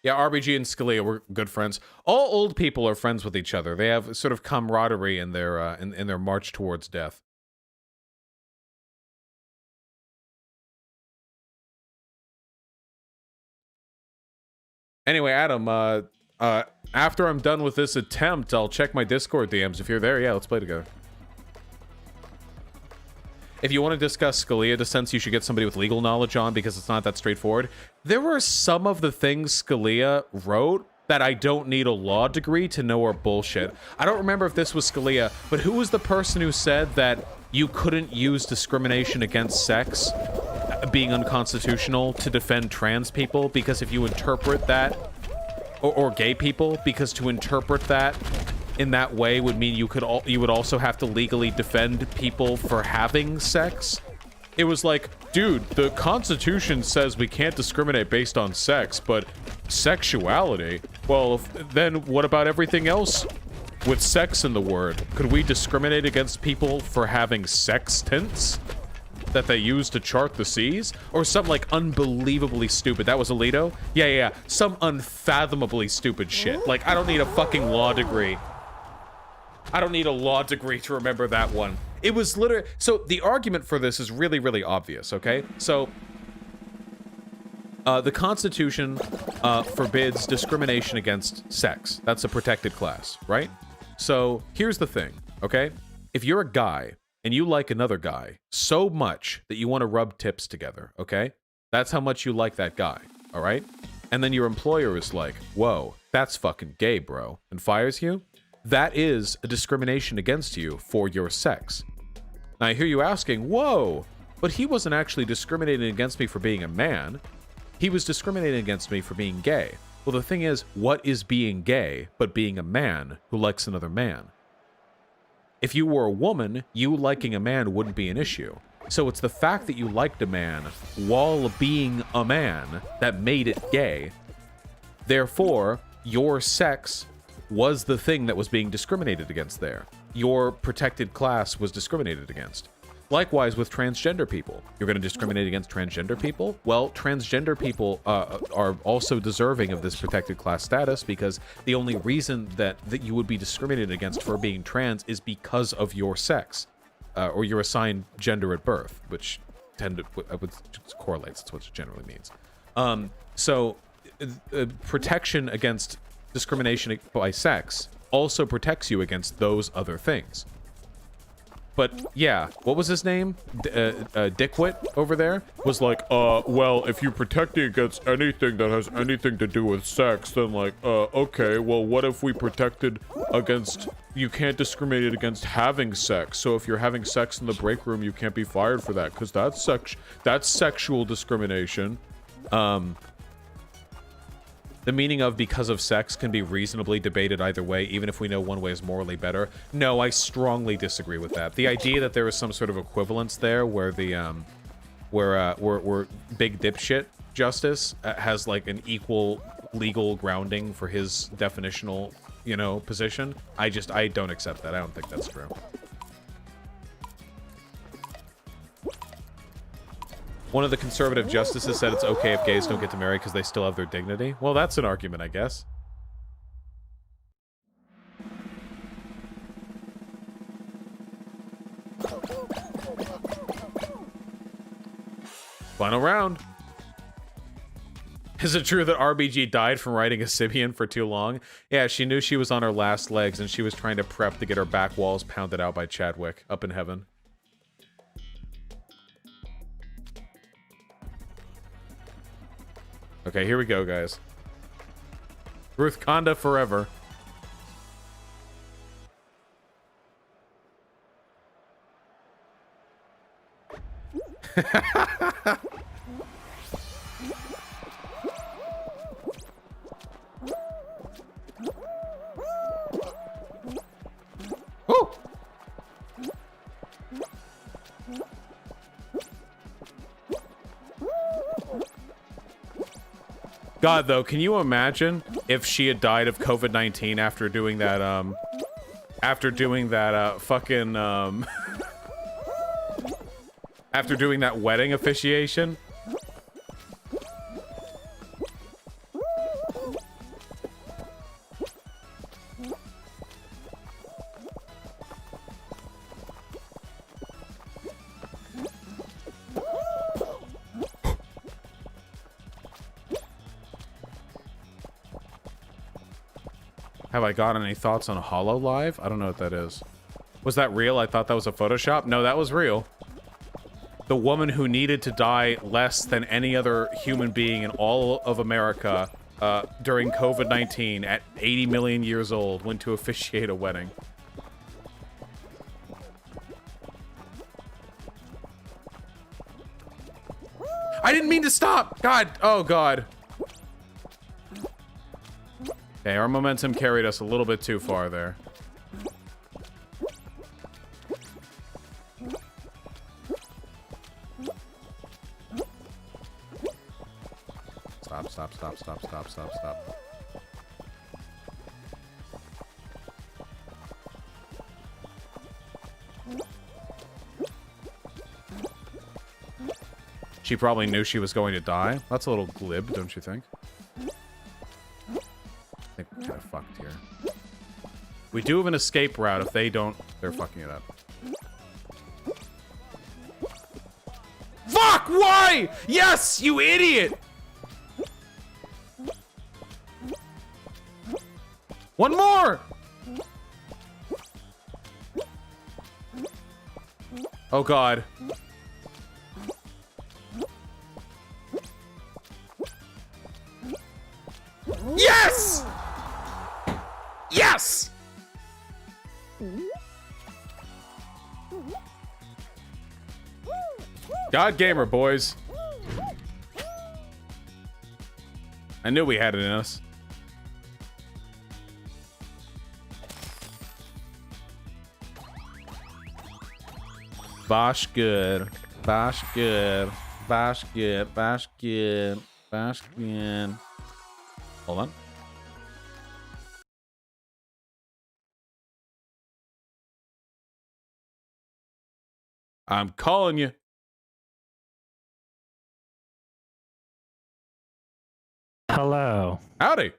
Yeah, RBG and Scalia were good friends. All old people are friends with each other. They have sort of camaraderie in their in their march towards death. Anyway, Adam, after I'm done with this attempt, I'll check my Discord DMs. If you're there, yeah, let's play together. If you want to discuss Scalia dissents, you should get somebody with legal knowledge on, because it's not that straightforward. There were some of the things Scalia wrote that I don't need a law degree to know are bullshit. I don't remember if this was Scalia, but who was the person who said that you couldn't use discrimination against sex being unconstitutional to defend trans people, because if you interpret that, or gay people, because to interpret that in that way would mean you would also have to legally defend people for having sex? It was like, dude, the Constitution says we can't discriminate based on sex, but sexuality, well, then what about everything else? with sex in the word, could we discriminate against people for having sextants that they use to chart the seas? Or something like unbelievably stupid. That was Alito? Yeah. Some unfathomably stupid shit. Like, I don't need a fucking law degree. I don't need a law degree to remember that one. It was literally... So, the argument for this is really, really obvious, okay? So, the Constitution forbids discrimination against sex. That's a protected class, right? So, here's the thing, okay? If you're a guy and you like another guy so much that you want to rub tips together, okay? That's how much you like that guy, all right? And then your employer is like, whoa, that's fucking gay, bro, and fires you, that is a discrimination against you for your sex. Now, I hear you asking, whoa, but he wasn't actually discriminating against me for being a man. He was discriminating against me for being gay. Well, the thing is, what is being gay but being a man who likes another man? If you were a woman, you liking a man wouldn't be an issue. So it's the fact that you liked a man while being a man that made it gay. Therefore, your sex was the thing that was being discriminated against there. Your protected class was discriminated against. Likewise with transgender people. You're going to discriminate against transgender people? Well, transgender people are also deserving of this protected class status because the only reason that you would be discriminated against for being trans is because of your sex or your assigned gender at birth, which correlates. That's what it generally means. So protection against discrimination by sex also protects you against those other things. But yeah, what was his name? Dickwit over there was like, well, if you're protecting against anything that has anything to do with sex, then like, okay, well, what if we protected against, you can't discriminate against having sex. So if you're having sex in the break room, you can't be fired for that because that's sexual discrimination. The meaning of because of sex can be reasonably debated either way, even if we know one way is morally better. No, I strongly disagree with that. The idea that there is some sort of equivalence there where the, where big dipshit justice has like an equal legal grounding for his definitional, you know, position. I don't accept that. I don't think that's true. One of the conservative justices said it's okay if gays don't get to marry because they still have their dignity. Well, that's an argument, I guess. Final round. Is it true that RBG died from riding a Sibian for too long? Yeah, she knew she was on her last legs and she was trying to prep to get her back walls pounded out by Chadwick up in heaven. Okay, here we go, guys. Ruth Conda forever. Woo! God, though, can you imagine if she had died of COVID-19 after doing that, fucking, after doing that wedding officiation? Have I got any thoughts on HoloLive? I don't know what that is. Was that real? I thought that was a Photoshop. No, that was real. The woman who needed to die less than any other human being in all of America during COVID-19 at 80 million years old went to officiate a wedding. I didn't mean to stop! God! Oh, God. Okay, our momentum carried us a little bit too far there. Stop, stop, stop, stop, stop, stop, stop. She probably knew she was going to die. That's a little glib, don't you think? I think we're kind of fucked here. We do have an escape route. If they don't, they're fucking it up. Fuck! Why? Yes, you idiot! One more! Oh god. Yes! Yes! God Gamer, boys. I knew we had it in us. Bosh good. Bosh good. Bosh good. Bosh good. Bosh good. Hold on. I'm calling you. Hello. Howdy.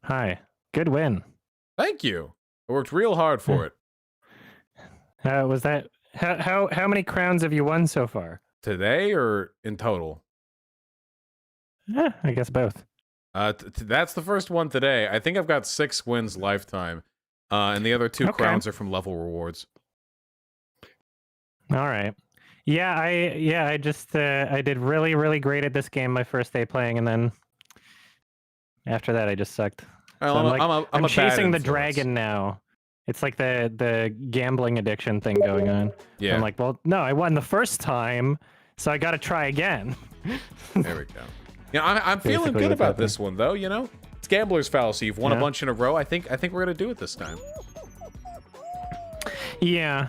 Hi. Good win. Thank you. I worked real hard for it. Was that how many crowns have you won so far? Today or in total? I guess both. That's the first one today. I think I've got 6 wins lifetime. And the other 2 crowns are from level rewards. All right. Yeah, I just I did really great at this game my first day playing, and then after that I just sucked. Well, I'm a chasing bad the dragon now. It's like the gambling addiction thing going on. Yeah. I'm like, well, no, I won the first time, so I got to try again. There we go. Yeah, I'm feeling Basically good what's about happening. this one, though. You know, it's gambler's fallacy. You've won a Yeah. bunch in a row. I think we're gonna do it this time. Yeah.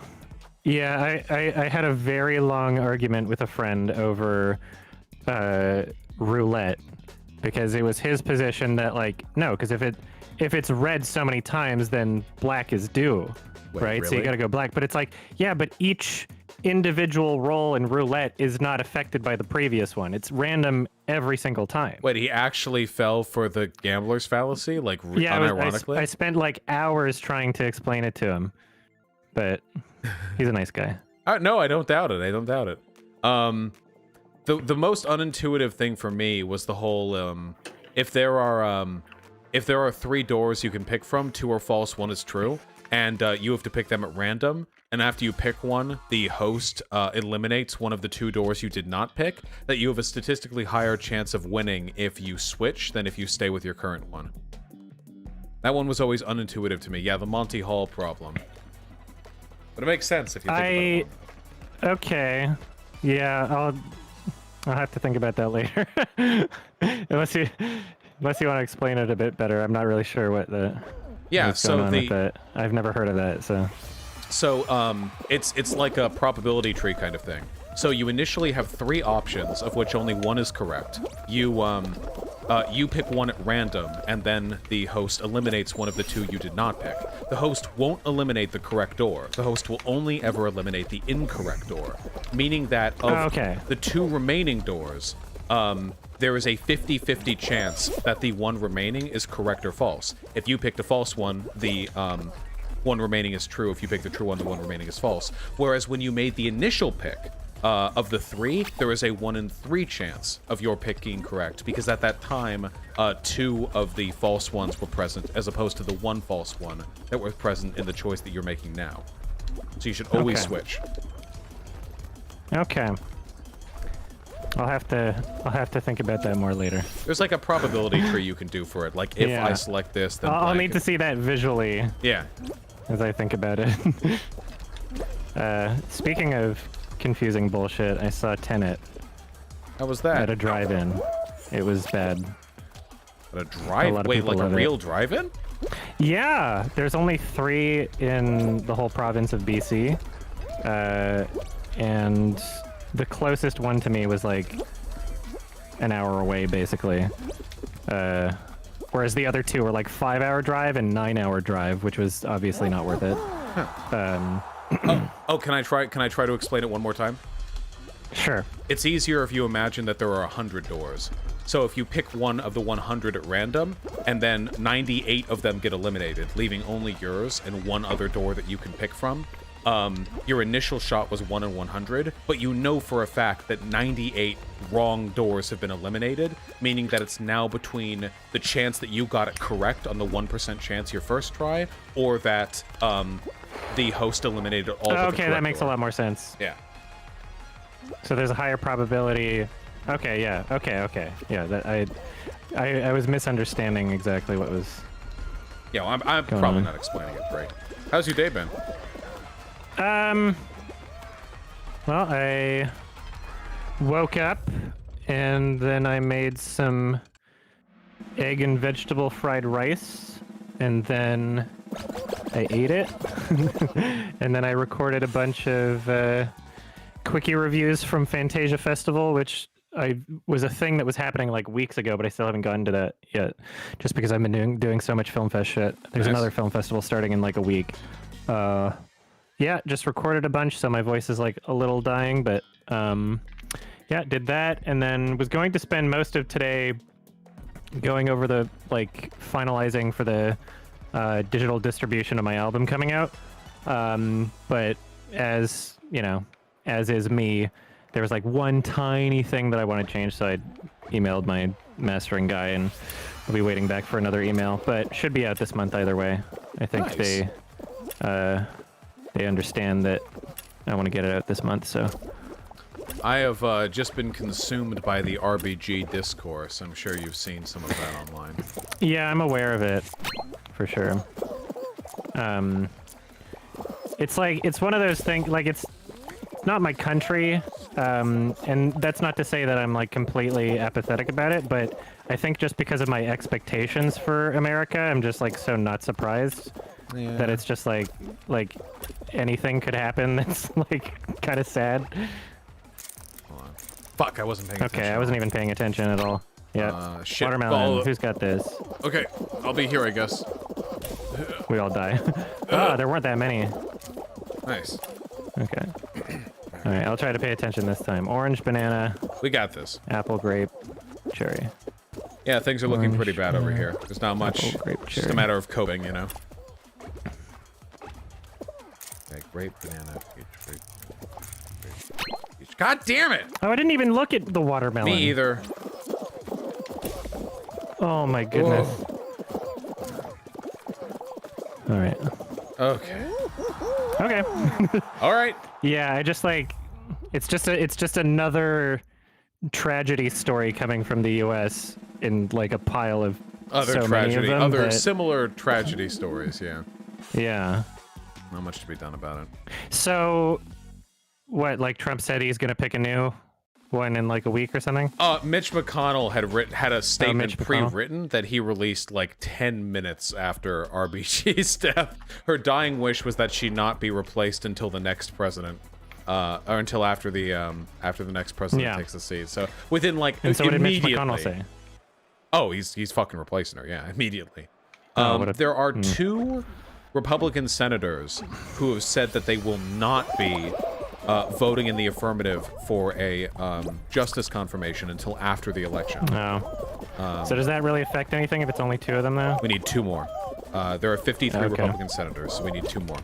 Yeah, I had a very long argument with a friend over roulette because it was his position that, like, no, because if it's red so many times, then black is due, Wait, right? So you really? got to go black. But it's like, yeah, but each individual roll in roulette is not affected by the previous one. It's random every single time. Wait, he actually fell for the gambler's fallacy, like Yeah, unironically. I spent like hours trying to explain it to him, but he's a nice guy. No, I don't doubt it. I don't doubt it. The most unintuitive thing for me was the whole if there are 3 doors you can pick from, 2 are false, 1 is true, and you have to pick them at random. And after you pick one, the host eliminates one of the 2 doors you did not pick. That you have a statistically higher chance of winning if you switch than if you stay with your current one. That one was always unintuitive to me. Yeah, the Monty Hall problem. But it makes sense if you think about it. Okay. Yeah, I'll have to think about that later. unless you want to explain it a bit better. I'm not really sure what's going on with that. I've never heard of that, so. So, it's like a probability tree kind of thing. So you initially have 3 options, of which only 1 is correct. You pick one at random, and then the host eliminates one of the 2 you did not pick. The host won't eliminate the correct door. The host will only ever eliminate the incorrect door, meaning that of the 2 remaining doors, there is a 50-50 chance that the one remaining is correct or false. If you picked a false one, the one remaining is true. If you pick the true one, the one remaining is false. Whereas when you made the initial pick of the 3, there is a 1 in 3 chance of your pick being correct, because at that time, 2 of the false ones were present, as opposed to the 1 false one that was present in the choice that you're making now. So you should always switch. Okay. I'll have to think about that more later. There's like a probability tree you can do for it. Like if I select this, then I'll need to see that visually. Yeah. As I think about it. Speaking of confusing bullshit, I saw Tenet. How was that? At a drive-in. It was bad. At a drive? Wait, like a real drive-in? Yeah, there's only 3 in the whole province of BC, and the closest one to me was like an hour away, basically. Whereas the other 2 were like 5-hour drive and 9-hour drive, which was obviously not worth it. Can I try to explain it one more time? Sure. It's easier if you imagine that there are 100 doors. So if you pick one of the 100 at random, and then 98 of them get eliminated, leaving only yours and one other door that you can pick from, your initial shot was 1 in 100, but you know for a fact that 98 wrong doors have been eliminated, meaning that it's now between the chance that you got it correct on the 1% chance your first try, or that the host eliminated all but the Okay, that correct makes door. a lot more sense. Yeah. So there's a higher probability. Okay, yeah. Okay. Yeah, that I was misunderstanding exactly what was. Yeah, well, I'm Going probably on. not explaining it great. How's your day been? Well, I woke up and then I made some egg and vegetable fried rice, and then I ate it, and then I recorded a bunch of quickie reviews from Fantasia Festival, which was a thing that was happening like weeks ago, but I still haven't gotten to that yet, just because I've been doing so much film fest shit. There's Nice. another film festival starting in like a week. Yeah, just recorded a bunch, so my voice is like a little dying, but yeah, did that, and then was going to spend most of today going over the like finalizing for the digital distribution of my album coming out. But as you know, as is me, there was like one tiny thing that I want to change, so I emailed my mastering guy, and I'll be waiting back for another email, but should be out this month either way. I think Nice. they understand that I want to get it out this month, so. I have just been consumed by the RBG discourse. I'm sure you've seen some of that online. Yeah, I'm aware of it, for sure. It's like, it's one of those things, like it's not my country, and that's not to say that I'm like completely apathetic about it, but I think just because of my expectations for America, I'm just like so not surprised that it's just like anything could happen. That's like kind of sad. Hold on. Fuck, I wasn't paying attention. Okay, I wasn't even paying attention at all. Yeah. Shit. Watermelon, Oh, who's got this? okay, I'll be here, I guess. We all die. Oh, there weren't that many. Nice. Okay. All right, I'll try to pay attention this time. Orange, banana, We got this. apple, grape, cherry. Yeah, things are looking Orange, pretty bad over here. There's not much. apple, grape, Just a cherry. matter of coping, you know? Okay, grape, banana, peach, grape, peach. God damn it! Oh, I didn't even look at the watermelon. Me either. Oh my goodness. All right. Okay. Okay. All right. Yeah, I just like it's just another tragedy story coming from the U.S. in like a pile of Other so tragedy. many of them Other that- similar tragedy stories, yeah. Yeah. Not much to be done about it. So, what? Like Trump said he's gonna pick a new one in like a week or something. Mitch McConnell had a statement Mitch McConnell. pre-written that he released like 10 minutes after RBG's death. Her dying wish was that she not be replaced until the next president, or until after the next president Yeah. takes the seat. So within like And so what did Mitch immediately. McConnell say? Oh, he's fucking replacing her. Yeah, immediately. Oh, what a- There are two Republican senators who have said that they will not be voting in the affirmative for a justice confirmation until after the election. Oh. So does that really affect anything if it's only two of them though? We need two more. There are 53 Okay. Republican senators, so we need two more.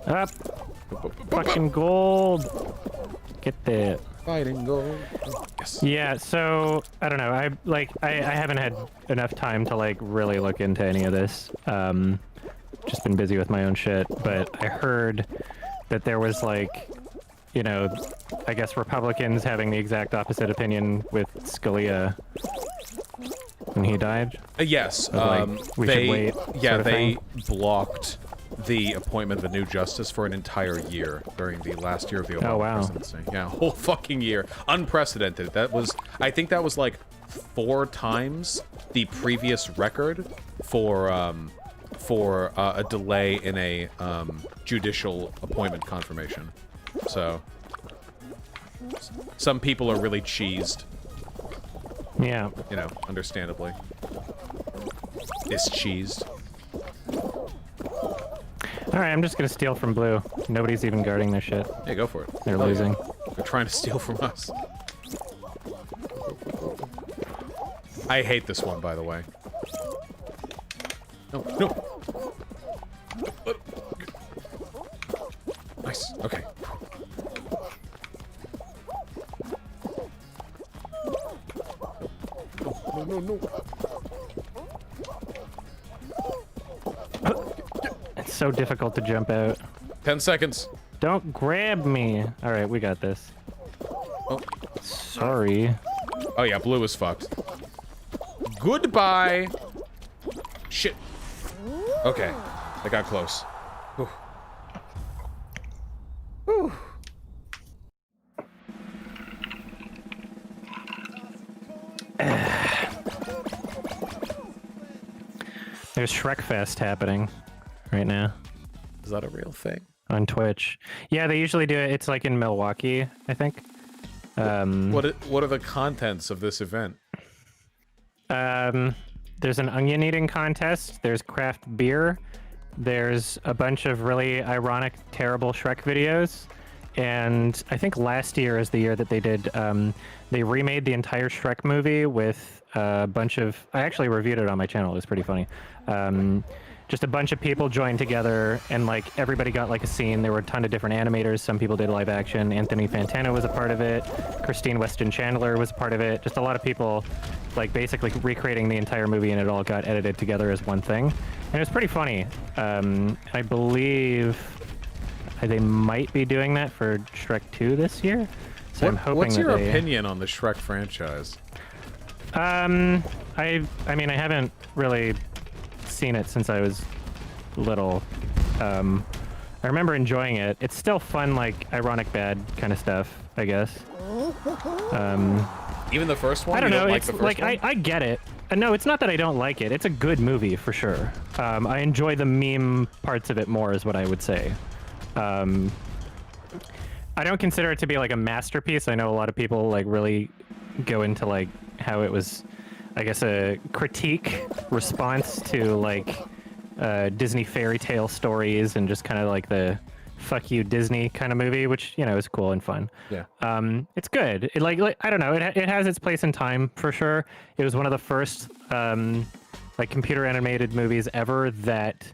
Up. Fucking gold. Get that. Fighting gold. Yes. Yeah, so I don't know. I haven't had enough time to like really look into any of this. Just been busy with my own shit, but I heard that there was like, you know, I guess Republicans having the exact opposite opinion with Scalia when he died. Yes. Like, we should wait, Yeah, sort of they thing? blocked the appointment of a new justice for an entire year during the last year of the Obama Oh, wow. presidency. Yeah, a whole fucking year. Unprecedented. I think that was like 4 times the previous record for a delay in a judicial appointment confirmation. So some people are really cheesed, Yeah. you know, understandably. Is cheesed. All right, I'm just gonna steal from blue. Nobody's even guarding their shit. Hey, go for it. They're Hell yeah. losing. They're trying to steal from us. I hate this one, by the way. No, no. Nice. Okay. No, no, no. It's so difficult to jump out. 10 seconds. Don't grab me. All right, we got this. Oh. Sorry. Oh yeah, blue is fucked. Goodbye. Shit. Okay, they got close. Whew. Whew. There's Shrek Fest happening right now Is that a real thing? on Twitch. Yeah, they usually do it. It's like in Milwaukee, I think. What are the contents of this event? There's an onion eating contest. There's craft beer. There's a bunch of really ironic, terrible Shrek videos. And I think last year is the year that they did, they remade the entire Shrek movie with a bunch of, I actually reviewed it on my channel. It was pretty funny. Just a bunch of people joined together and like everybody got like a scene. There were a ton of different animators. Some people did live action. Anthony Fantano was a part of it. Christine Weston Chandler was part of it. Just a lot of people like basically recreating the entire movie, and it all got edited together as one thing. And it was pretty funny. I believe they might be doing that for Shrek 2 this year. So I'm hoping what's that your they... opinion on the Shrek franchise? I mean, I haven't really seen it since I was little. I remember enjoying it. It's still fun, like ironic bad kind of stuff, I guess. Even the first one? I don't know. Like It's the first like one? I get it. No, it's not that I don't like it. It's a good movie for sure. I enjoy the meme parts of it more, is what I would say. I don't consider it to be like a masterpiece. I know a lot of people like really go into like how it was, I guess, a critique response to like Disney fairy tale stories and just kind of like the fuck you Disney kind of movie, which, you know, is cool and fun. Yeah. It's good. It like I don't know. It has its place in time for sure. It was one of the first like computer animated movies ever that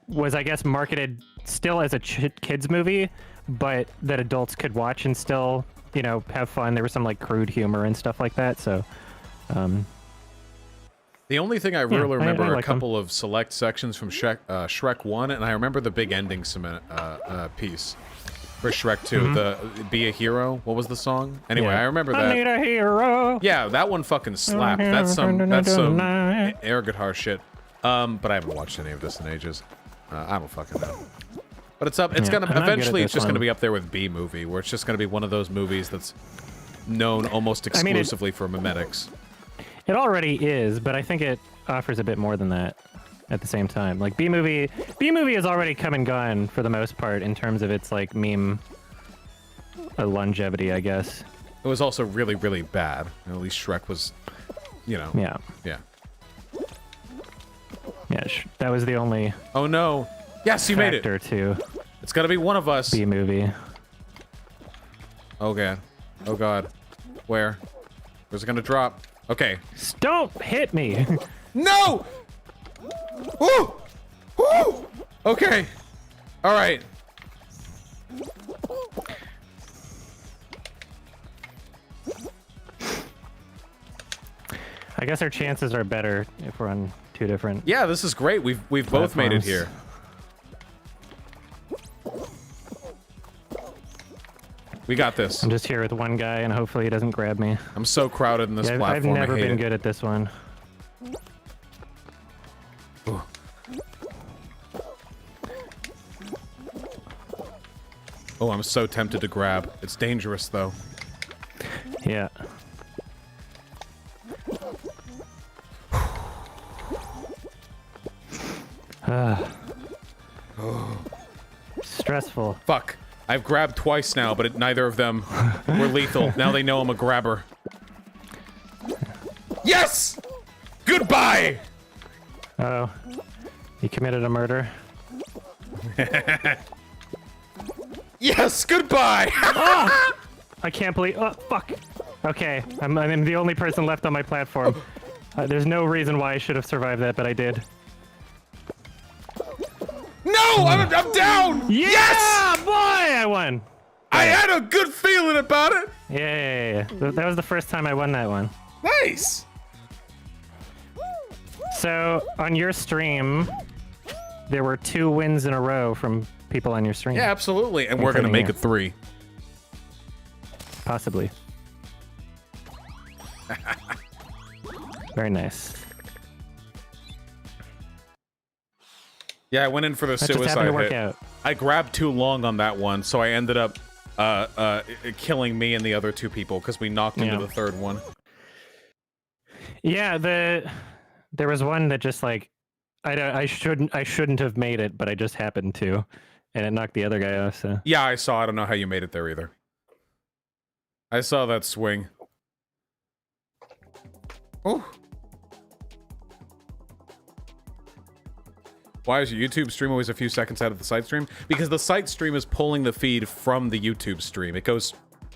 was, I guess, marketed still as a kids movie, but that adults could watch and still, you know, have fun. There was some like crude humor and stuff like that. So, The only thing I really remember I are a like couple of select sections from Shrek 1, and I remember the big ending piece for Shrek 2, the Be a Hero. What was the song? Anyway, Yeah. I remember I that. need a hero. Yeah, that one fucking slapped. That's some air guitar shit. But I haven't watched any of this in ages. I don't fucking know. But it's up. It's Yeah, gonna I'm not good at eventually. It's this just gonna one. be up there with B movie, where it's just gonna be one of those movies that's known almost I mean, exclusively for memetics. It already is, but I think it offers a bit more than that at the same time. Like B movie has already come and gone for the most part in terms of its like meme longevity, I guess. It was also really, really bad. And at least Shrek was, you know. Yeah. Yeah. Yeah, that was the only Oh no! Yes, you made it. factor to It's gotta be one of us. B movie. Oh god. Oh god. Where? Where's it gonna drop? Okay. Don't hit me. No! Woo! Woo! Okay. All right. I guess our chances are better if we're on two different. Yeah, this is great. We've both made it platforms. here. We got this. I'm just here with one guy, and hopefully he doesn't grab me. I'm so crowded in this Yeah, I've platform. never I hate been it. good at this one. Oh, I'm so tempted to grab. It's dangerous though. Yeah. Stressful. Fuck. I've grabbed twice now, but neither of them were lethal. Now they know I'm a grabber. Yes! Goodbye! Oh, you committed a murder. Yes, goodbye! Oh! I can't believe. Oh, fuck. Okay, I'm the only person left on my platform. There's no reason why I should have survived that, but I did. No! I'm down! Yeah, Yes! boy! I won. I had a good feeling about it! Yeah. That was the first time I won that one. Nice! So, on your stream, there were 2 wins in a row from people on your stream. Yeah, absolutely. And we're gonna make it 3. Possibly. Very nice. Yeah, I went in for the That just happened suicide to work hit. out. I grabbed too long on that one, so I ended up killing me and the other 2 people because we knocked into the 3rd one. Yeah, there was one that just like I shouldn't have made it, but I just happened to, and it knocked the other guy off. So Yeah, I saw. I don't know how you made it there either. I saw that swing. Oh. Why is your YouTube stream always a few seconds out of the site stream? Because the site stream is pulling the feed from the YouTube stream. It goes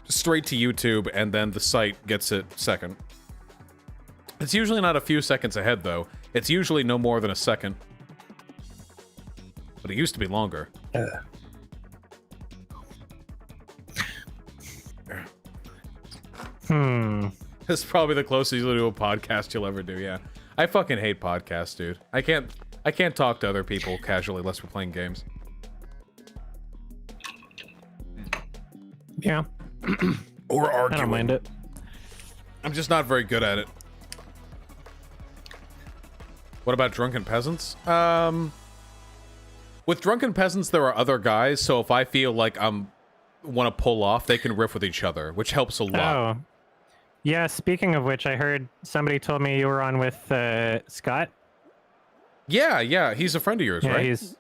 straight to YouTube, and then the site gets it second. It's usually not a few seconds ahead, though. It's usually no more than a second. But it used to be longer. This is probably the closest you'll do a podcast you'll ever do, yeah. I fucking hate podcasts, dude. I can't talk to other people casually unless we're playing games. yeah, Or arguing. I don't mind it. I'm just not very good at it. What about Drunken Peasants? With Drunken Peasants, there are other guys, so if I feel like want to pull off, they can riff with each other, which helps a lot. Oh, yeah. Speaking of which, I heard somebody told me you were on with Scott. Yeah, he's a friend of yours, Yeah, right? He's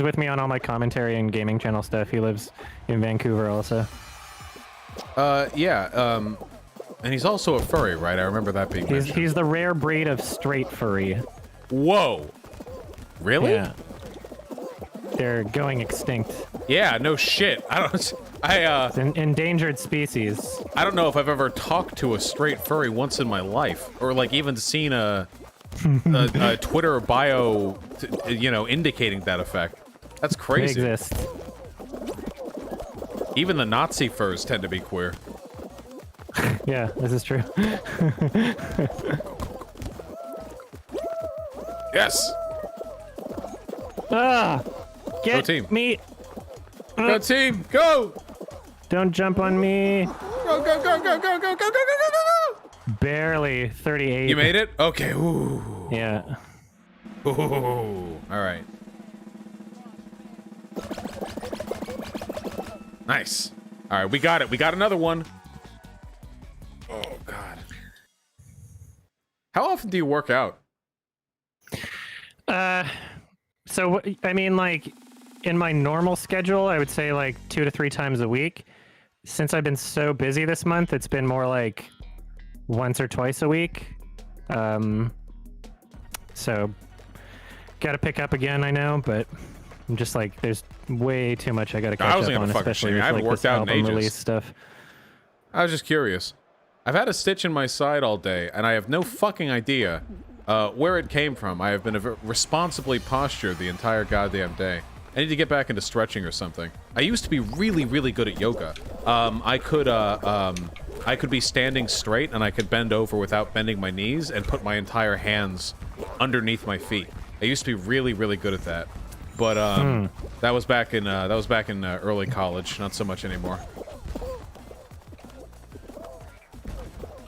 with me on all my commentary and gaming channel stuff. He lives in Vancouver also. And he's also a furry, right? I remember that being mentioned. He's the rare breed of straight furry. Whoa. Really? Yeah. They're going extinct. Yeah, no shit. It's an endangered species. I don't know if I've ever talked to a straight furry once in my life, or like even seen a Twitter bio, indicating that effect. That's They crazy. exist. Even the Nazi furs tend to be queer. Yeah, this is true. Yes. Ah! Get team. me! Go team, go! Don't jump on me! Go, go, go, go, go, go, go, go, go, go, go! Barely 38. You made it? Okay. Ooh. Yeah. Ooh. All right. Nice. All right, we got it. We got another one. Oh God. How often do you work out? So I mean, like, in my normal schedule, I would say like 2 to 3 times a week. Since I've been so busy this month, it's been more like once or twice a week. So gotta pick up again, I know, but I'm just like, there's way too much I gotta catch up on, especially with I haven't like worked this out in album ages. release stuff. I was just curious. I've had a stitch in my side all day, and I have no fucking idea where it came from. I have been responsibly postured the entire goddamn day. I need to get back into stretching or something. I used to be really, really good at yoga. I could be standing straight, and I could bend over without bending my knees and put my entire hands underneath my feet. I used to be really, really good at that. But that was back in early college, not so much anymore.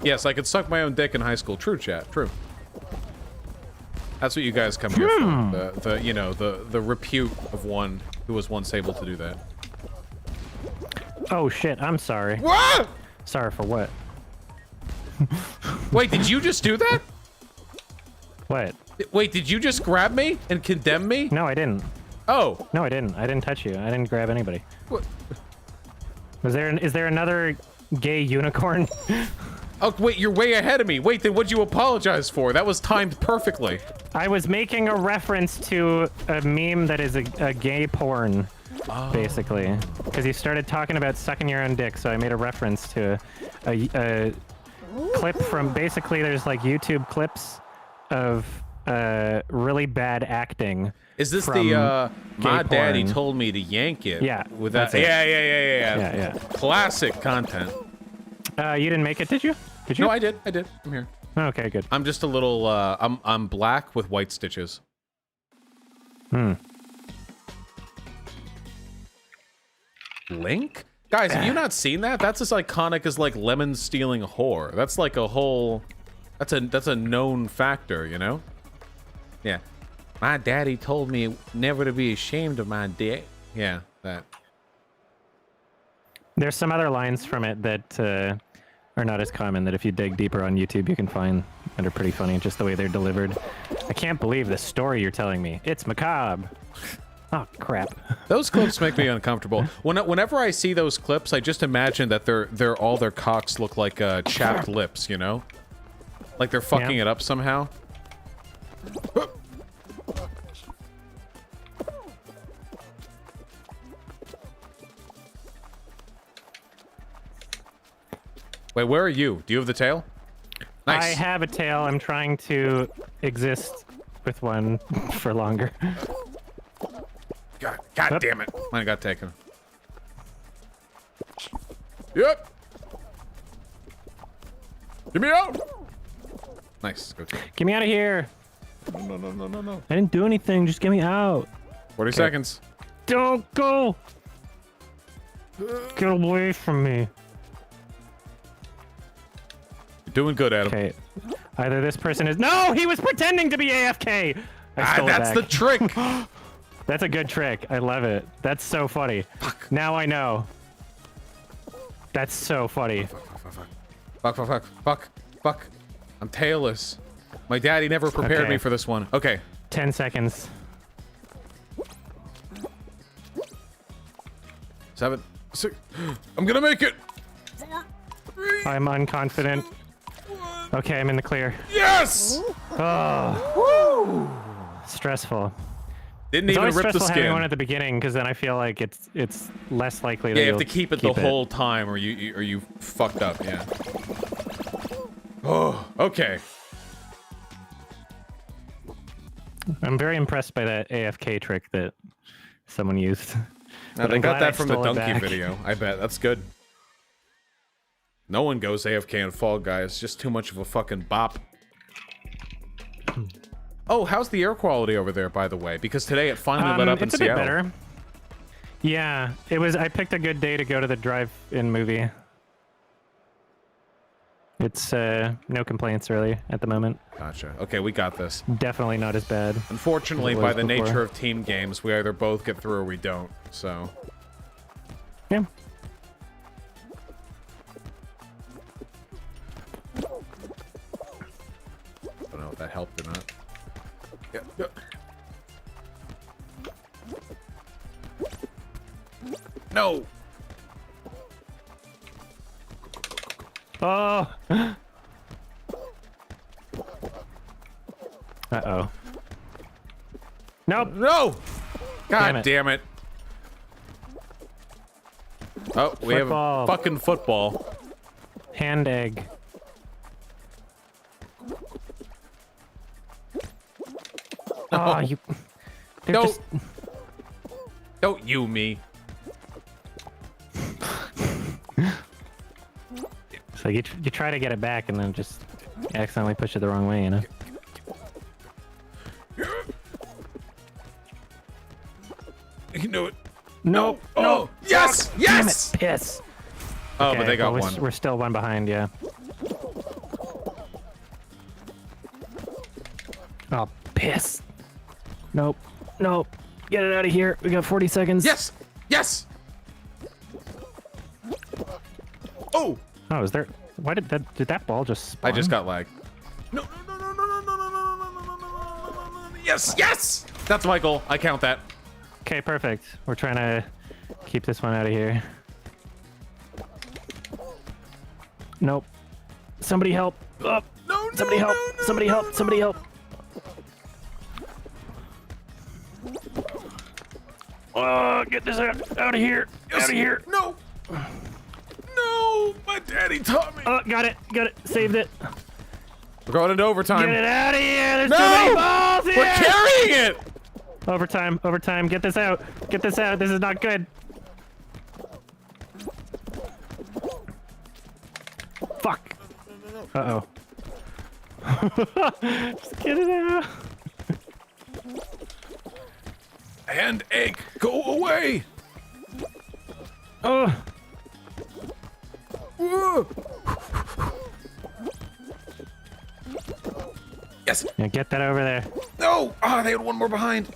Yes, I could suck my own dick in high school. True, chat. True. That's what you guys come here for. The repute of one who was once able to do that. Oh shit, I'm sorry. What? Sorry for what? Wait, did you just do that? What? Wait, did you just grab me and condemn me? No, I didn't. Oh. No, I didn't. I didn't touch you. I didn't grab anybody. What? Is there another gay unicorn? Oh, wait, you're way ahead of me. Wait, then what'd you apologize for? That was timed perfectly. I was making a reference to a meme that is a gay porn, basically. Because you started talking about sucking your own dick, so I made a reference to a clip from... Basically, there's like YouTube clips of really bad acting. Is this from the, my daddy porn. told me to yank it? Yeah, With that, that's it. yeah. Yeah. Classic content. You didn't make it, did you? Did you? No, I did. I'm here. Okay, good. I'm just a little, I'm black with white stitches. Link? Guys, have you not seen that? That's as iconic as, like, lemon stealing whore. That's like a whole... That's a known factor, you know? Yeah. My daddy told me never to be ashamed of my dick. Yeah, that. There's some other lines from it that are not as common, that if you dig deeper on YouTube you can find, that are pretty funny, just the way they're delivered. I can't believe the story you're telling me. It's macabre. Oh, crap. Those clips make me uncomfortable. Whenever I see those clips, I just imagine that all their cocks look like chapped lips, you know? Like they're fucking it up somehow. Wait, where are you? Do you have the tail? Nice. I have a tail. I'm trying to exist with one for longer. God damn it. Mine got taken. Yep. Get me out. Nice. Go team. Get me out of here. No. I didn't do anything. Just get me out. 40 seconds. Don't go. Get away from me. You're doing good, Adam. Okay. Either this person is... No! He was pretending to be AFK! I stole it that's back. the trick. That's a good trick. I love it. That's so funny. Fuck. Now I know. That's so funny. Fuck. I'm tailless. My daddy never prepared Okay. me for this one. Okay. 10 seconds. 7, 6. I'm gonna make it. 4, 3. I'm unconfident. Okay, I'm in the clear. Yes! Oh. Stressful. Didn't It's even always rip the stressful having skin. one at the beginning, because then I feel like it's less likely that Yeah, you have you'll to keep it the whole time, or you fucked up. Yeah. Oh, okay. I'm very impressed by that AFK trick that someone used. Now, But they I'm got glad I that from the stole it donkey back. video. I bet that's good. No one goes AFK in Fall Guys. Just too much of a fucking bop. Oh, how's the air quality over there, by the way? Because today it finally let up in it's a Seattle. bit better. Yeah, it was. I picked a good day to go to the drive-in movie. It's no complaints really at the moment. Gotcha. Okay, we got this. Definitely not as bad. Unfortunately, as it by was the before. nature of team games, we either both get through or we don't. So. Yeah. I don't know if that helped or not. Yeah. No. Oh. Uh-oh. Nope. No. God Damn damn it. Oh, we have a Football. fucking football. Hand egg. Oh, you. they're Don't. just- Don't you me. So you try to get it back and then just accidentally push it the wrong way, you know? You know it. Nope. Oh, yes! Yes! Damn it, piss. Oh, Okay, but they got well, one. We're still one behind, yeah. Oh, piss. Nope. Nope. Get it out of here. We got 40 seconds. Yes! Yes! Oh! Oh, is there... Why did that ball just spawn? I just got lag. No! Yes! Yes! That's my goal. I count that. Okay, perfect. We're trying to keep this one out of here. Nope. Somebody help! Oh, No, somebody help! Somebody help! Somebody help! Oh, get this out of here! Yes. Out of here! No. No, my daddy taught me. Oh, got it! Got it! Saved it! We're going into overtime. Get it out of here! There's No! too many balls here! We're carrying it. Overtime! Overtime! Get this out! Get this out! This is not good! Fuck! Uh-oh. Just get it out! And egg, go away. Oh! Whoa. Yes. Yeah, get that over there. No. Ah, they had one more behind.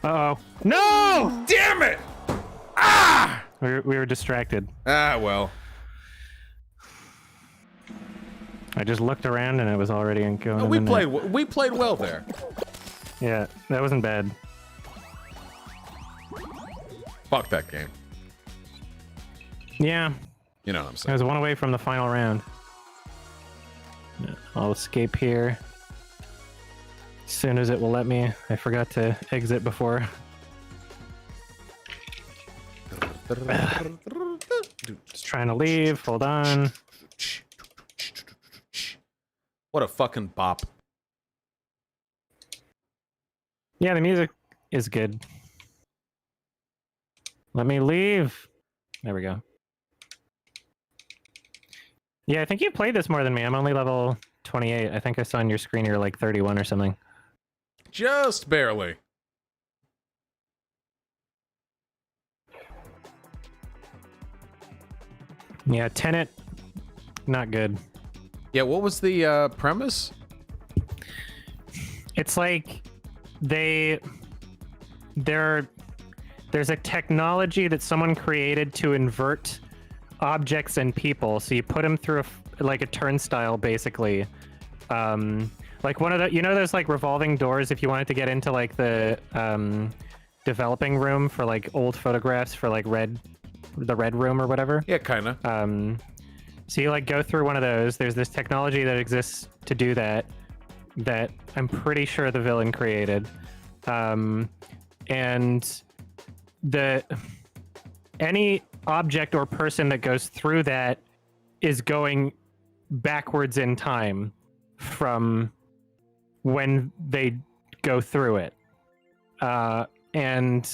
Uh-oh. No! Damn it. Ah. We were distracted. Ah, well. I just looked around and it was already going. No, we played well there. Yeah, that wasn't bad. Fuck that game. Yeah, You know what I'm I saying. was one away from the final round. Yeah, I'll escape here. As soon as it will let me. I forgot to exit before. Just trying to leave. Hold on. What a fucking bop. Yeah, the music is good. Let me leave. There we go. Yeah, I think you played this more than me. I'm only level 28. I think I saw on your screen you're like 31 or something. Just barely. Yeah, Tenet, not good. Yeah, what was the premise? It's like there's a technology that someone created to invert objects and people. So you put them through like a turnstile, basically. Like one of the, those like revolving doors if you wanted to get into like the developing room for like old photographs for like the red room or whatever. Yeah, kind of. So you like go through one of those. There's this technology that exists to do that I'm pretty sure the villain created. And any object or person that goes through that is going backwards in time from when they go through it. And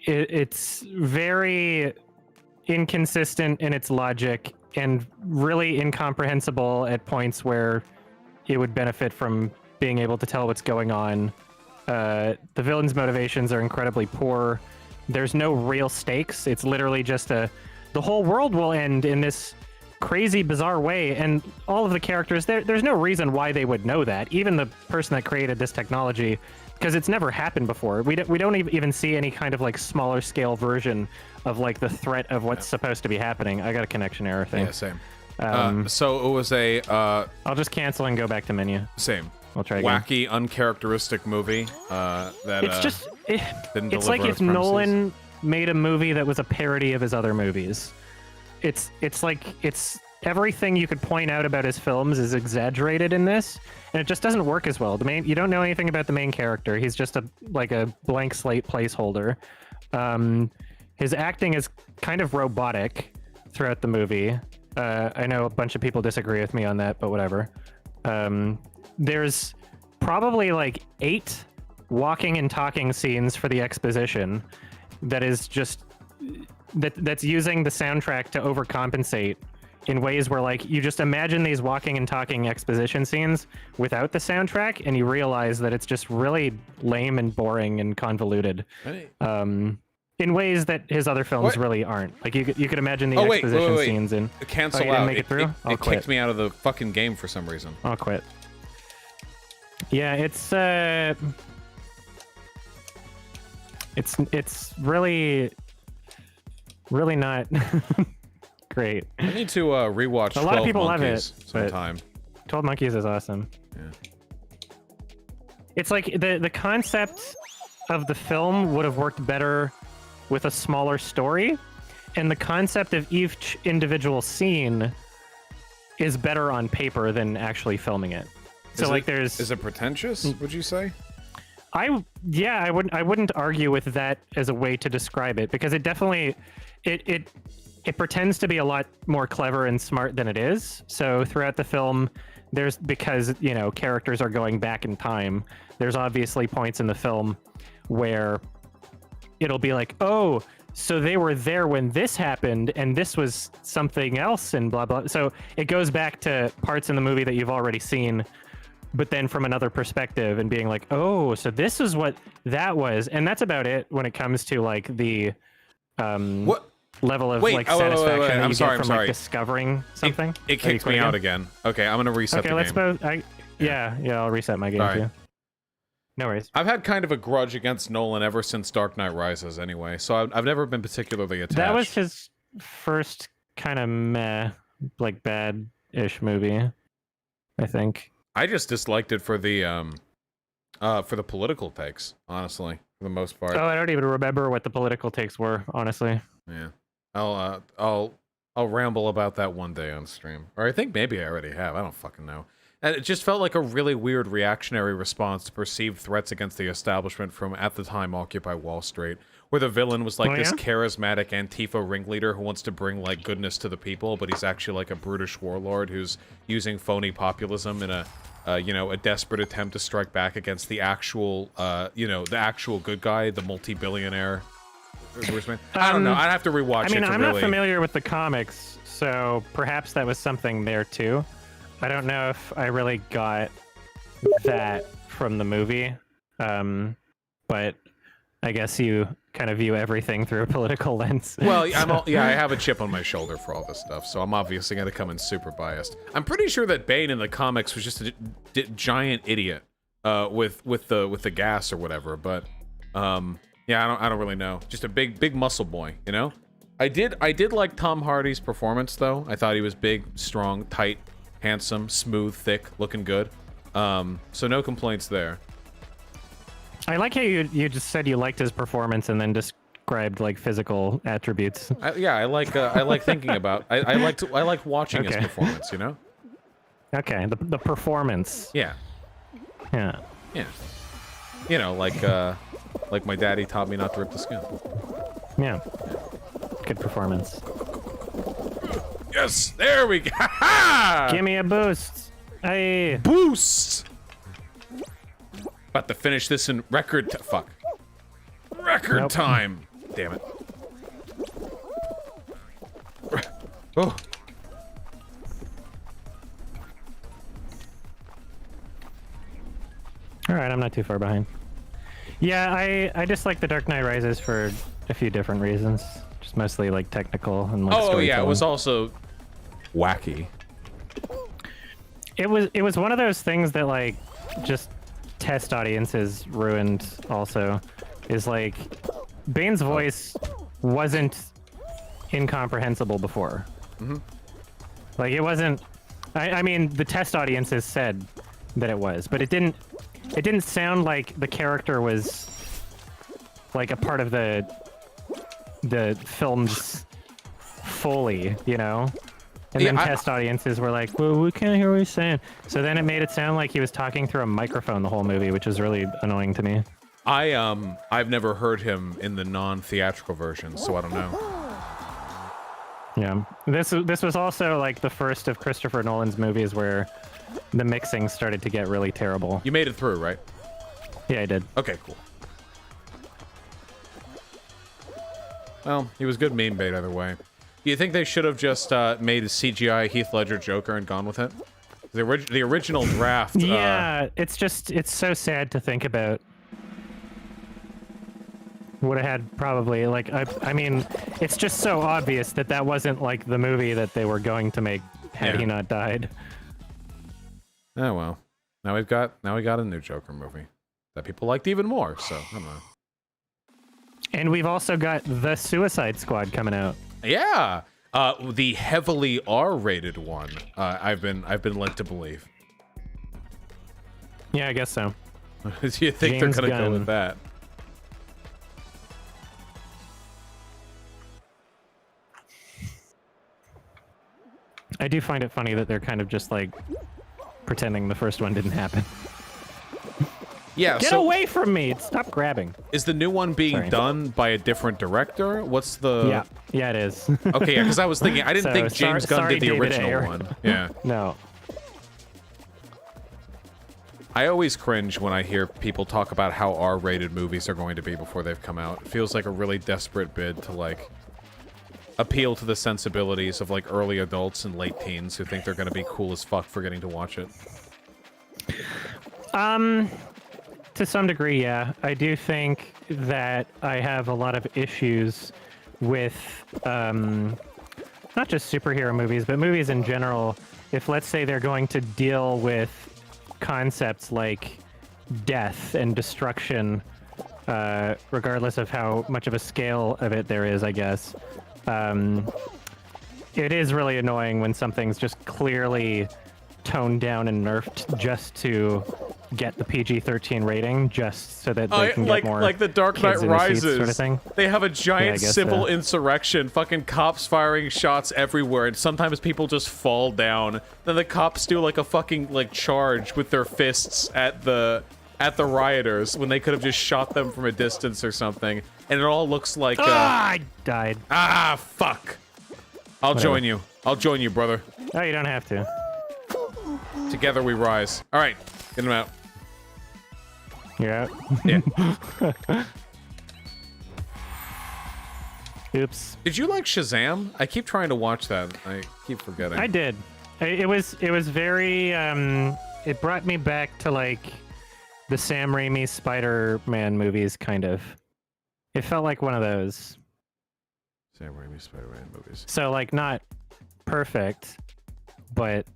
it's very inconsistent in its logic and really incomprehensible at points where it would benefit from being able to tell what's going on. The villain's motivations are incredibly poor. There's no real stakes. It's literally just the whole world will end in this crazy, bizarre way, and all of the characters, there's no reason why they would know that. Even the person that created this technology, because it's never happened before. We don't even see any kind of like smaller scale version of like the threat of what's supposed to be happening. I got a connection error thing. Yeah, same. So it was a I'll just cancel and go back to menu. same. I'll try again. Wacky, uncharacteristic movie that It's just didn't it's deliver like on if its promises. Nolan made a movie that was a parody of his other movies. It's like it's everything you could point out about his films is exaggerated in this, and it just doesn't work as well. You don't know anything about the main character. He's just a blank slate placeholder. His acting is kind of robotic throughout the movie. I know a bunch of people disagree with me on that, but whatever. There's probably like 8 walking and talking scenes for the exposition that is just that's using the soundtrack to overcompensate in ways where like you just imagine these walking and talking exposition scenes without the soundtrack and you realize that it's just really lame and boring and convoluted. In ways that his other films really aren't. Like you could imagine the exposition scenes in. Cancel you didn't out. make it through? I'll It quit. kicked me out of the fucking game for some reason. I'll quit. Yeah, it's really not great. I need to rewatch. A lot of 12 people love Monkeys it, but- sometime. 12 Monkeys is awesome. Yeah. It's like the concept of the film would have worked better with a smaller story. and the concept of each individual scene is better on paper than actually filming it. So is it pretentious, would you say? I wouldn't argue with that as a way to describe it, because it definitely it pretends to be a lot more clever and smart than it is. So throughout the film, because characters are going back in time, there's obviously points in the film where it'll be like, oh, so they were there when this happened and this was something else and blah blah. So it goes back to parts in the movie that you've already seen, but then from another perspective, and being like, oh, so this is what that was. And that's about it when it comes to like the level of satisfaction that you get from like discovering something. It kicked me out again. Okay, I'm gonna reset the game. Okay, let's both. Yeah, I'll reset my game too. No worries. I've had kind of a grudge against Nolan ever since Dark Knight Rises anyway, so I've never been particularly attached. That was his first kind of meh, like bad-ish movie, I think. I just disliked it for the political takes, honestly, for the most part. Oh, I don't even remember what the political takes were, honestly. Yeah. I'll ramble about that one day on stream. Or I think maybe I already have. I don't fucking know. And it just felt like a really weird reactionary response to perceived threats against the establishment from, at the time, Occupy Wall Street, where the villain was like this charismatic Antifa ringleader who wants to bring like goodness to the people, but he's actually like a brutish warlord who's using phony populism in a desperate attempt to strike back against the actual, the actual good guy, the multi-billionaire. I don't know. I'd have to rewatch it. I'm not familiar with the comics, so perhaps that was something there too. I don't know if I really got that from the movie, but I guess you kind of view everything through a political lens. Well, I have a chip on my shoulder for all this stuff, so I'm obviously going to come in super biased. I'm pretty sure that Bane in the comics was just a giant idiot with the gas or whatever, but yeah, I don't really know. Just a big muscle boy, you know? I did like Tom Hardy's performance though. I thought he was big, strong, tight, handsome, smooth, thick, looking good. So no complaints there. I like how you just said you liked his performance and then described like physical attributes. I like thinking about. I like watching his performance. You know. Okay, the performance. Yeah. Yeah. Yeah. You know, like my daddy taught me not to rip the skin. Yeah. Good performance. Yes, there we go. Give me a boost. Hey. Boost. About to finish this in record time. Damn it. Oh. All right, I'm not too far behind. Yeah, I just like The Dark Knight Rises for a few different reasons. Just mostly like technical and like storytelling. Yeah, it was also wacky. It was one of those things that like just test audiences ruined also. Is like Bane's voice wasn't incomprehensible before. Mm-hmm. Like it wasn't. I mean, the test audiences said that it was, but it didn't sound like the character was like a part of the film's fully, you know? And then test audiences were like, well, we can't hear what he's saying. So then it made it sound like he was talking through a microphone the whole movie, which was really annoying to me. I've never heard him in the non-theatrical version, so I don't know. Yeah. This was also like the first of Christopher Nolan's movies where the mixing started to get really terrible. You made it through, right? Yeah, I did. Okay, cool. Well, he was good meme bait either way. Do you think they should have just made a CGI Heath Ledger Joker and gone with it? The original draft... Yeah, it's so sad to think about. Would have had probably, like, I mean, it's just so obvious that wasn't, like, the movie that they were going to make had he not died. Oh, well. Now we got a new Joker movie that people liked even more, so, I don't know. And we've also got The Suicide Squad coming out. Yeah! The heavily R-rated one, I've been led to believe. Yeah, I guess so. Do you think they're gonna go with that? I do find it funny that they're kind of just like pretending the first one didn't happen. Yeah, Get away from me! Stop grabbing. Is the new one being done by a different director? What's the... Yeah, it is. Okay, yeah, because I was thinking, I didn't think James Gunn did the original one. Yeah. No. I always cringe when I hear people talk about how R-rated movies are going to be before they've come out. It feels like a really desperate bid to, like, appeal to the sensibilities of, like, early adults and late teens who think they're going to be cool as fuck for getting to watch it. To some degree, yeah. I do think that I have a lot of issues with not just superhero movies, but movies in general. If, let's say, they're going to deal with concepts like death and destruction, regardless of how much of a scale of it there is, I guess. It is really annoying when something's just clearly toned down and nerfed just to get the PG-13 rating, just so that they can get more like the Dark Knight kids in the seats Rises. Sort of thing. They have a giant guess civil so. insurrection, fucking cops firing shots everywhere, and sometimes people just fall down. Then the cops do like a fucking like charge with their fists at the rioters when they could have just shot them from a distance or something. And it all looks like I died. ah, fuck. I'll join you. I'll join you, brother. Oh, you don't have to. Together we rise. All right, get him out. You're out. Yeah. Oops. Did you like Shazam? I keep trying to watch that. I keep forgetting. I did. It was very it brought me back to like the Sam Raimi Spider-Man movies, kind of. It felt like one of those. Sam Raimi Spider-Man movies. So like not perfect, but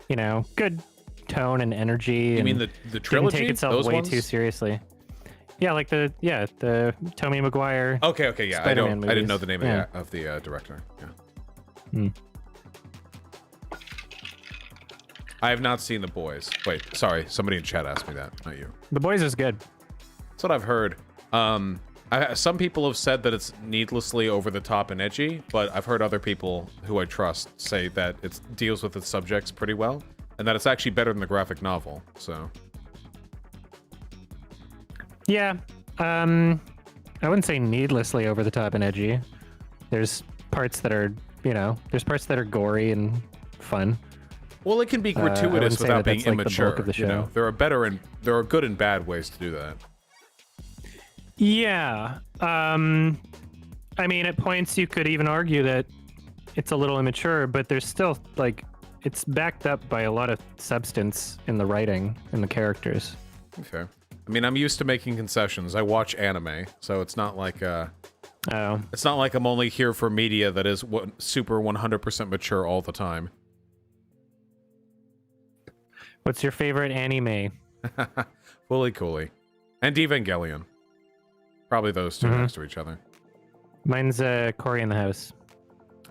you know, good tone and energy. You mean the trilogy? Didn't take itself Those way ones? too seriously. Yeah, like the Tobey Maguire. Okay, yeah. I Spider-Man didn't know movies. the name Yeah. of the director. Yeah. Hmm. I have not seen The Boys. Wait, sorry. Somebody in chat asked me that, not you. The Boys is good. That's what I've heard. Some people have said that it's needlessly over the top and edgy, but I've heard other people who I trust say that it deals with its subjects pretty well, and that it's actually better than the graphic novel. So, Yeah. I wouldn't say needlessly over the top and edgy. There's parts that are, there's parts that are gory and fun. well, it can be I wouldn't gratuitous say without that being that's, like, the immature. bulk of the You know, show. there are good and bad ways to do that. Yeah. I mean, at points you could even argue that it's a little immature, but there's still, like, it's backed up by a lot of substance in the writing and the characters. Fair. I mean, I'm used to making concessions. I watch anime, so it's not like Oh. it's not like I'm only here for media that is super 100% mature all the time. What's your favorite anime? Fully Cooley. And Evangelion. Probably those two next to each other. Mine's Cory in the House.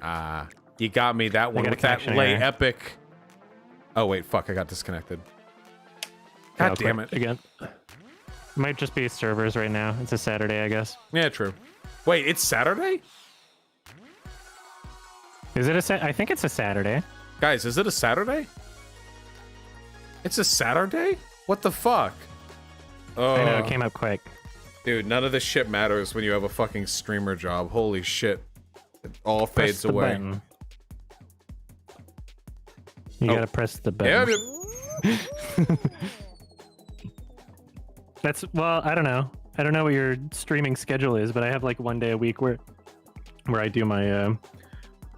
Ah, you got me that one got a with that connection lay here. epic. Oh wait, fuck, I got disconnected. God I'll damn quit it. again. Might just be servers right now. It's a Saturday, I guess. Yeah, true. Wait, it's Saturday? Is it I think it's a Saturday. Guys, is it a Saturday? It's a Saturday? What the fuck? Oh, I know, it came up quick. dude, none of this shit matters when you have a fucking streamer job. Holy shit. It all Press fades the away. button. You Oh. gotta press the Yeah, button. Well, I don't know. I don't know what your streaming schedule is, but I have like one day a week where I do my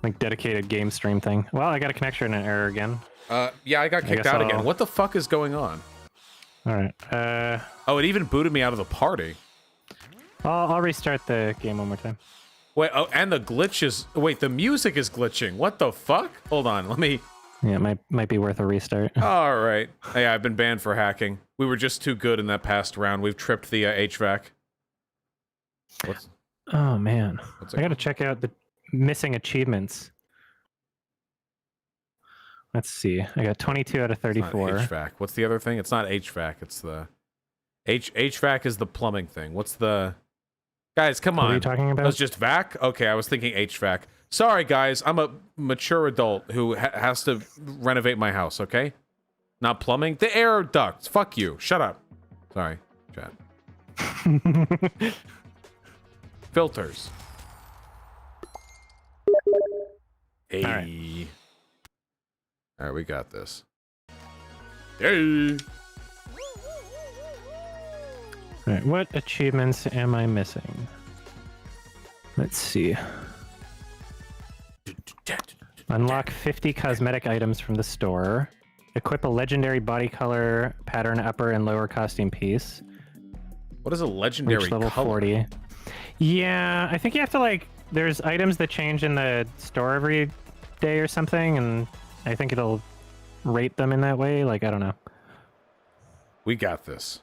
like dedicated game stream thing. Well, I got a connection error again. yeah, I got kicked guess out again. I'll- What the fuck is going on? All right. Oh, it even booted me out of the party. I'll restart the game one more time. Wait, oh, and the glitch is... Wait, the music is glitching. What the fuck? Hold on, let me... Yeah, it might be worth a restart. All right. Hey, I've been banned for hacking. We were just too good in that past round. We've tripped the HVAC. What's... Oh man, What's I gotta check out the missing achievements. Let's see. I got 22 out of It's not 34. HVAC. What's the other thing? It's not HVAC. It's the... HVAC is the plumbing thing. What's the... Guys, come on. What are you talking about? That's just VAC? Okay, I was thinking HVAC. Sorry, guys. I'm a mature adult who has to renovate my house, okay? Not plumbing. The air ducts. Fuck you. Shut up. Sorry, chat. Filters. Hey. All right, we got this. Hey. All right, what achievements am I missing? Let's see. Unlock 50 cosmetic items from the store. Equip a legendary body color pattern upper and lower costume piece. What is a legendary Reach level color? 40. Yeah, I think you have to like. There's items that change in the store every day or something, and I think it'll rate them in that way. Like, I don't know. We got this.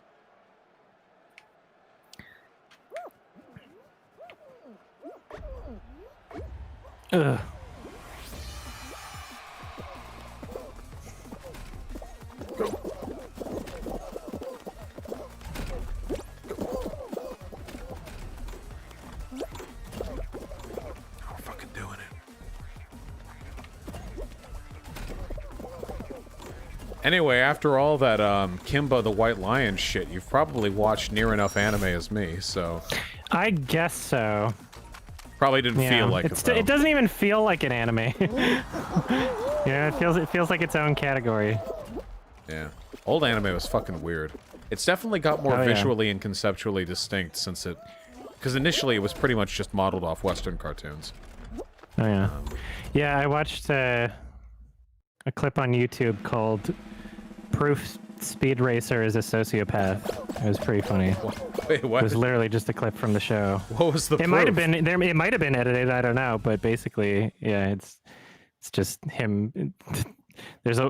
Ugh. We're fucking doing it. Anyway, after all that Kimba the White Lion shit, you've probably watched near enough anime as me, so I guess so. probably didn't feel like it. It doesn't even feel like an anime. Yeah, it feels like its own category. Yeah, old anime was fucking weird. It's definitely got more Oh, yeah. visually and conceptually distinct since it, because initially it was pretty much just modeled off Western cartoons. Oh yeah, yeah. I watched a clip on YouTube called "Proof Speed Racer is a Sociopath." It was pretty funny. Wait, what? It was literally just a clip from the show. What was the? It might have been there. It might have been edited. I don't know, but basically, yeah, it's just him. There's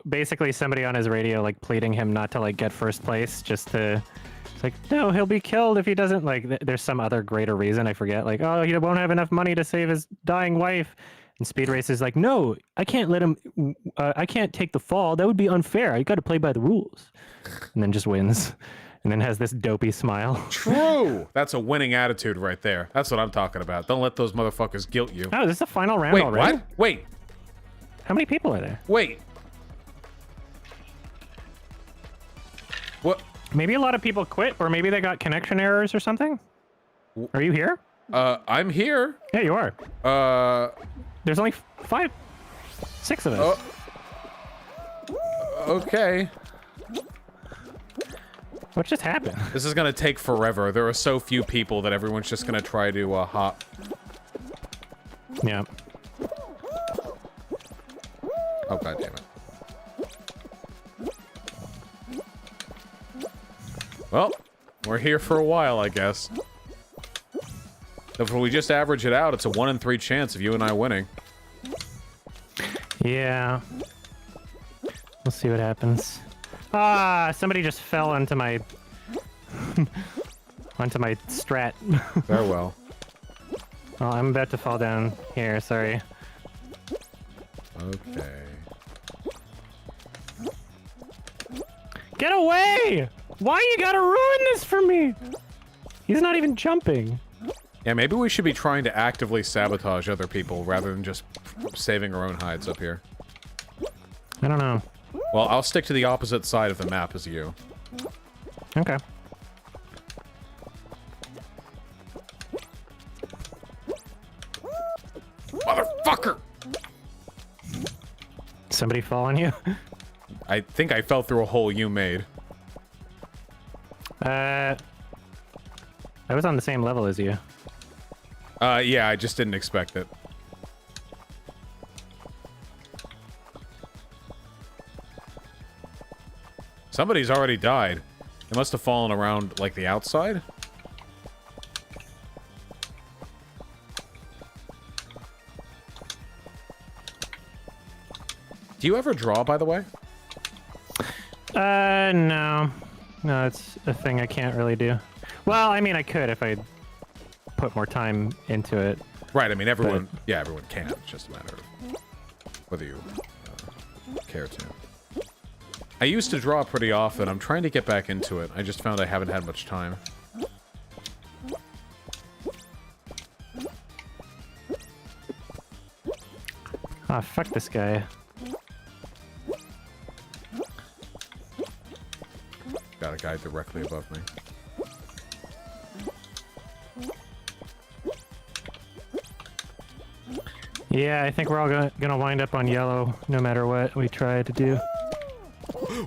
basically somebody on his radio like pleading him not to like get first place, just to. It's like, no, he'll be killed if he doesn't. Like, there's some other greater reason I forget. Like, oh, he won't have enough money to save his dying wife. And Speed Racer's like, no, I can't let him. I can't take the fall. That would be unfair. I got to play by the rules. And then just wins. And then has this dopey smile. True. That's a winning attitude right there. That's what I'm talking about. Don't let those motherfuckers guilt you. Oh, is this the final round Wait, already? what? Wait, How many people are there? wait. What? Maybe a lot of people quit, or maybe they got connection errors or something. Are you here? I'm here. Yeah, you are. There's only 6 of us. Okay. What just happened? This is gonna take forever. There are so few people that everyone's just gonna try to hop. Yeah. Oh, god damn it. Well, we're here for a while, I guess. If we just average it out, it's a 1 in 3 chance of you and I winning. Yeah. We'll see what happens. Ah, somebody just fell onto my onto my strat. Farewell. Oh, I'm about to fall down here. Sorry. Okay. Get away! Why you gotta ruin this for me? He's not even jumping. Yeah, maybe we should be trying to actively sabotage other people rather than just saving our own hides up here. I don't know. Well, I'll stick to the opposite side of the map as you. Okay. Motherfucker! Somebody fall on you? I think I fell through a hole you made. I was on the same level as you. Yeah, I just didn't expect it. Somebody's already died. They must have fallen around, like, the outside? Do you ever draw, by the way? No. No, it's a thing I can't really do. Well, I mean, I could if I put more time into it. Right, I mean, everyone... Yeah, everyone can. It's just a matter of whether you care to. I used to draw pretty often. I'm trying to get back into it. I just found I haven't had much time. Ah, fuck this guy. Got a guy directly above me. Yeah, I think we're all gonna wind up on yellow no matter what we try to do.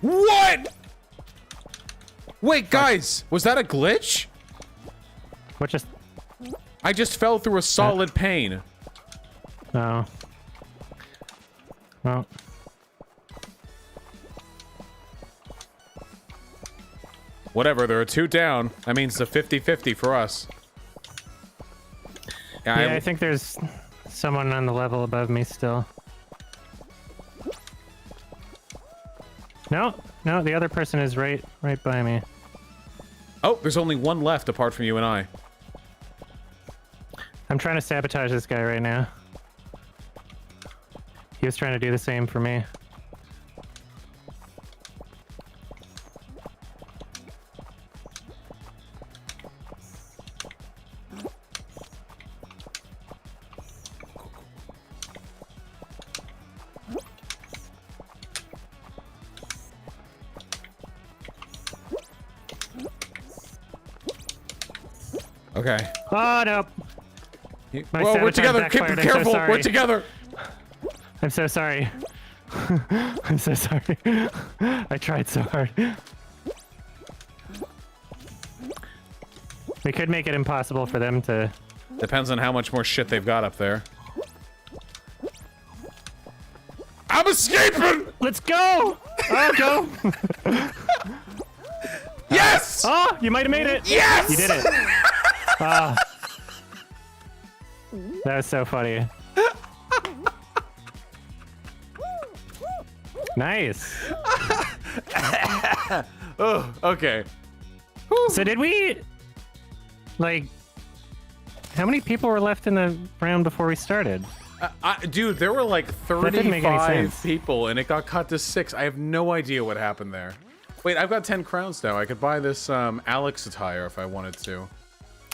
What? Wait, guys, was that a glitch? What just... I just fell through a solid pane. Oh. Well. Whatever, there are 2 down. That means it's a 50-50 for us. Yeah, I think there's someone on the level above me still. No, no, the other person is right by me. Oh, there's only 1 left apart from you and I. I'm trying to sabotage this guy right now. He was trying to do the same for me. Okay. Oh, no. My Well, we're sabotage together. backfired. I'm so Careful. sorry. We're together. I'm so sorry. I'm so sorry. I tried so hard. We could make it impossible for them to... Depends on how much more shit they've got up there. I'm escaping! Let's go! Oh, go! Yes! Oh, you might have made it! Yes! You did it. Ah. That was so funny. Nice. Oh, okay. So did we... Like... How many people were left in the round before we started? Dude, there were like didn't make any 35 sense. people, and it got cut to 6. I have no idea what happened there. Wait, I've got 10 crowns now. I could buy this Alex attire if I wanted to.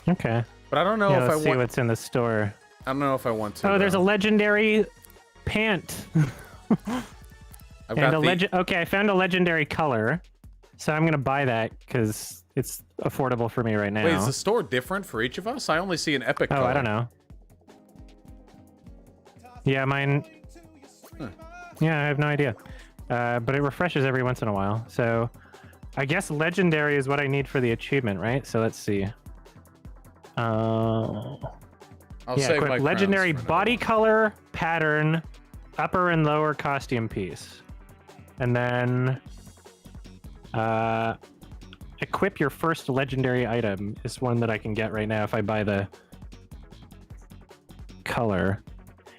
Okay. But I don't know Yeah, if let's I see want... what's in the store. I don't know if I want to. Oh, there's a though. legendary pant. I've And got a the... Okay, I found a legendary color. So I'm gonna buy that because it's affordable for me right now. Wait, is the store different for each of us? I only see an epic Oh, color. I don't know. Yeah, mine... Yeah, I have no idea. But it refreshes every once in a while. So I guess legendary is what I need for the achievement, right? So let's see. I'll Yeah, save equip my legendary crowns for body another color, pattern, upper and lower costume piece. And then equip your first legendary item is one that I can get right now if I buy the color.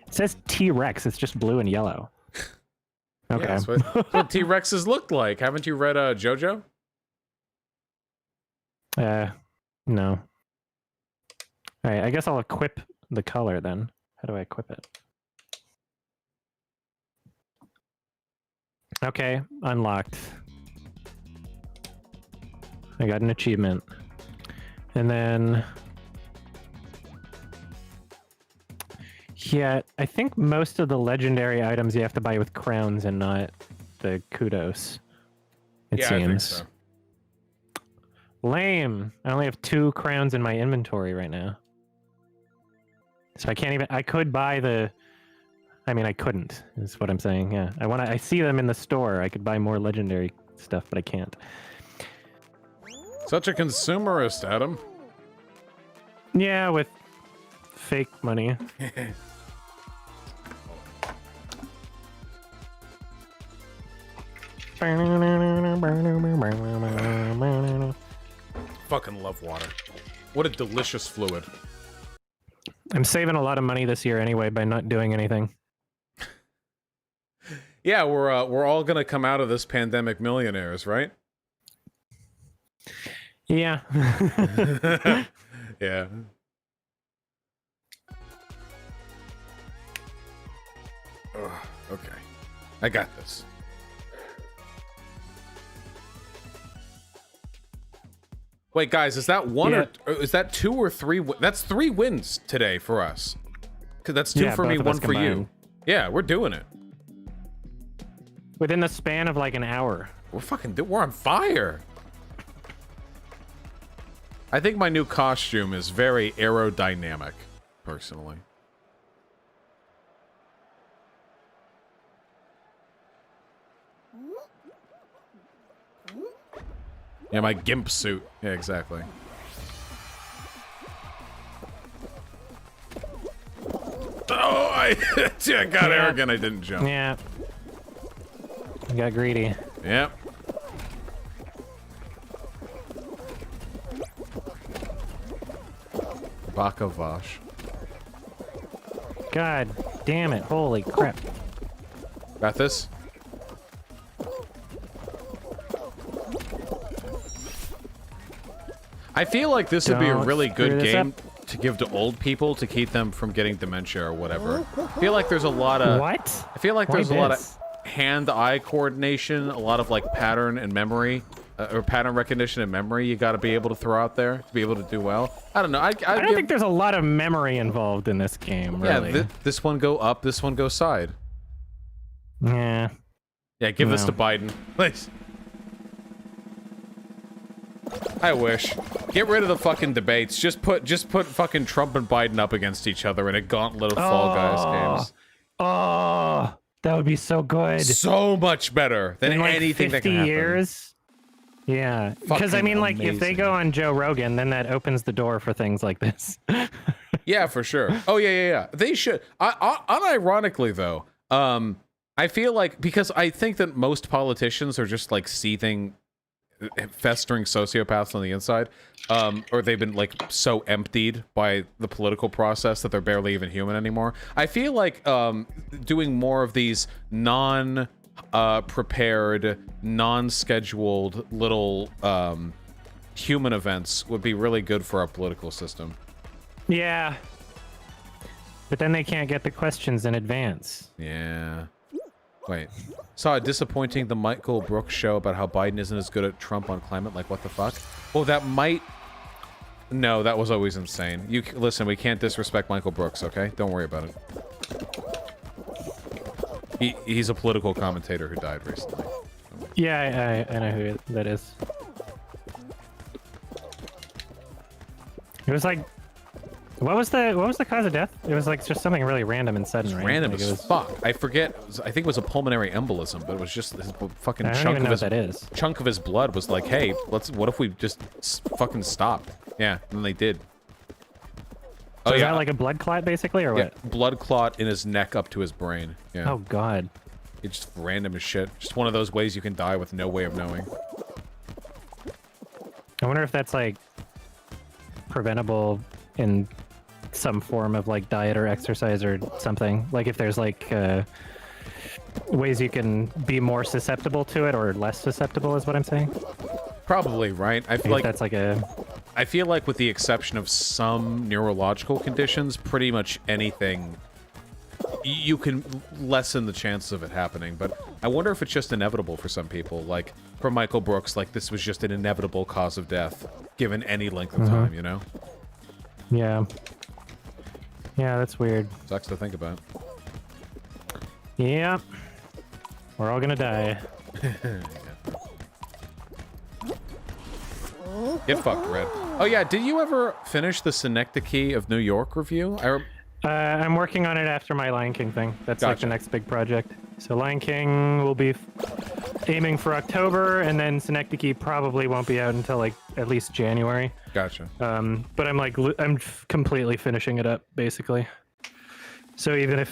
It says T-Rex, it's just blue and yellow. one. Okay. Yeah, that's what T-Rexes looked like. Haven't you read JoJo? No. All right, I guess I'll equip the color then. How do I equip it? Okay, unlocked. I got an achievement. And then... Yeah, I think most of the legendary items you have to buy with crowns and not the kudos. It Yeah, seems. I think so. Lame. I only have 2 crowns in my inventory right now. So I can't even... I could buy the... I mean, I couldn't, is what I'm saying, yeah. I see them in the store. I could buy more legendary stuff, but I can't. Such a consumerist, Adam. Yeah, with fake money. Fucking love water. What a delicious fluid. I'm saving a lot of money this year anyway by not doing anything. Yeah, we're all gonna come out of this pandemic millionaires, right? Yeah. Yeah. Ugh, okay. I got this. Wait, guys, is that one or is that 2 or 3? That's 3 wins today for us. 'Cause that's 2 Yeah, for me, both of us 1 for you. combined. Yeah, we're doing it. Within the span of like an hour. We're on fire. I think my new costume is very aerodynamic, personally. Yeah, my gimp suit. Yeah, exactly. Oh, I got arrogant. I didn't jump. Yeah. I got greedy. Yep. Bakavash. God damn it. Holy crap. Got this? I feel like this would be a Don't really good screw this game up. to give to old people to keep them from getting dementia or whatever. I feel like there's a lot of... What? I feel like Why there's a lot of this? hand-eye coordination, a lot of like pattern and memory, or pattern recognition and memory you got to be able to throw out there to be able to do well. I don't know. I don't think there's a lot of memory involved in this game, really. Yeah, this one go up, this one go side. Yeah. Yeah, give this No. to Biden, please. I wish. Get rid of the fucking debates. Just put fucking Trump and Biden up against each other in a gauntlet of Fall Guys games. Oh, that would be so good. So much better than In like anything 50 that can happen. years. Yeah, because I Fucking mean, like, if they amazing. go on Joe Rogan, then that opens the door for things like this. Yeah, for sure. Oh yeah. They should. Unironically though, I feel like because I think that most politicians are just like seething, festering sociopaths on the inside, or they've been like so emptied by the political process that they're barely even human anymore. I feel like doing more of these prepared, non-scheduled little human events would be really good for our political system. Yeah, but then they can't get the questions in advance. Yeah. Wait. Saw a disappointing The Michael Brooks show about how Biden isn't as good at Trump on climate. Like, what the fuck? Oh, that might... No, that was always insane. Listen, we can't disrespect Michael Brooks, okay? Don't worry about it. He's a political commentator who died recently. Yeah, I know who that is. It was like... What was the cause of death? It was like just something really random and sudden, right? Random like as fuck. I forget. I think it was a pulmonary embolism, but it was just this fucking I don't chunk even of know his what that is. chunk of his blood was like, hey, what if we just fucking stopped? Yeah, and they did. So is that like a blood clot, basically, or Yeah, what? blood clot in his neck up to his brain. Yeah. Oh God. It's just random as shit. Just one of those ways you can die with no way of knowing. I wonder if that's like preventable in some form of like diet or exercise or something. Like if there's like ways you can be more susceptible to it or less susceptible, is what I'm saying. Probably, right? I feel like that's like a... I feel like with the exception of some neurological conditions, pretty much anything you can lessen the chances of it happening. But I wonder if it's just inevitable for some people. Like for Michael Brooks, like this was just an inevitable cause of death given any length of time, you know? Yeah. Yeah, that's weird. Sucks to think about. Yeah. We're all gonna die. Get fucked, Red. Oh yeah, did you ever finish the Synecdoche of New York review? I'm working on it after my Lion King thing. That's like Gotcha. the next big project. So Lion King will be aiming for October, and then Synecdoche probably won't be out until like at least January. Gotcha. But I'm like completely finishing it up basically. So even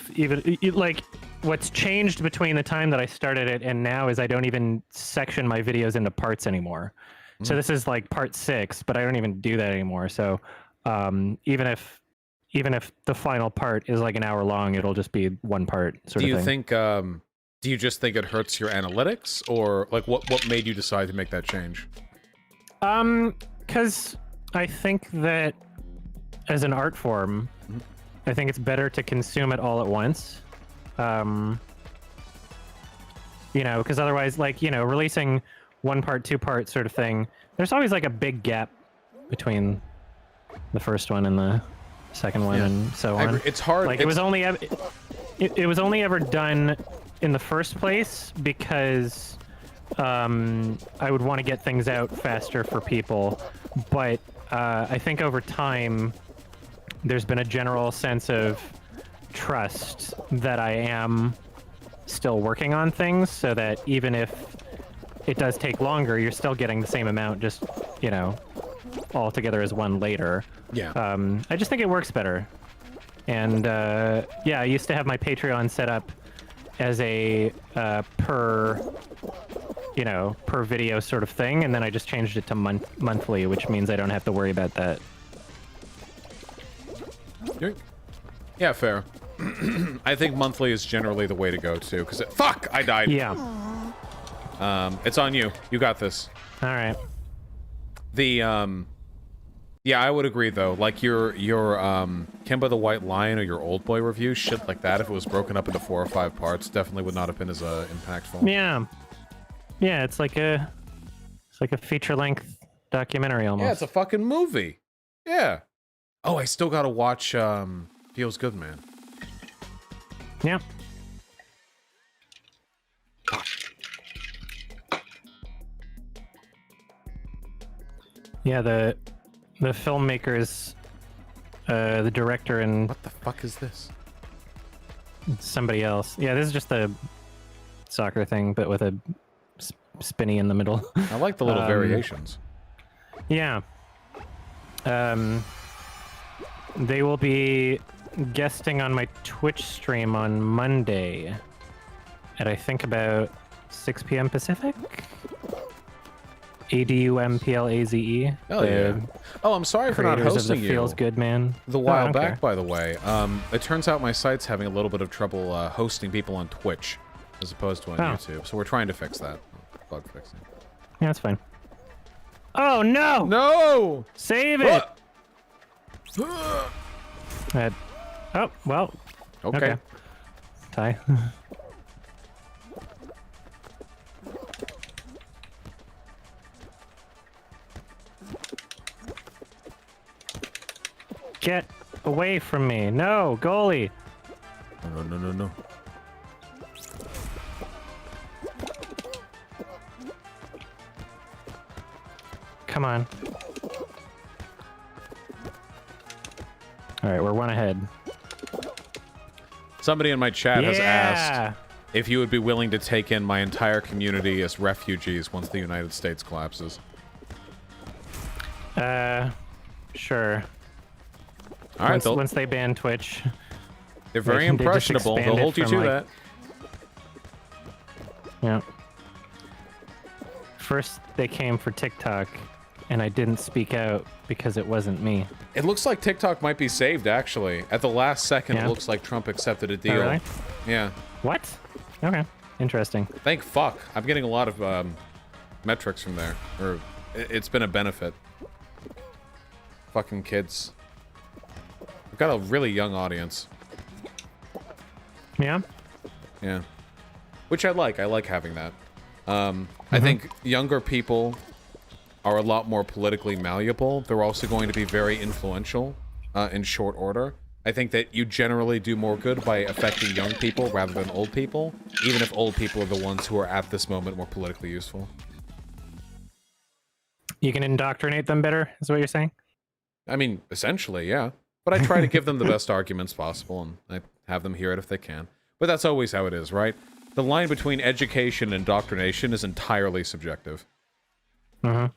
like what's changed between the time that I started it and now is I don't even section my videos into parts anymore. So this is like part 6, but I don't even do that anymore. So even if the final part is like an hour long, it'll just be one part sort of thing. Do you think do you just think it hurts your analytics, or like what made you decide to make that change? Because I think that as an art form, I think it's better to consume it all at once. You know, because otherwise, like, you know, releasing 1 part, 2 part sort of thing, there's always like a big gap between the first one and the second one, and so on. It's hard. Like it was only it was only ever done in the first place because I would want to get things out faster for people, but I think over time there's been a general sense of trust that I am still working on things, so that even if it does take longer, you're still getting the same amount, just, you know, all together as one later. Yeah. I just think it works better. And yeah, I used to have my Patreon set up as a per video sort of thing, and then I just changed it to monthly, which means I don't have to worry about that. Yeah, fair. I think monthly is generally the way to go too, because fuck, I died. Yeah. It's on you. You got this. All right. Yeah, I would agree though. Like your Kimba the White Lion or your Old Boy review, shit like that, if it was broken up into 4 or 5 parts, definitely would not have been as impactful. Yeah. Yeah, it's like a feature-length documentary almost. Yeah, it's a fucking movie. Yeah. Oh, I still gotta watch Feels Good Man. Yeah. Yeah, the filmmakers, the director and What the fuck is this? somebody else. Yeah, this is just a soccer thing, but with a spinny in the middle. I like the little variations. Yeah. They will be guesting on my Twitch stream on Monday at I think about 6 p.m. Pacific. ADUMPLAZE. Oh yeah. Oh, I'm sorry for not Creators of hosting the you. Feels Good Man. The Oh, while I don't back, care. by the way. It turns out my site's having a little bit of trouble hosting people on Twitch as opposed to on YouTube, so we're trying to fix that. Bug fixing. Yeah, that's fine. Oh no! No! Save it! Oh, well. Okay. Ty. Get away from me. No, goalie. No. Come on. All right, we're one ahead. Somebody in my chat has asked Yeah. if you would be willing to take in my entire community as refugees once the United States collapses. Sure. All right, Once they ban Twitch. they're very they just impressionable. expand They'll it hold you from, to like- that. Yeah. First, they came for TikTok, and I didn't speak out because it wasn't me. It looks like TikTok might be saved, actually. At the last second, Yeah. it looks like Trump accepted a deal. Oh, really? Yeah. What? Okay. Interesting. Thank fuck. I'm getting a lot of metrics from there. Or it's been a benefit. Fucking kids. We've got a really young audience. Yeah? Yeah. Which I like. I like having that. I think younger people are a lot more politically malleable. They're also going to be very influential in short order. I think that you generally do more good by affecting young people rather than old people, even if old people are the ones who are at this moment more politically useful. You can indoctrinate them better, is what you're saying? I mean, essentially, yeah. But I try to give them the best arguments possible, and I have them hear it if they can. But that's always how it is, right? The line between education and indoctrination is entirely subjective. I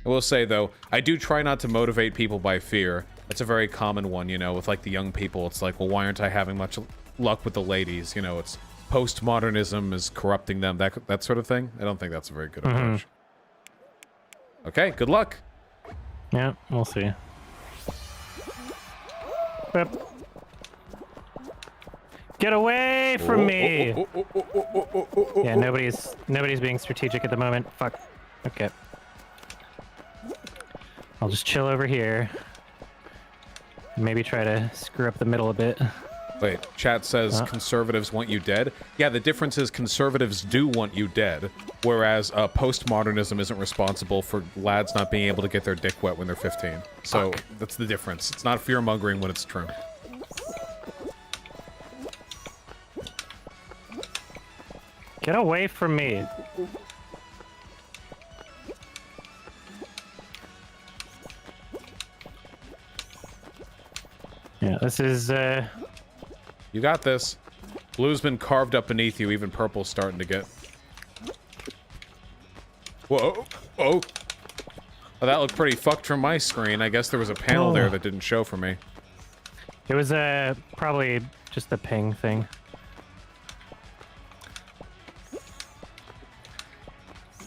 will say, though, I do try not to motivate people by fear. That's a very common one, you know, with, like, the young people. It's like, well, why aren't I having much luck with the ladies? You know, it's postmodernism is corrupting them, that sort of thing. I don't think that's a very good approach. Okay, good luck. Yeah, we'll see. Whip. Get away from me! Yeah, nobody's being strategic at the moment. Fuck. Okay. I'll just chill over here. Maybe try to screw up the middle a bit. Wait, chat says conservatives want you dead. Yeah, the difference is conservatives do want you dead, whereas postmodernism isn't responsible for lads not being able to get their dick wet when they're 15. So that's the difference. It's not fear-mongering when it's true. Get away from me. Yeah, this is, You got this. Blue's been carved up beneath you, even purple's starting to get... Whoa. Oh. Oh, that looked pretty fucked from my screen. I guess there was a panel there that didn't show for me. It was, probably just a ping thing.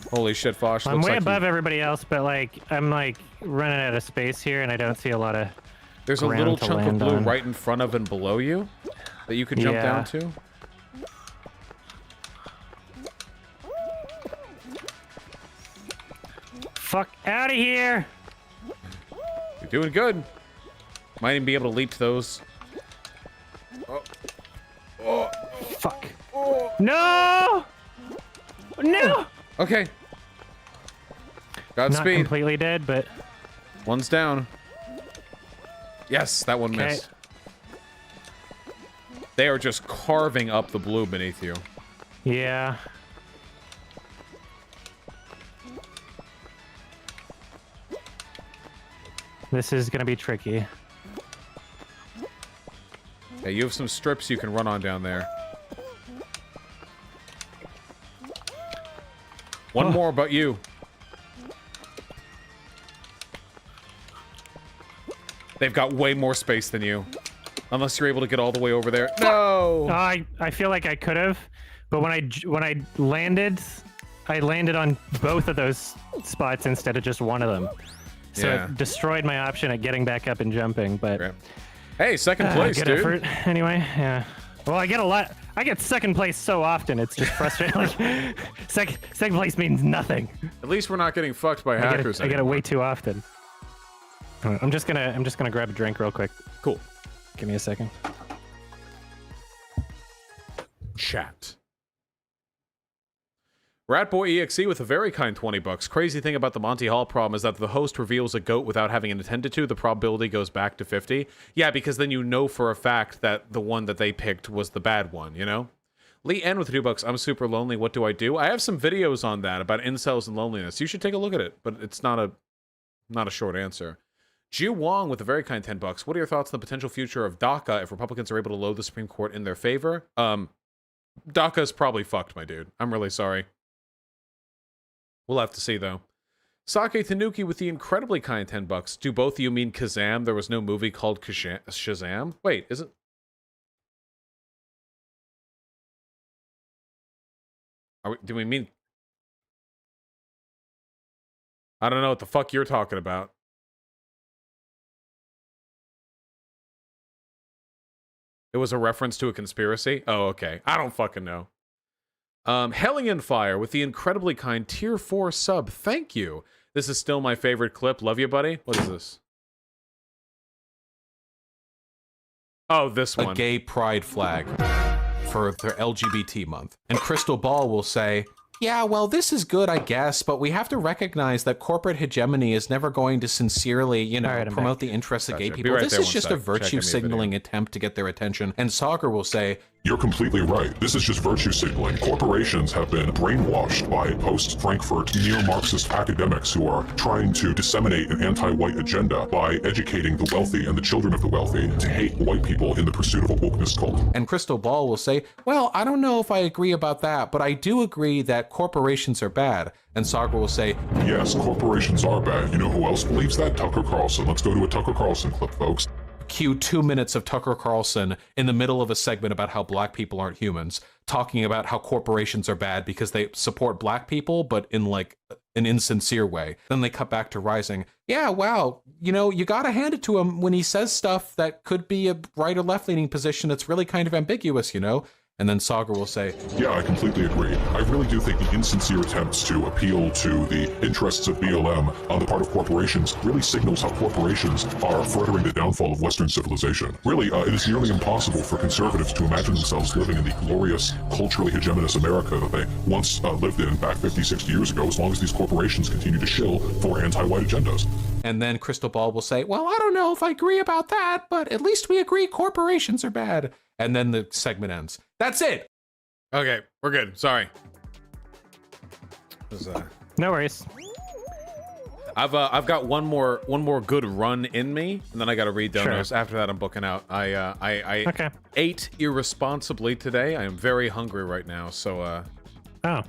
Holy shit, Fosh. I'm looks way like above everybody else, but, like, I'm, like, running out of space here, and I don't see a lot of There's a ground little to chunk of land blue on. right in front of and below you that you could jump Yeah. down to. Fuck out of here! You're doing good. Might even be able to leap to those. Fuck. No! No! Okay. Not Godspeed. completely dead, but One's down. Yes, that one okay. missed. They are just carving up the blue beneath you. Yeah. This is gonna be tricky. Okay, you have some strips you can run on down there. One more about you. They've got way more space than you. Unless you're able to get all the way over there. No! I feel like I could have, but when I landed on both of those spots instead of just one of them. So Yeah. it destroyed my option at getting back up and jumping, but Great. Hey, second place, good dude. effort. Anyway, yeah. Well, I get second place so often, it's just frustrating. Like, second place means nothing. At least we're not getting fucked by hackers I get it anymore. way too often. I'm just gonna grab a drink real quick. Cool. Give me a second. Chat. Ratboy EXE with a very kind 20 bucks. Crazy thing about the Monty Hall problem is that the host reveals a goat without having intended to. The probability goes back to 50. Yeah, because then you know for a fact that the one that they picked was the bad one, you know? Lee N with 2 bucks. I'm super lonely. What do I do? I have some videos on that about incels and loneliness. You should take a look at it, but it's not a short answer. Ju Wong with a very kind 10 bucks. What are your thoughts on the potential future of DACA if Republicans are able to load the Supreme Court in their favor? DACA's probably fucked, my dude. I'm really sorry. We'll have to see, though. Sake Tanuki with the incredibly kind 10 bucks. Do both of you mean Kazam? There was no movie called Shazam? Wait, is it? Do we mean... I don't know what the fuck you're talking about. It was a reference to a conspiracy? Oh, okay. I don't fucking know. Hellion Fire with the incredibly kind tier 4 sub. Thank you. This is still my favorite clip. Love you, buddy. What is this? Oh, this one. A gay pride flag for their LGBT month. And Crystal Ball will say, yeah, well, this is good, I guess, but we have to recognize that corporate hegemony is never going to sincerely, you know, All right, I'm promote back. the interests of gay Gotcha. Be people. right This there is one just sec. a virtue Checking the signaling attempt to get their attention. And Sagar will say, You're completely right. This is just virtue signaling. Corporations have been brainwashed by post-Frankfurt neo-Marxist academics who are trying to disseminate an anti-white agenda by educating the wealthy and the children of the wealthy to hate white people in the pursuit of a wokeness cult. and Crystal Ball will say, well, I don't know if I agree about that, but I do agree that corporations are bad. And Sagar will say, Yes, corporations are bad. You know who else believes that? Tucker Carlson. Let's go to a Tucker Carlson clip, folks. cue 2 minutes of Tucker Carlson in the middle of a segment about how black people aren't humans, talking about how corporations are bad because they support black people, but in like an insincere way. Then they cut back to Rising. Yeah, wow, you know, you gotta hand it to him when he says stuff that could be a right or left-leaning position that's really kind of ambiguous, you know? And then Sagar will say, Yeah, I completely agree. I really do think the insincere attempts to appeal to the interests of BLM on the part of corporations really signals how corporations are furthering the downfall of Western civilization. Really, it is nearly impossible for conservatives to imagine themselves living in the glorious, culturally hegemonous America that they once lived in back 50, 60 years ago, as long as these corporations continue to shill for anti-white agendas. and then Crystal Ball will say, well, I don't know if I agree about that, but at least we agree corporations are bad. And then the segment ends. That's it. Okay, we're good. Sorry. No worries. I've got one more good run in me, and then I got to read donos. Sure. After that, I'm booking out. I Okay. ate irresponsibly today. I am very hungry right now, so Oh,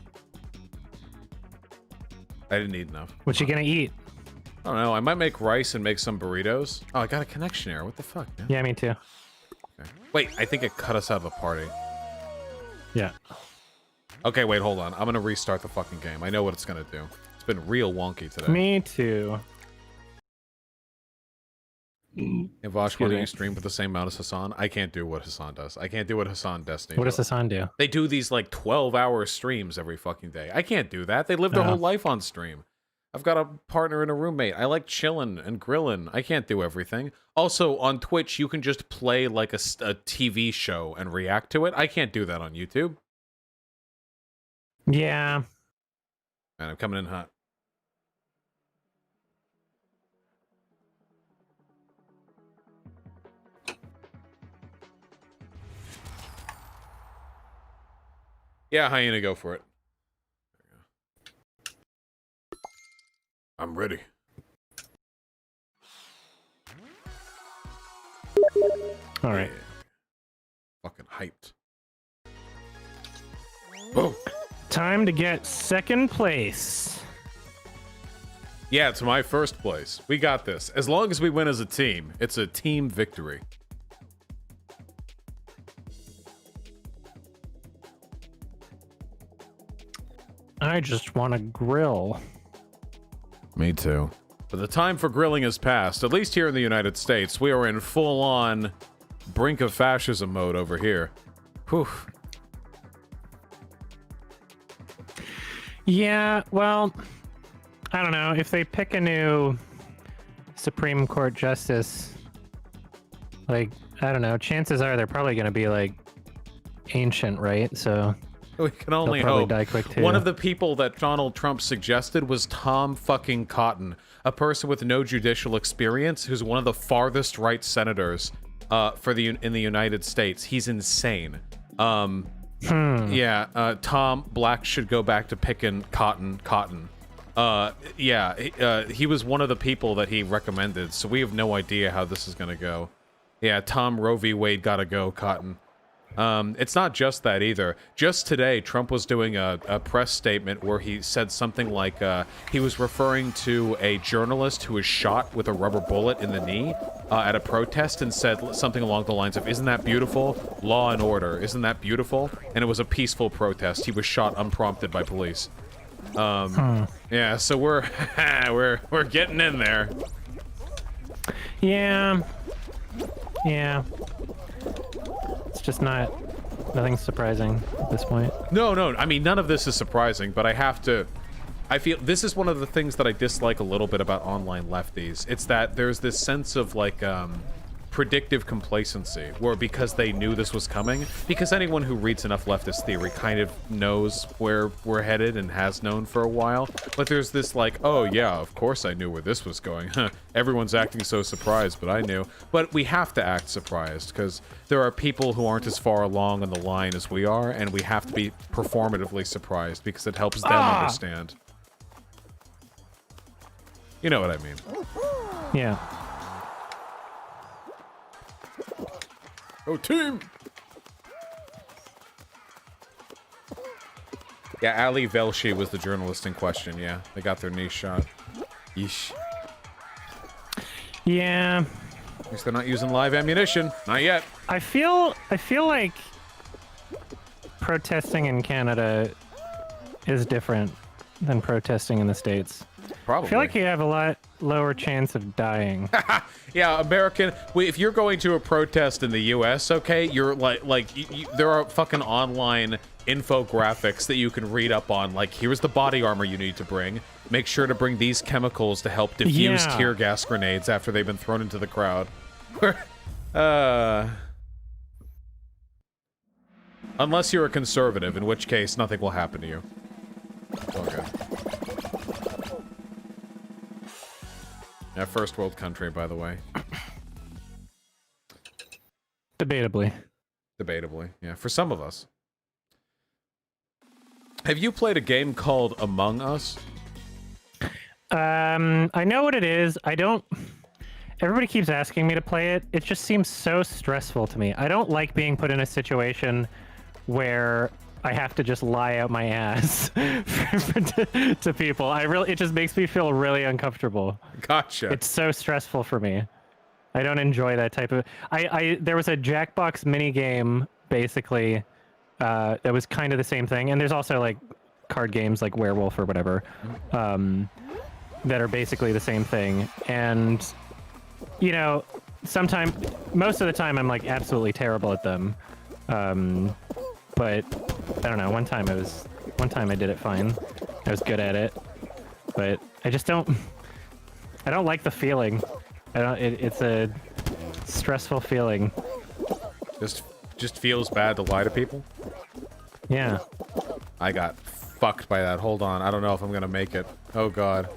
I didn't eat enough. what you gonna eat? I don't know. I might make rice and make some burritos. Oh, I got a connection error. What the fuck, man? Yeah, me too. Okay. Wait, I think it cut us out of the party. Yeah. Okay, wait, hold on. I'm gonna restart the fucking game. I know what it's gonna do. It's been real wonky today. Me too. Hey, Vosh, why don't me. you stream with the same amount as Hassan? I can't do what Hassan does. I can't do what Hassan Destiny What does. does Hassan do? They do these like 12-hour streams every fucking day. I can't do that. They live their whole life on stream. I've got a partner and a roommate. I like chilling and grilling. I can't do everything. Also, on Twitch, you can just play like a TV show and react to it. I can't do that on YouTube. Yeah. Man, I'm coming in hot. Yeah, Hyena, go for it. I'm ready. All right. Yeah. Fucking hyped. Boom. Time to get second place. Yeah, it's my first place. We got this. As long as we win as a team, it's a team victory. I just want to grill. Me too. But the time for grilling has passed. At least here in the United States, we are in full-on brink of fascism mode over here. Whew. Yeah, well, I don't know. If they pick a new Supreme Court justice, like, I don't know, chances are they're probably going to be, like, ancient, right? So We can only they'll probably hope. die quick, too. One of the people that Donald Trump suggested was Tom fucking Cotton, a person with no judicial experience who's one of the farthest right senators in the United States. He's insane. Yeah, Tom Black should go back to picking cotton. He was one of the people that he recommended, so we have no idea how this is gonna go. Yeah, Tom Roe v. Wade gotta go, Cotton. It's not just that either. Just today, Trump was doing a press statement where he said something like, he was referring to a journalist who was shot with a rubber bullet in the knee at a protest and said something along the lines of, "Isn't that beautiful? Law and order. Isn't that beautiful?" And it was a peaceful protest. He was shot unprompted by police. Yeah, so we're we're getting in there. Yeah. It's just nothing surprising at this point. No, I mean, none of this is surprising, but I feel this is one of the things that I dislike a little bit about online lefties. It's that there's this sense of, like, predictive complacency, where because they knew this was coming, because anyone who reads enough leftist theory kind of knows where we're headed and has known for a while, but there's this, like, oh yeah, of course I knew where this was going. Everyone's acting so surprised, but I knew. But we have to act surprised, because there are people who aren't as far along on the line as we are, and we have to be performatively surprised, because it helps them understand. You know what I mean. Yeah. Oh, team! Yeah, Ali Velshi was the journalist in question, yeah. They got their knee shot. Yeesh. Yeah. At least they're not using live ammunition. Not yet. I feel like protesting in Canada is different than protesting in the States. Probably. I feel like you have a lot lower chance of dying. Yeah, American. If you're going to a protest in the U.S., okay, you're there are fucking online infographics that you can read up on. Like, here's the body armor you need to bring. Make sure to bring these chemicals to help diffuse tear gas grenades after they've been thrown into the crowd. Unless you're a conservative, in which case nothing will happen to you. Okay. Yeah, first world country, by the way. Debatably. Debatably, yeah. For some of us. Have you played a game called Among Us? I know what it is. I don't. Everybody keeps asking me to play it. It just seems so stressful to me. I don't like being put in a situation where I have to just lie out my ass to people. It just makes me feel really uncomfortable. Gotcha. It's so stressful for me. I don't enjoy that type of. There was a Jackbox mini game basically that was kind of the same thing, and there's also like card games like Werewolf or whatever that are basically the same thing. And you know, most of the time I'm like absolutely terrible at them. But I don't know. One time I did it fine. I was good at it, but I don't like the feeling. It's a stressful feeling. Just feels bad to lie to people. Yeah. I got fucked by that. Hold on. I don't know if I'm gonna make it. Oh god.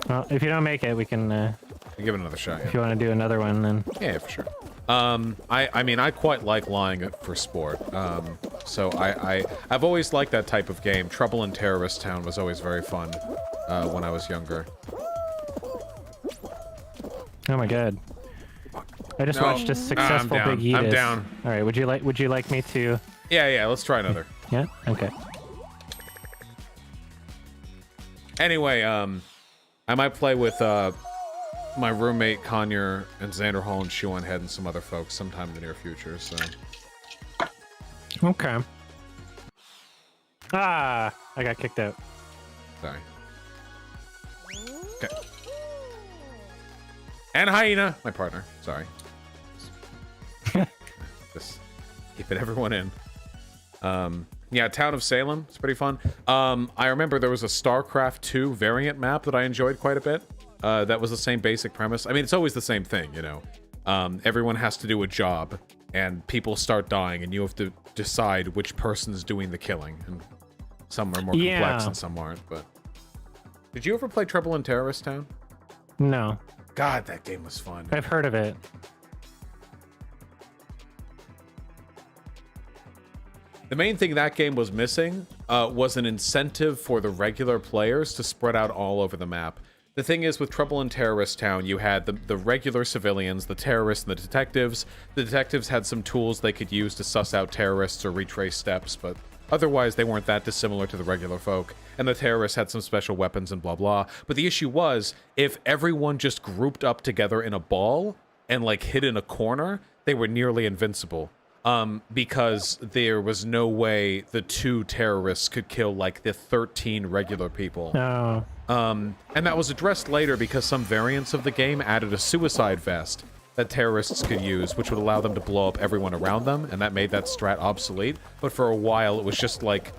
Well, if you don't make it, we can. I'll give it another shot. If you want to do another one, then. Yeah, for sure. I mean, I quite like lying for sport. So I've always liked that type of game. Trouble in Terrorist Town was always very fun when I was younger. Oh my god. I just watched a successful Big Yeetus. I'm down. All right, would you like me to? Yeah, let's try another. Yeah. Okay. Anyway, I might play with my roommate Conyer and Xander Hall and Shoe on Head and some other folks sometime in the near future. So. Okay. I got kicked out. Sorry. Okay. And Hyena, my partner. Sorry. Just keeping everyone in. Yeah, Town of Salem. It's pretty fun. I remember there was a StarCraft 2 variant map that I enjoyed quite a bit. That was the same basic premise. I mean, it's always the same thing, you know. Everyone has to do a job, and people start dying, and you have to decide which person's doing the killing. And some are more complex and some aren't, but... Did you ever play Trouble in Terrorist Town? No. God, that game was fun. I've heard of it. The main thing that game was missing was an incentive for the regular players to spread out all over the map. The thing is, with Trouble in Terrorist Town, you had the regular civilians, the terrorists, and the detectives. The detectives had some tools they could use to suss out terrorists or retrace steps, but otherwise they weren't that dissimilar to the regular folk. And the terrorists had some special weapons and blah blah. But the issue was, if everyone just grouped up together in a ball and like hid in a corner, they were nearly invincible. Because there was no way the 2 terrorists could kill like the 13 regular people. No. And that was addressed later because some variants of the game added a suicide vest that terrorists could use, which would allow them to blow up everyone around them, and that made that strat obsolete. But for a while, it was just like,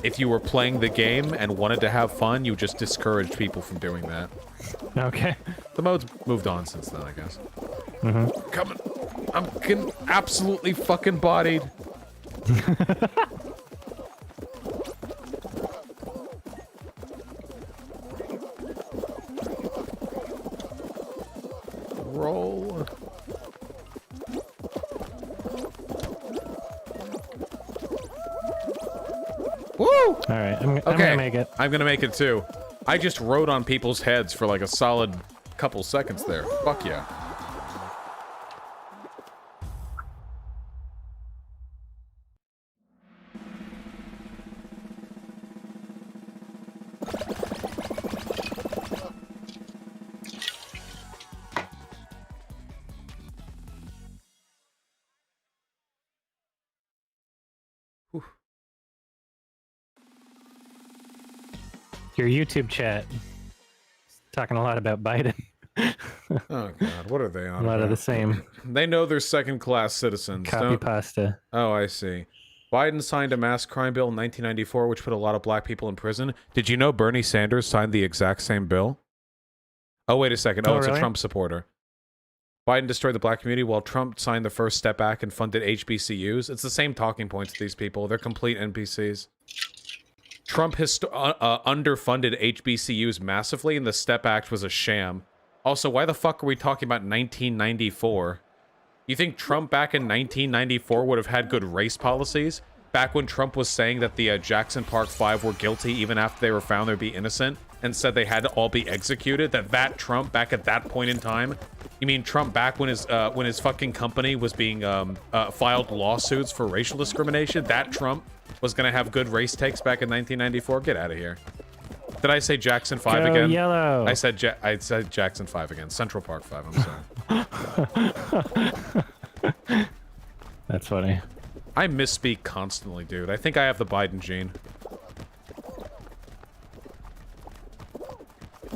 if you were playing the game and wanted to have fun, you just discouraged people from doing that. Okay. The mode's moved on since then, I guess. Mm-hmm. Coming. I'm getting absolutely fucking bodied. Roll. Woo! All right, I'm gonna make it. I'm gonna make it too. I just rode on people's heads for like a solid couple seconds there. Fuck yeah. Your YouTube chat talking a lot about Biden. Oh god, what are they on? A lot about? of the same. They know they're second-class citizens. Copy pasta. Oh, I see. Biden signed a mass crime bill in 1994, which put a lot of black people in prison. Did you know Bernie Sanders signed the exact same bill? Oh, wait a second. Oh, it's really? A Trump supporter. Biden destroyed the black community while Trump signed the First Step Act and funded HBCUs. It's the same talking points to these people. They're complete NPCs. Trump underfunded HBCUs massively, and the STEP Act was a sham. Also, why the fuck are we talking about 1994? You think Trump back in 1994 would have had good race policies? back when Trump was saying that the Jackson Park 5 were guilty even after they were found to be innocent, and said they had to all be executed, that Trump back at that point in time, you mean Trump back when his fucking company was being filed lawsuits for racial discrimination, that Trump was gonna have good race takes back in 1994? Get out of here. Did I say Jackson 5 Go again? Yellow. I said Jackson 5 again. Central Park 5, I'm sorry. That's funny. I misspeak constantly, dude. I think I have the Biden gene.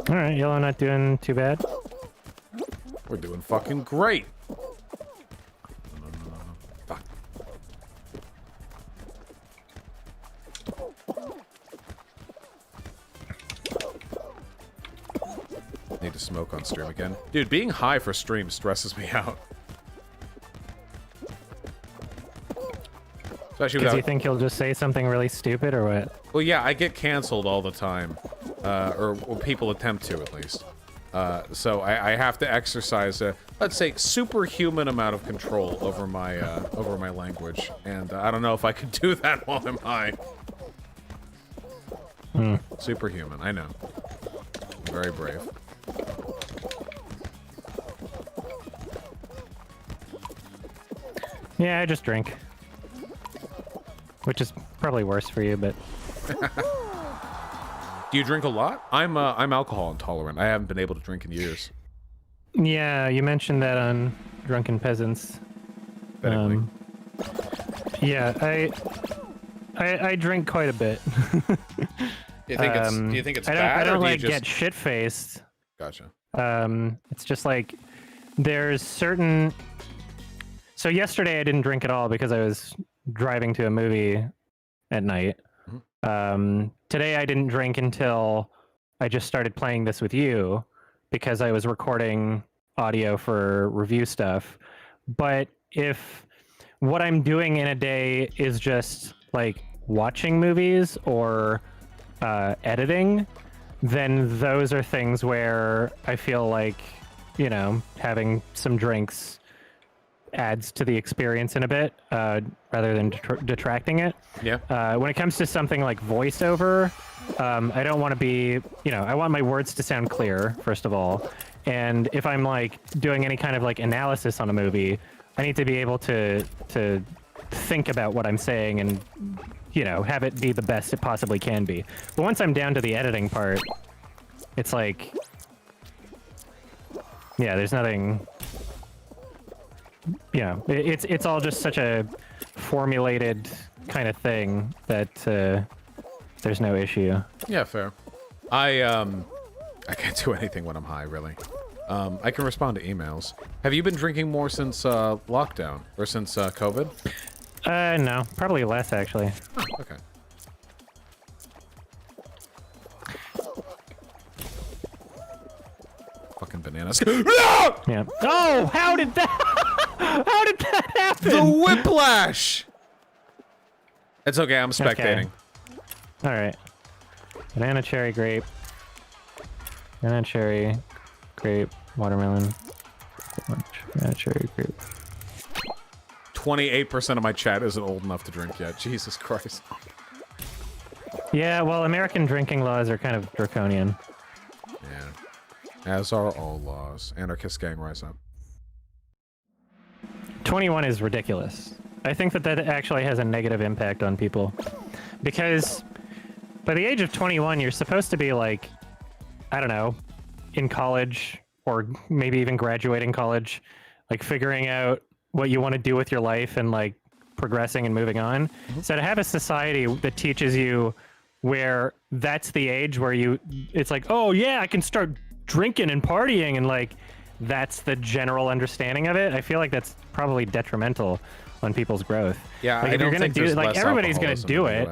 Alright, Yellow not doing too bad. We're doing fucking great. Fuck. Need to smoke on stream again. Dude, being high for stream stresses me out. Especially Because without... you think you'll just say something really stupid or what? Well, yeah, I get canceled all the time. Or people attempt to, at least. So I have to exercise a, let's say, superhuman amount of control over my language. And I don't know if I could do that while I'm high. Superhuman, I know. Very brave. Yeah, I just drink. Which is probably worse for you, but... Do you drink a lot? I'm alcohol intolerant. I haven't been able to drink in years. Yeah, you mentioned that on Drunken Peasants. Yeah, I drink quite a bit. Do you think it's bad? I don't or do like you just... get shit-faced. Gotcha. It's just like there's certain. So yesterday I didn't drink at all because I was driving to a movie at night. Today I didn't drink until I just started playing this with you because I was recording audio for review stuff. But if what I'm doing in a day is just like watching movies or editing, then those are things where I feel like, you know, having some drinks adds to the experience in a bit, rather than detracting it. Yeah. When it comes to something like voiceover, I don't want to be, you know, I want my words to sound clear, first of all. And if I'm like doing any kind of like analysis on a movie, I need to be able to think about what I'm saying and, you know, have it be the best it possibly can be. But once I'm down to the editing part, it's like, yeah, there's nothing, you know, it's all just such a formulated kind of thing that there's no issue. Yeah, fair. I can't do anything when I'm high, really. I can respond to emails. Have you been drinking more since lockdown or since COVID? No, probably less actually. Oh, okay. Fucking bananas. Yeah. Oh, how did that happen? The whiplash! It's okay, I'm spectating. Okay. Alright. Banana, cherry, grape. Banana, cherry, grape, watermelon. Banana, cherry, grape. 28% of my chat isn't old enough to drink yet. Jesus Christ. Yeah, well, American drinking laws are kind of draconian. Yeah. As are all laws. Anarchist gang, rise up. 21 is ridiculous. I think that actually has a negative impact on people. Because by the age of 21, you're supposed to be like, I don't know, in college or maybe even graduating college, like figuring out what you want to do with your life and like progressing and moving on. So to have a society that teaches you where that's the age where it's like, oh yeah, I can start drinking and partying and like, that's the general understanding of it. I feel like that's probably detrimental on people's growth. Yeah, like, I if you're don't gonna think do there's like less everybody's gonna do it.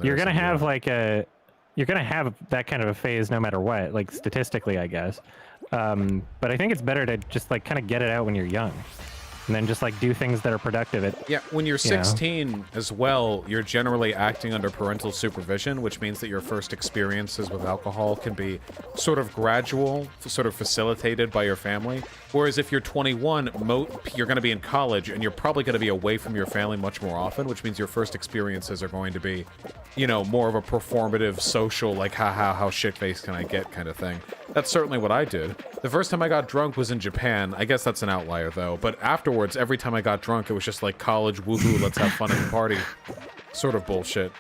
You're gonna have like you're gonna have that kind of a phase no matter what, like statistically, I guess. But I think it's better to just like kind of get it out when you're young. and then just like do things that are productive. Yeah, when you're you know. 16 as well, you're generally acting under parental supervision, which means that your first experiences with alcohol can be sort of gradual, sort of facilitated by your family. Whereas if you're 21, you're going to be in college, and you're probably going to be away from your family much more often, which means your first experiences are going to be, you know, more of a performative, social, like, how shit-faced can I get kind of thing. That's certainly what I did. The first time I got drunk was in Japan. I guess that's an outlier, though. But afterwards, every time I got drunk, it was just like college, woohoo, let's have fun at the party sort of bullshit.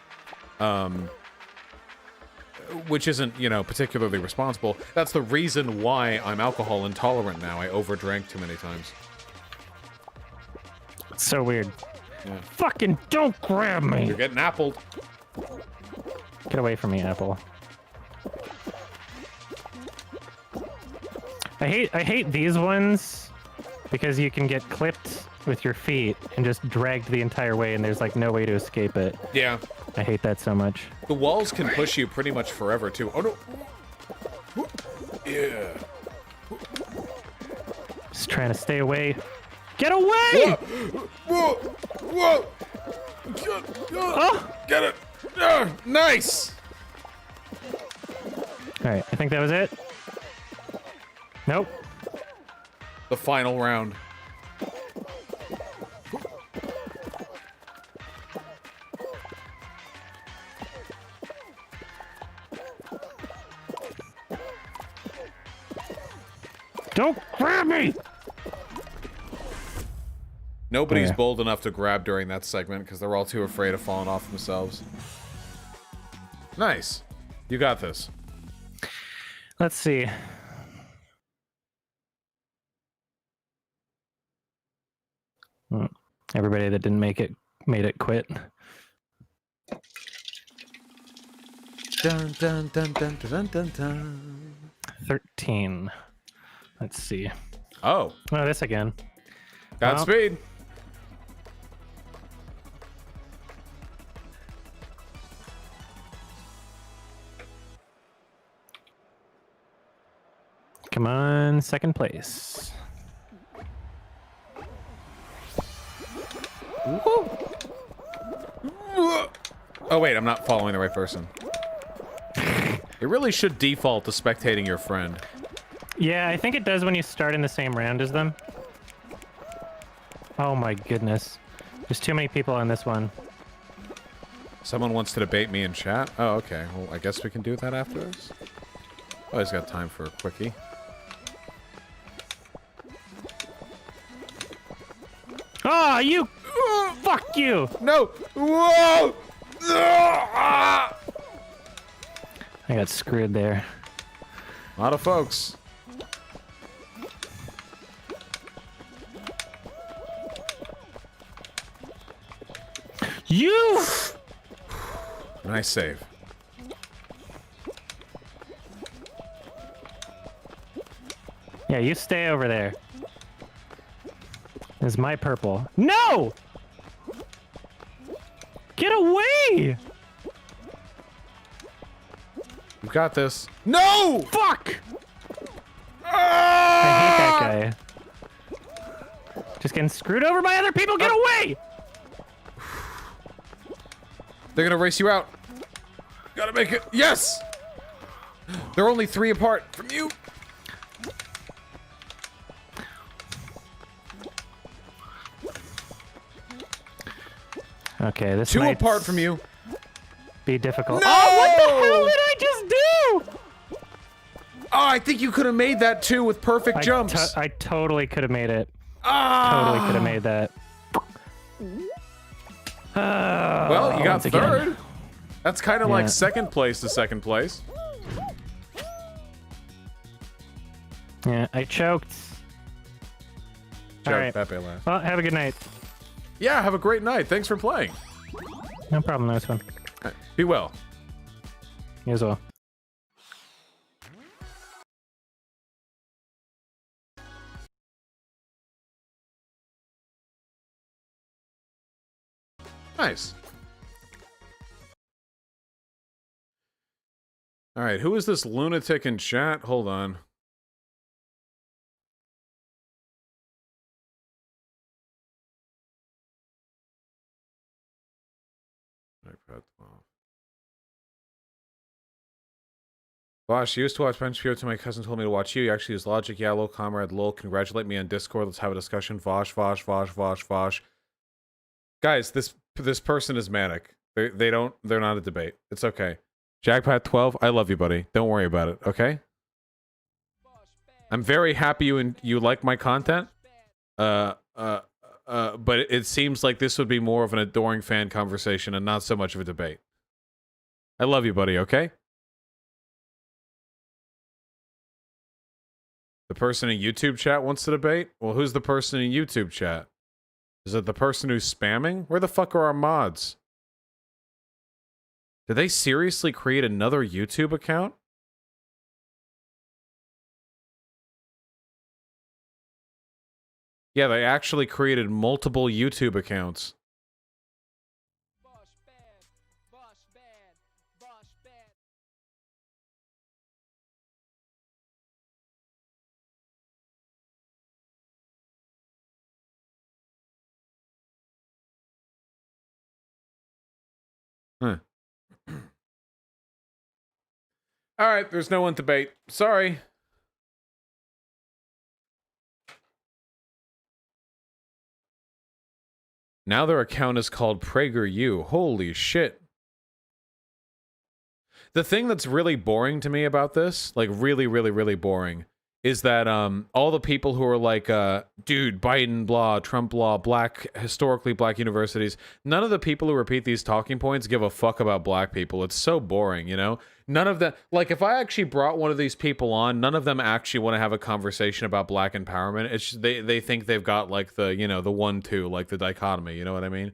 Which isn't, you know, particularly responsible. That's the reason why I'm alcohol intolerant now. I overdrank too many times. It's so weird. Yeah. Fucking don't grab me! You're getting appled. Get away from me, Apple. I hate these ones because you can get clipped with your feet and just dragged the entire way, and there's like no way to escape it. Yeah. I hate that so much. The walls can push you pretty much forever, too. Oh, no. Yeah. Just trying to stay away. Get away! Whoa! Whoa! Oh! Get it! Nice! Alright, I think that was it. Nope. The final round. Don't grab me! Nobody's Yeah. bold enough to grab during that segment because they're all too afraid of falling off themselves. Nice. You got this. Let's see. Everybody that didn't make it made it quit. Dun, dun, dun, dun, dun, dun, dun. 13. Let's see. Oh. Oh, this again. Godspeed. Come on, second place. Oh, wait, I'm not following the right person. It really should default to spectating your friend. Yeah, I think it does when you start in the same round as them. Oh my goodness. There's too many people on this one. Someone wants to debate me in chat? Oh, okay. Well, I guess we can do that after this. Always got time for a quickie. Oh, you! Fuck you! No! Whoa! I got screwed there. A lot of folks. You! Nice save. Yeah, you stay over there. This is my purple. No! Get away! You got this. No! Fuck! I hate that guy. Just getting screwed over by other people. Get away! They're gonna race you out. Gotta make it. Yes! They're only 3 apart from you. Okay, this 2 might apart from you. be difficult. No! Oh, what the hell did I just do? Oh, I think you could have made that too with perfect jumps. I totally could have made it. Ah! Totally could have made that. Well, you got once again. 3rd. That's kind of Yeah. like 2nd place to 2nd place. Yeah, I choked. Joke, All right. Pepe laugh. Well, have a good night. Yeah, have a great night. Thanks for playing. No problem, nice one. Be well. You as well. Nice. All right, who is this lunatic in chat? Hold on. Jackpot 12. Bosh, used to watch Bench Pure till my cousin told me to watch you. You actually use Logic. Yeah, lol, comrade, lol. Congratulate me on Discord. Let's have a discussion. Vosh, Vosh, Vosh, Vosh, Vosh. Guys, this person is manic. They're not a debate. It's okay. Jackpot 12, I love you, buddy. Don't worry about it, okay? I'm very happy you like my content. But it seems like this would be more of an adoring fan conversation and not so much of a debate. I love you, buddy, okay? The person in YouTube chat wants to debate? Well, who's the person in YouTube chat? Is it the person who's spamming? Where the fuck are our mods? Did they seriously create another YouTube account? Yeah, they actually created multiple YouTube accounts. Huh. All right, there's no one to debate. Sorry. Now their account is called PragerU. Holy shit. The thing that's really boring to me about this, like really, really, really boring, is that all the people who are like, dude, Biden, blah, Trump, blah, historically black universities, none of the people who repeat these talking points give a fuck about black people. It's so boring, you know? None of them, like, if I actually brought one of these people on, none of them actually want to have a conversation about black empowerment. It's just, they think they've got, like, the, you know, the 1-2, like the dichotomy, you know what I mean?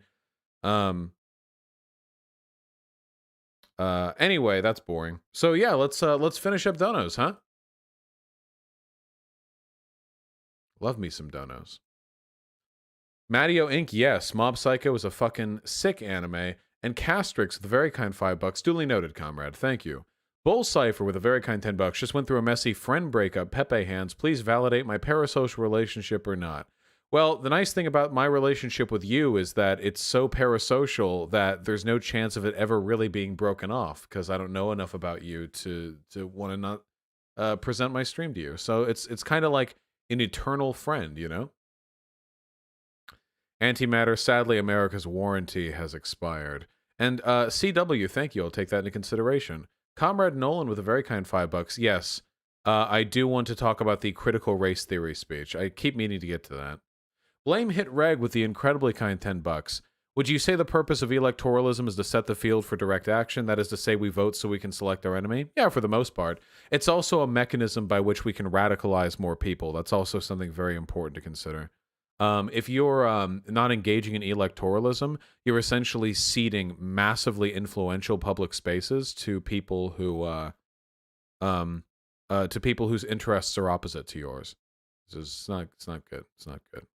Anyway, that's boring. So yeah, let's finish up donos, huh? Love me some donos. Mattio Inc., yes. Mob Psycho is a fucking sick anime. And Castrix with a very kind $5. Duly noted, comrade. Thank you. Bull Cypher with a very kind $10. Just went through a messy friend breakup. Pepe hands. Please validate my parasocial relationship or not. Well, the nice thing about my relationship with you is that it's so parasocial that there's no chance of it ever really being broken off because I don't know enough about you to want to not present my stream to you. So it's kind of like an eternal friend, you know? Antimatter, sadly, America's warranty has expired. And CW, thank you. I'll take that into consideration. Comrade Nolan with a very kind $5. Yes, I do want to talk about the critical race theory speech. I keep meaning to get to that. Blame Hit Reg with the incredibly kind $10. Would you say the purpose of electoralism is to set the field for direct action? That is to say, we vote so we can select our enemy? Yeah, for the most part. It's also a mechanism by which we can radicalize more people. That's also something very important to consider. If you're not engaging in electoralism, you're essentially ceding massively influential public spaces to people who, whose interests are opposite to yours. It's not good. It's not good.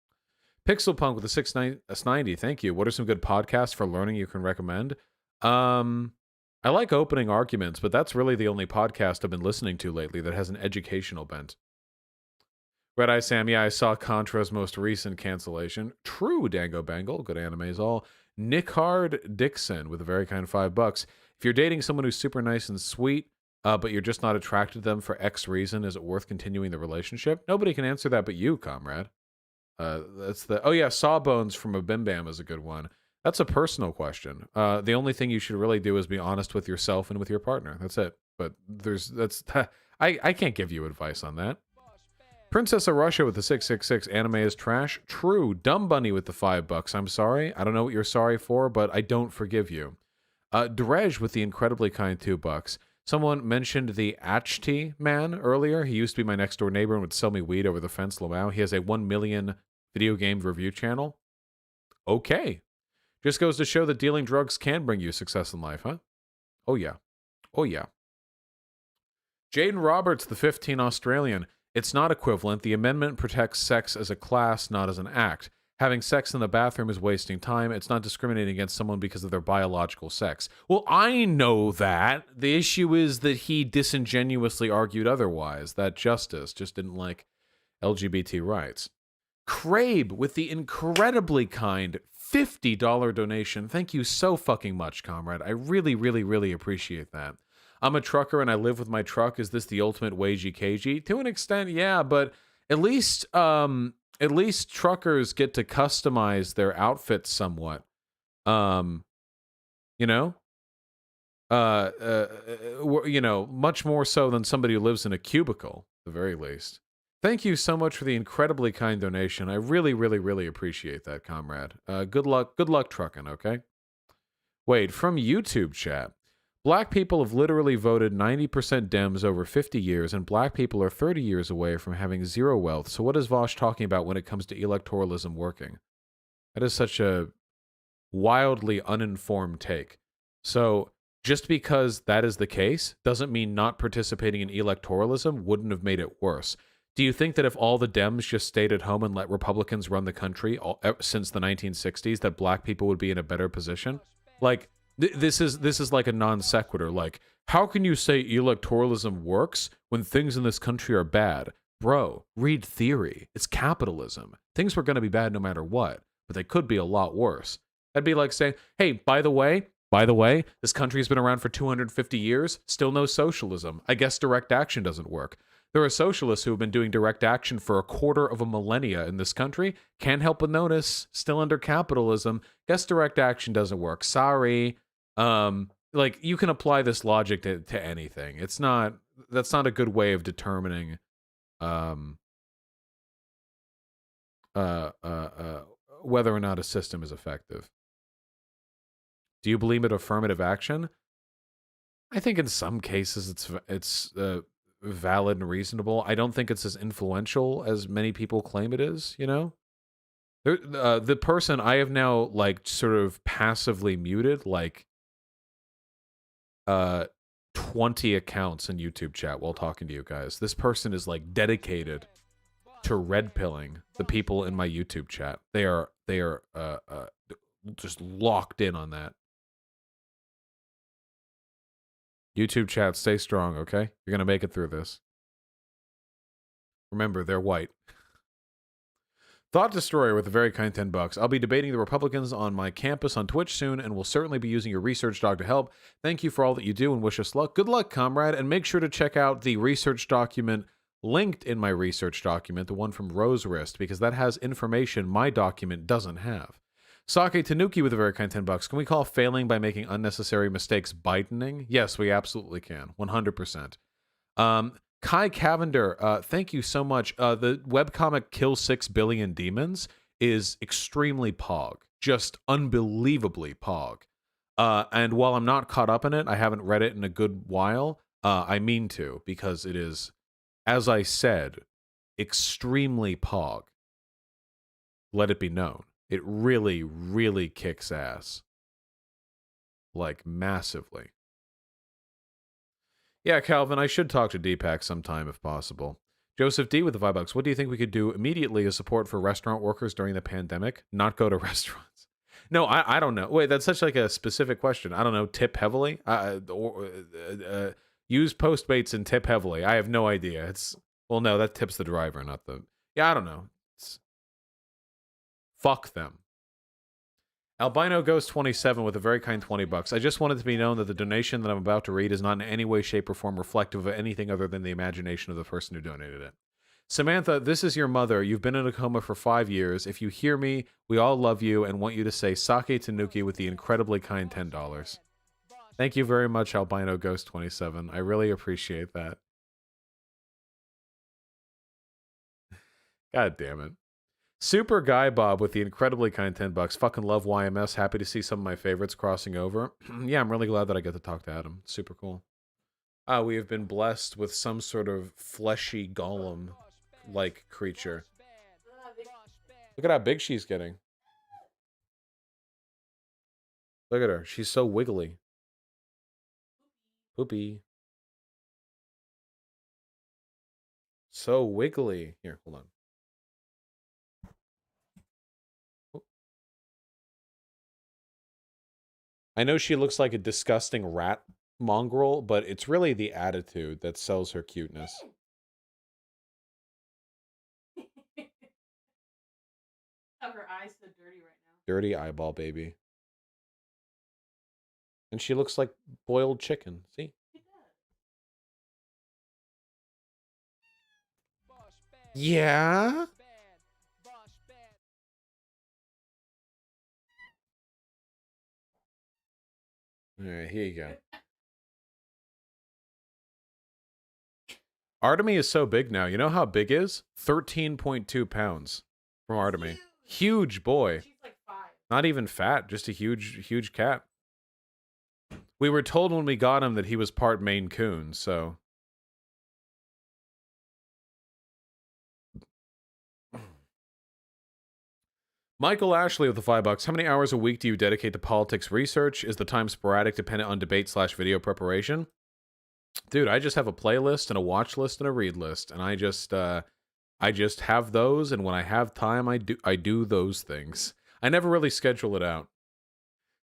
Pixel Punk with a 690. Thank you. What are some good podcasts for learning you can recommend? I like Opening Arguments, but that's really the only podcast I've been listening to lately that has an educational bent. Red Eye Sam, yeah, I saw Contra's most recent cancellation. True, Dango Bangle. Good animes all. Nickard Dixon with a very kind $5. If you're dating someone who's super nice and sweet, but you're just not attracted to them for X reason, is it worth continuing the relationship? Nobody can answer that but you, comrade. Oh yeah, Sawbones from a Bim Bam is a good one. That's a personal question. The only thing you should really do is be honest with yourself and with your partner. That's it. But I can't give you advice on that. Princess of Russia with the 666. Anime is trash. True. Dumb Bunny with the $5. I'm sorry. I don't know what you're sorry for, but I don't forgive you. Drej with the incredibly kind $2. Someone mentioned the Achti man earlier. He used to be my next door neighbor and would sell me weed over the fence. Lamau. He has a 1 million video game review channel. Okay. Just goes to show that dealing drugs can bring you success in life, huh? Oh yeah. Oh yeah. Jaden Roberts, the 15 Australian. It's not equivalent. The amendment protects sex as a class, not as an act. Having sex in the bathroom is wasting time. It's not discriminating against someone because of their biological sex. Well, I know that. The issue is that he disingenuously argued otherwise, that justice just didn't like LGBT rights. Crabe with the incredibly kind $50 donation. Thank you so fucking much, comrade. I really, really, really appreciate that. I'm a trucker and I live with my truck. Is this the ultimate wagey cagey? To an extent, yeah, but at least truckers get to customize their outfits somewhat. You know? Much more so than somebody who lives in a cubicle, at the very least. Thank you so much for the incredibly kind donation. I really, really, really appreciate that, comrade. Good luck trucking, okay? Wait, from YouTube chat. Black people have literally voted 90% Dems over 50 years, and black people are 30 years away from having zero wealth. So what is Vosh talking about when it comes to electoralism working? That is such a wildly uninformed take. So just because that is the case doesn't mean not participating in electoralism wouldn't have made it worse. Do you think that if all the Dems just stayed at home and let Republicans run the country since the 1960s, that black people would be in a better position? Like, this is like a non sequitur. Like, how can you say electoralism works when things in this country are bad? Bro, read theory. It's capitalism. Things were going to be bad no matter what, but they could be a lot worse. That'd be like saying, hey, by the way, this country's been around for 250 years, still no socialism. I guess direct action doesn't work. There are socialists who have been doing direct action for a quarter of a millennia in this country. Can't help but notice, still under capitalism. Guess direct action doesn't work. Sorry. Like, you can apply this logic to anything. That's not a good way of determining whether or not a system is effective. Do you believe in affirmative action? I think in some cases it's valid and reasonable. I don't think it's as influential as many people claim it is, you know? The person I have now, like, sort of passively muted, like, 20 accounts in YouTube chat while talking to you guys. This person is, like, dedicated to red pilling the people in my YouTube chat. They are just locked in on that. YouTube chat, stay strong, okay? You're going to make it through this. Remember, they're white. Thought Destroyer with a very kind $10. I'll be debating the Republicans on my campus on Twitch soon, and will certainly be using your research dog to help. Thank you for all that you do, and wish us luck. Good luck, comrade, and make sure to check out the research document linked in my research document, the one from Rose Wrist, because that has information my document doesn't have. Sake Tanuki with a very kind $10. Can we call failing by making unnecessary mistakes Bidening? Yes, we absolutely can. 100%. Kai Cavender, thank you so much. The webcomic Kill 6 Billion Demons is extremely pog. Just unbelievably pog. And while I'm not caught up in it, I haven't read it in a good while. I mean to, because it is, as I said, extremely pog. Let it be known. It really, really kicks ass. Like, massively. Yeah, Calvin, I should talk to Deepak sometime if possible. Joseph D with the $5. What do you think we could do immediately as support for restaurant workers during the pandemic? Not go to restaurants. No, I don't know. Wait, that's such like a specific question. I don't know. Tip heavily? Use Postmates and tip heavily. I have no idea. Well, no, that tips the driver, not the... Yeah, I don't know. Fuck them. Albino Ghost 27 with a very kind $20. I just wanted to be known that the donation that I'm about to read is not in any way, shape, or form reflective of anything other than the imagination of the person who donated it. Samantha, this is your mother. You've been in a coma for 5 years. If you hear me, we all love you and want you to say Sake Tanuki with the incredibly kind $10. Thank you very much, Albino Ghost 27. I really appreciate that. God damn it. Super Guy Bob with the incredibly kind $10. Fucking love YMS. Happy to see some of my favorites crossing over. Yeah, I'm really glad that I get to talk to Adam. Super cool. We have been blessed with some sort of fleshy golem-like creature. Look at how big she's getting. Look at her. She's so wiggly. Poopy. So wiggly. Here, hold on. I know she looks like a disgusting rat mongrel, but it's really the attitude that sells her cuteness. how her eyes so dirty right now. Dirty eyeball baby. And she looks like boiled chicken. See? Yeah? Alright, here you go. Artemy is so big now. You know how big is? 13.2 pounds from Artemy. Huge boy. She's like 5. Not even fat, just a huge cat. We were told when we got him that he was part Maine Coon, so... Michael Ashley with the $5. How many hours a week do you dedicate to politics research? Is the time sporadic, dependent on debate/video preparation? Dude, I just have a playlist and a watch list and a read list, and I just have those, and when I have time, I do those things. I never really schedule it out.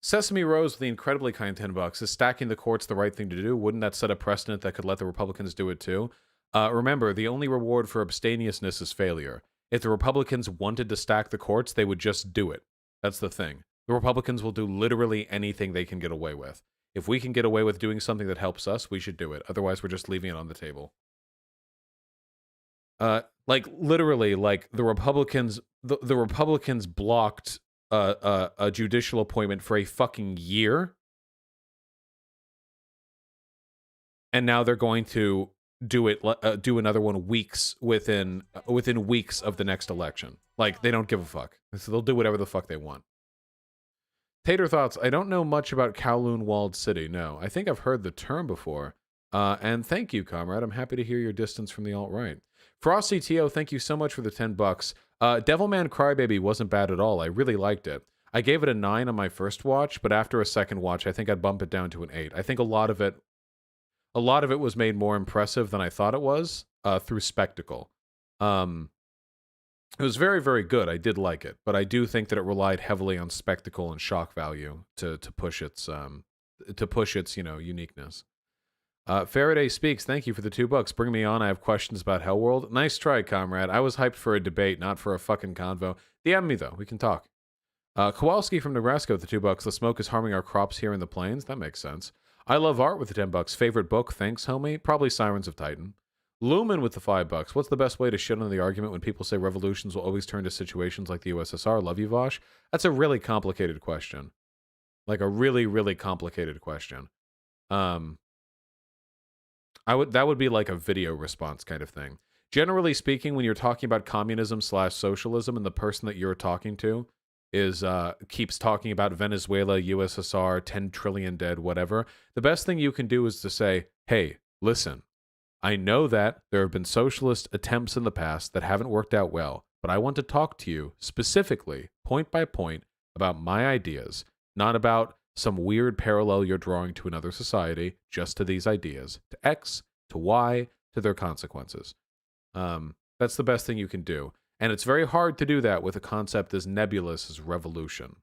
Sesame Rose with the incredibly kind $10. Is stacking the courts the right thing to do? Wouldn't that set a precedent that could let the Republicans do it too? Remember, the only reward for abstemiousness is failure. If the Republicans wanted to stack the courts, they would just do it. That's the thing. The Republicans will do literally anything they can get away with. If we can get away with doing something that helps us, we should do it. Otherwise, we're just leaving it on the table. Like literally, like the Republicans blocked a judicial appointment for a fucking year, and now they're going to do another one within weeks of the next election. Like, they don't give a fuck. So they'll do whatever the fuck they want. Tater Thoughts, I don't know much about Kowloon Walled City. No, I think I've heard the term before. And thank you, comrade. I'm happy to hear your distance from the alt-right. Frosty T.O., thank you so much for the $10. Devilman Crybaby wasn't bad at all. I really liked it. I gave it a 9 on my first watch, but after a second watch, I think I'd bump it down to an 8. I think a lot of it was made more impressive than I thought it was through spectacle. It was very, very good. I did like it, but I do think that it relied heavily on spectacle and shock value to push its uniqueness. Faraday Speaks, thank you for the $2. Bring me on. I have questions about Hellworld. Nice try, comrade. I was hyped for a debate, not for a fucking convo. DM me though. We can talk. Kowalski from Nebraska with the $2. The smoke is harming our crops here in the plains. That makes sense. I love art with the $10. Favorite book? Thanks, homie. Probably Sirens of Titan. Lumen with the $5. What's the best way to shit on the argument when people say revolutions will always turn to situations like the USSR? Love you, Vosh. That's a really complicated question. Like a really, really complicated question. That would be like a video response kind of thing. Generally speaking, when you're talking about communism/socialism and the person that you're talking to is keeps talking about Venezuela, USSR, 10 trillion dead, whatever, the best thing you can do is to say, hey, listen, I know that there have been socialist attempts in the past that haven't worked out well, but I want to talk to you specifically, point by point, about my ideas, not about some weird parallel you're drawing to another society, just to these ideas, to X, to Y, to their consequences. That's the best thing you can do. And it's very hard to do that with a concept as nebulous as revolution.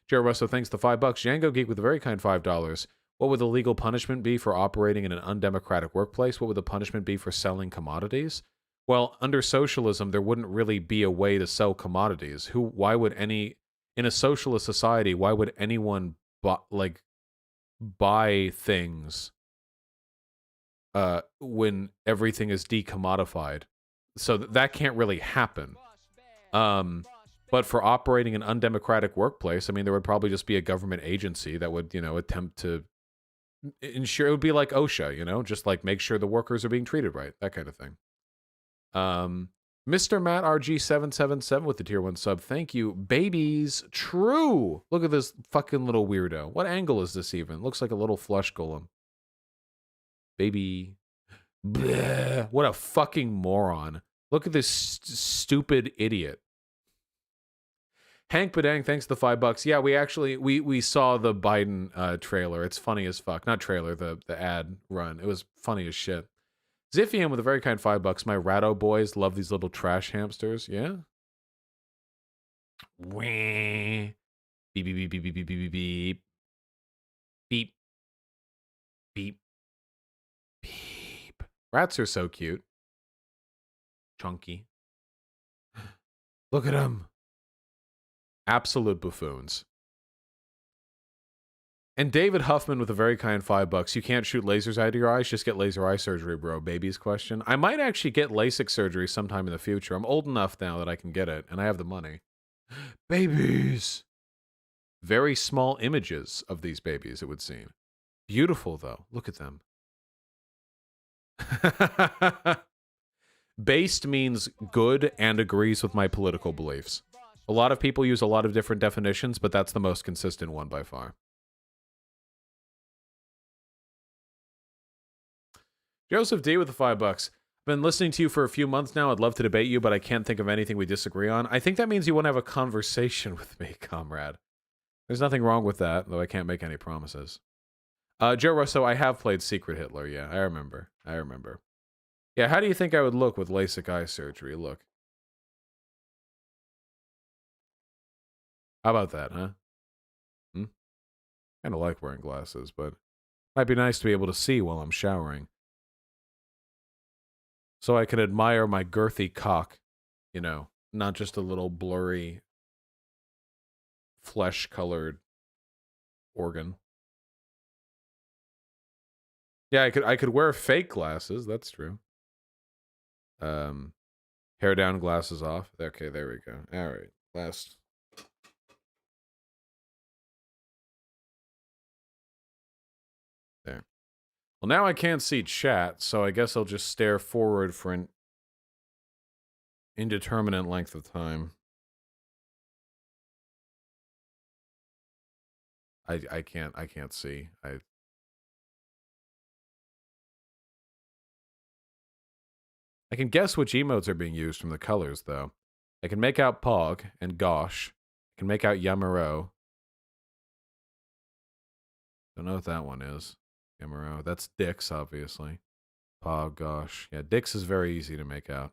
Jared Russo, thanks the $5. Django Geek with a very kind $5. What would the legal punishment be for operating in an undemocratic workplace? What would the punishment be for selling commodities? Well, under socialism, there wouldn't really be a way to sell commodities. In a socialist society, why would anyone buy things when everything is decommodified? So that can't really happen. But for operating an undemocratic workplace, I mean, there would probably just be a government agency that would, attempt to ensure. It would be like OSHA, just like make sure the workers are being treated right, that kind of thing. Mr. Matt RG777 with the tier 1 sub. Thank you. Babies. True. Look at this fucking little weirdo. What angle is this even? Looks like a little flush golem. Baby. Bleh. What a fucking moron. Look at this stupid idiot. Hank Badang, thanks for the $5. Yeah, we saw the Biden trailer. It's funny as fuck. Not trailer, the ad run. It was funny as shit. Ziphium with a very kind $5. My Ratto boys love these little trash hamsters. Yeah. Wah. Beep beep beep beep beep beep beep beep beep beep beep. Rats are so cute. Chunky. Look at him. Absolute buffoons. And David Huffman with a very kind $5. You can't shoot lasers out of your eyes, just get laser eye surgery, bro. Baby's question. I might actually get LASIK surgery sometime in the future. I'm old enough now that I can get it, and I have the money. Babies! Very small images of these babies, it would seem. Beautiful, though. Look at them. Based means good and agrees with my political beliefs. A lot of people use a lot of different definitions, but that's the most consistent one by far. Joseph D with the $5. I've been listening to you for a few months now. I'd love to debate you, but I can't think of anything we disagree on. I think that means you want to have a conversation with me, comrade. There's nothing wrong with that, though I can't make any promises. Joe Russo, I have played Secret Hitler. Yeah, I remember. Yeah, how do you think I would look with LASIK eye surgery? Look. How about that, huh? Kind of like wearing glasses, but might be nice to be able to see while I'm showering. So I can admire my girthy cock, you know, not just a little blurry, flesh-colored organ. Yeah, I could wear fake glasses, that's true. Hair down, glasses off. Okay, there we go. All right, last. There. Well, now I can't see chat, so I guess I'll just stare forward for an indeterminate length of time. I can't see. I can guess which emotes are being used from the colors, though. I can make out Pog and Gosh. I can make out Yamaro. Don't know what that one is. Yamaro. That's Dix, obviously. Pog, Gosh. Yeah, Dix is very easy to make out.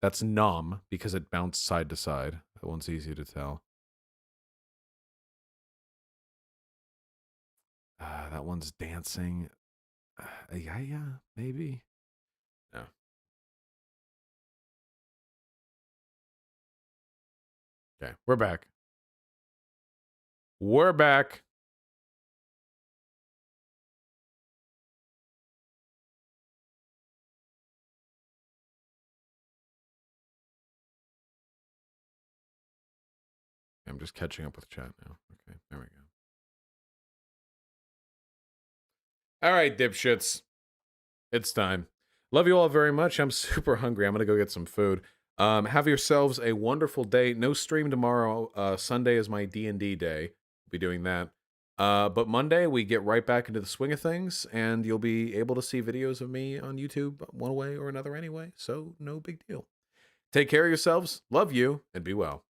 That's Nom, because it bounced side to side. That one's easy to tell. That one's dancing. Yeah, maybe. No. Okay, we're back. We're back. I'm just catching up with chat now. Okay, there we go. All right, dipshits. It's time. Love you all very much. I'm super hungry. I'm going to go get some food. Have yourselves a wonderful day. No stream tomorrow. Sunday is my D&D day. We'll be doing that. But Monday, we get right back into the swing of things, and you'll be able to see videos of me on YouTube one way or another anyway, so no big deal. Take care of yourselves. Love you, and be well.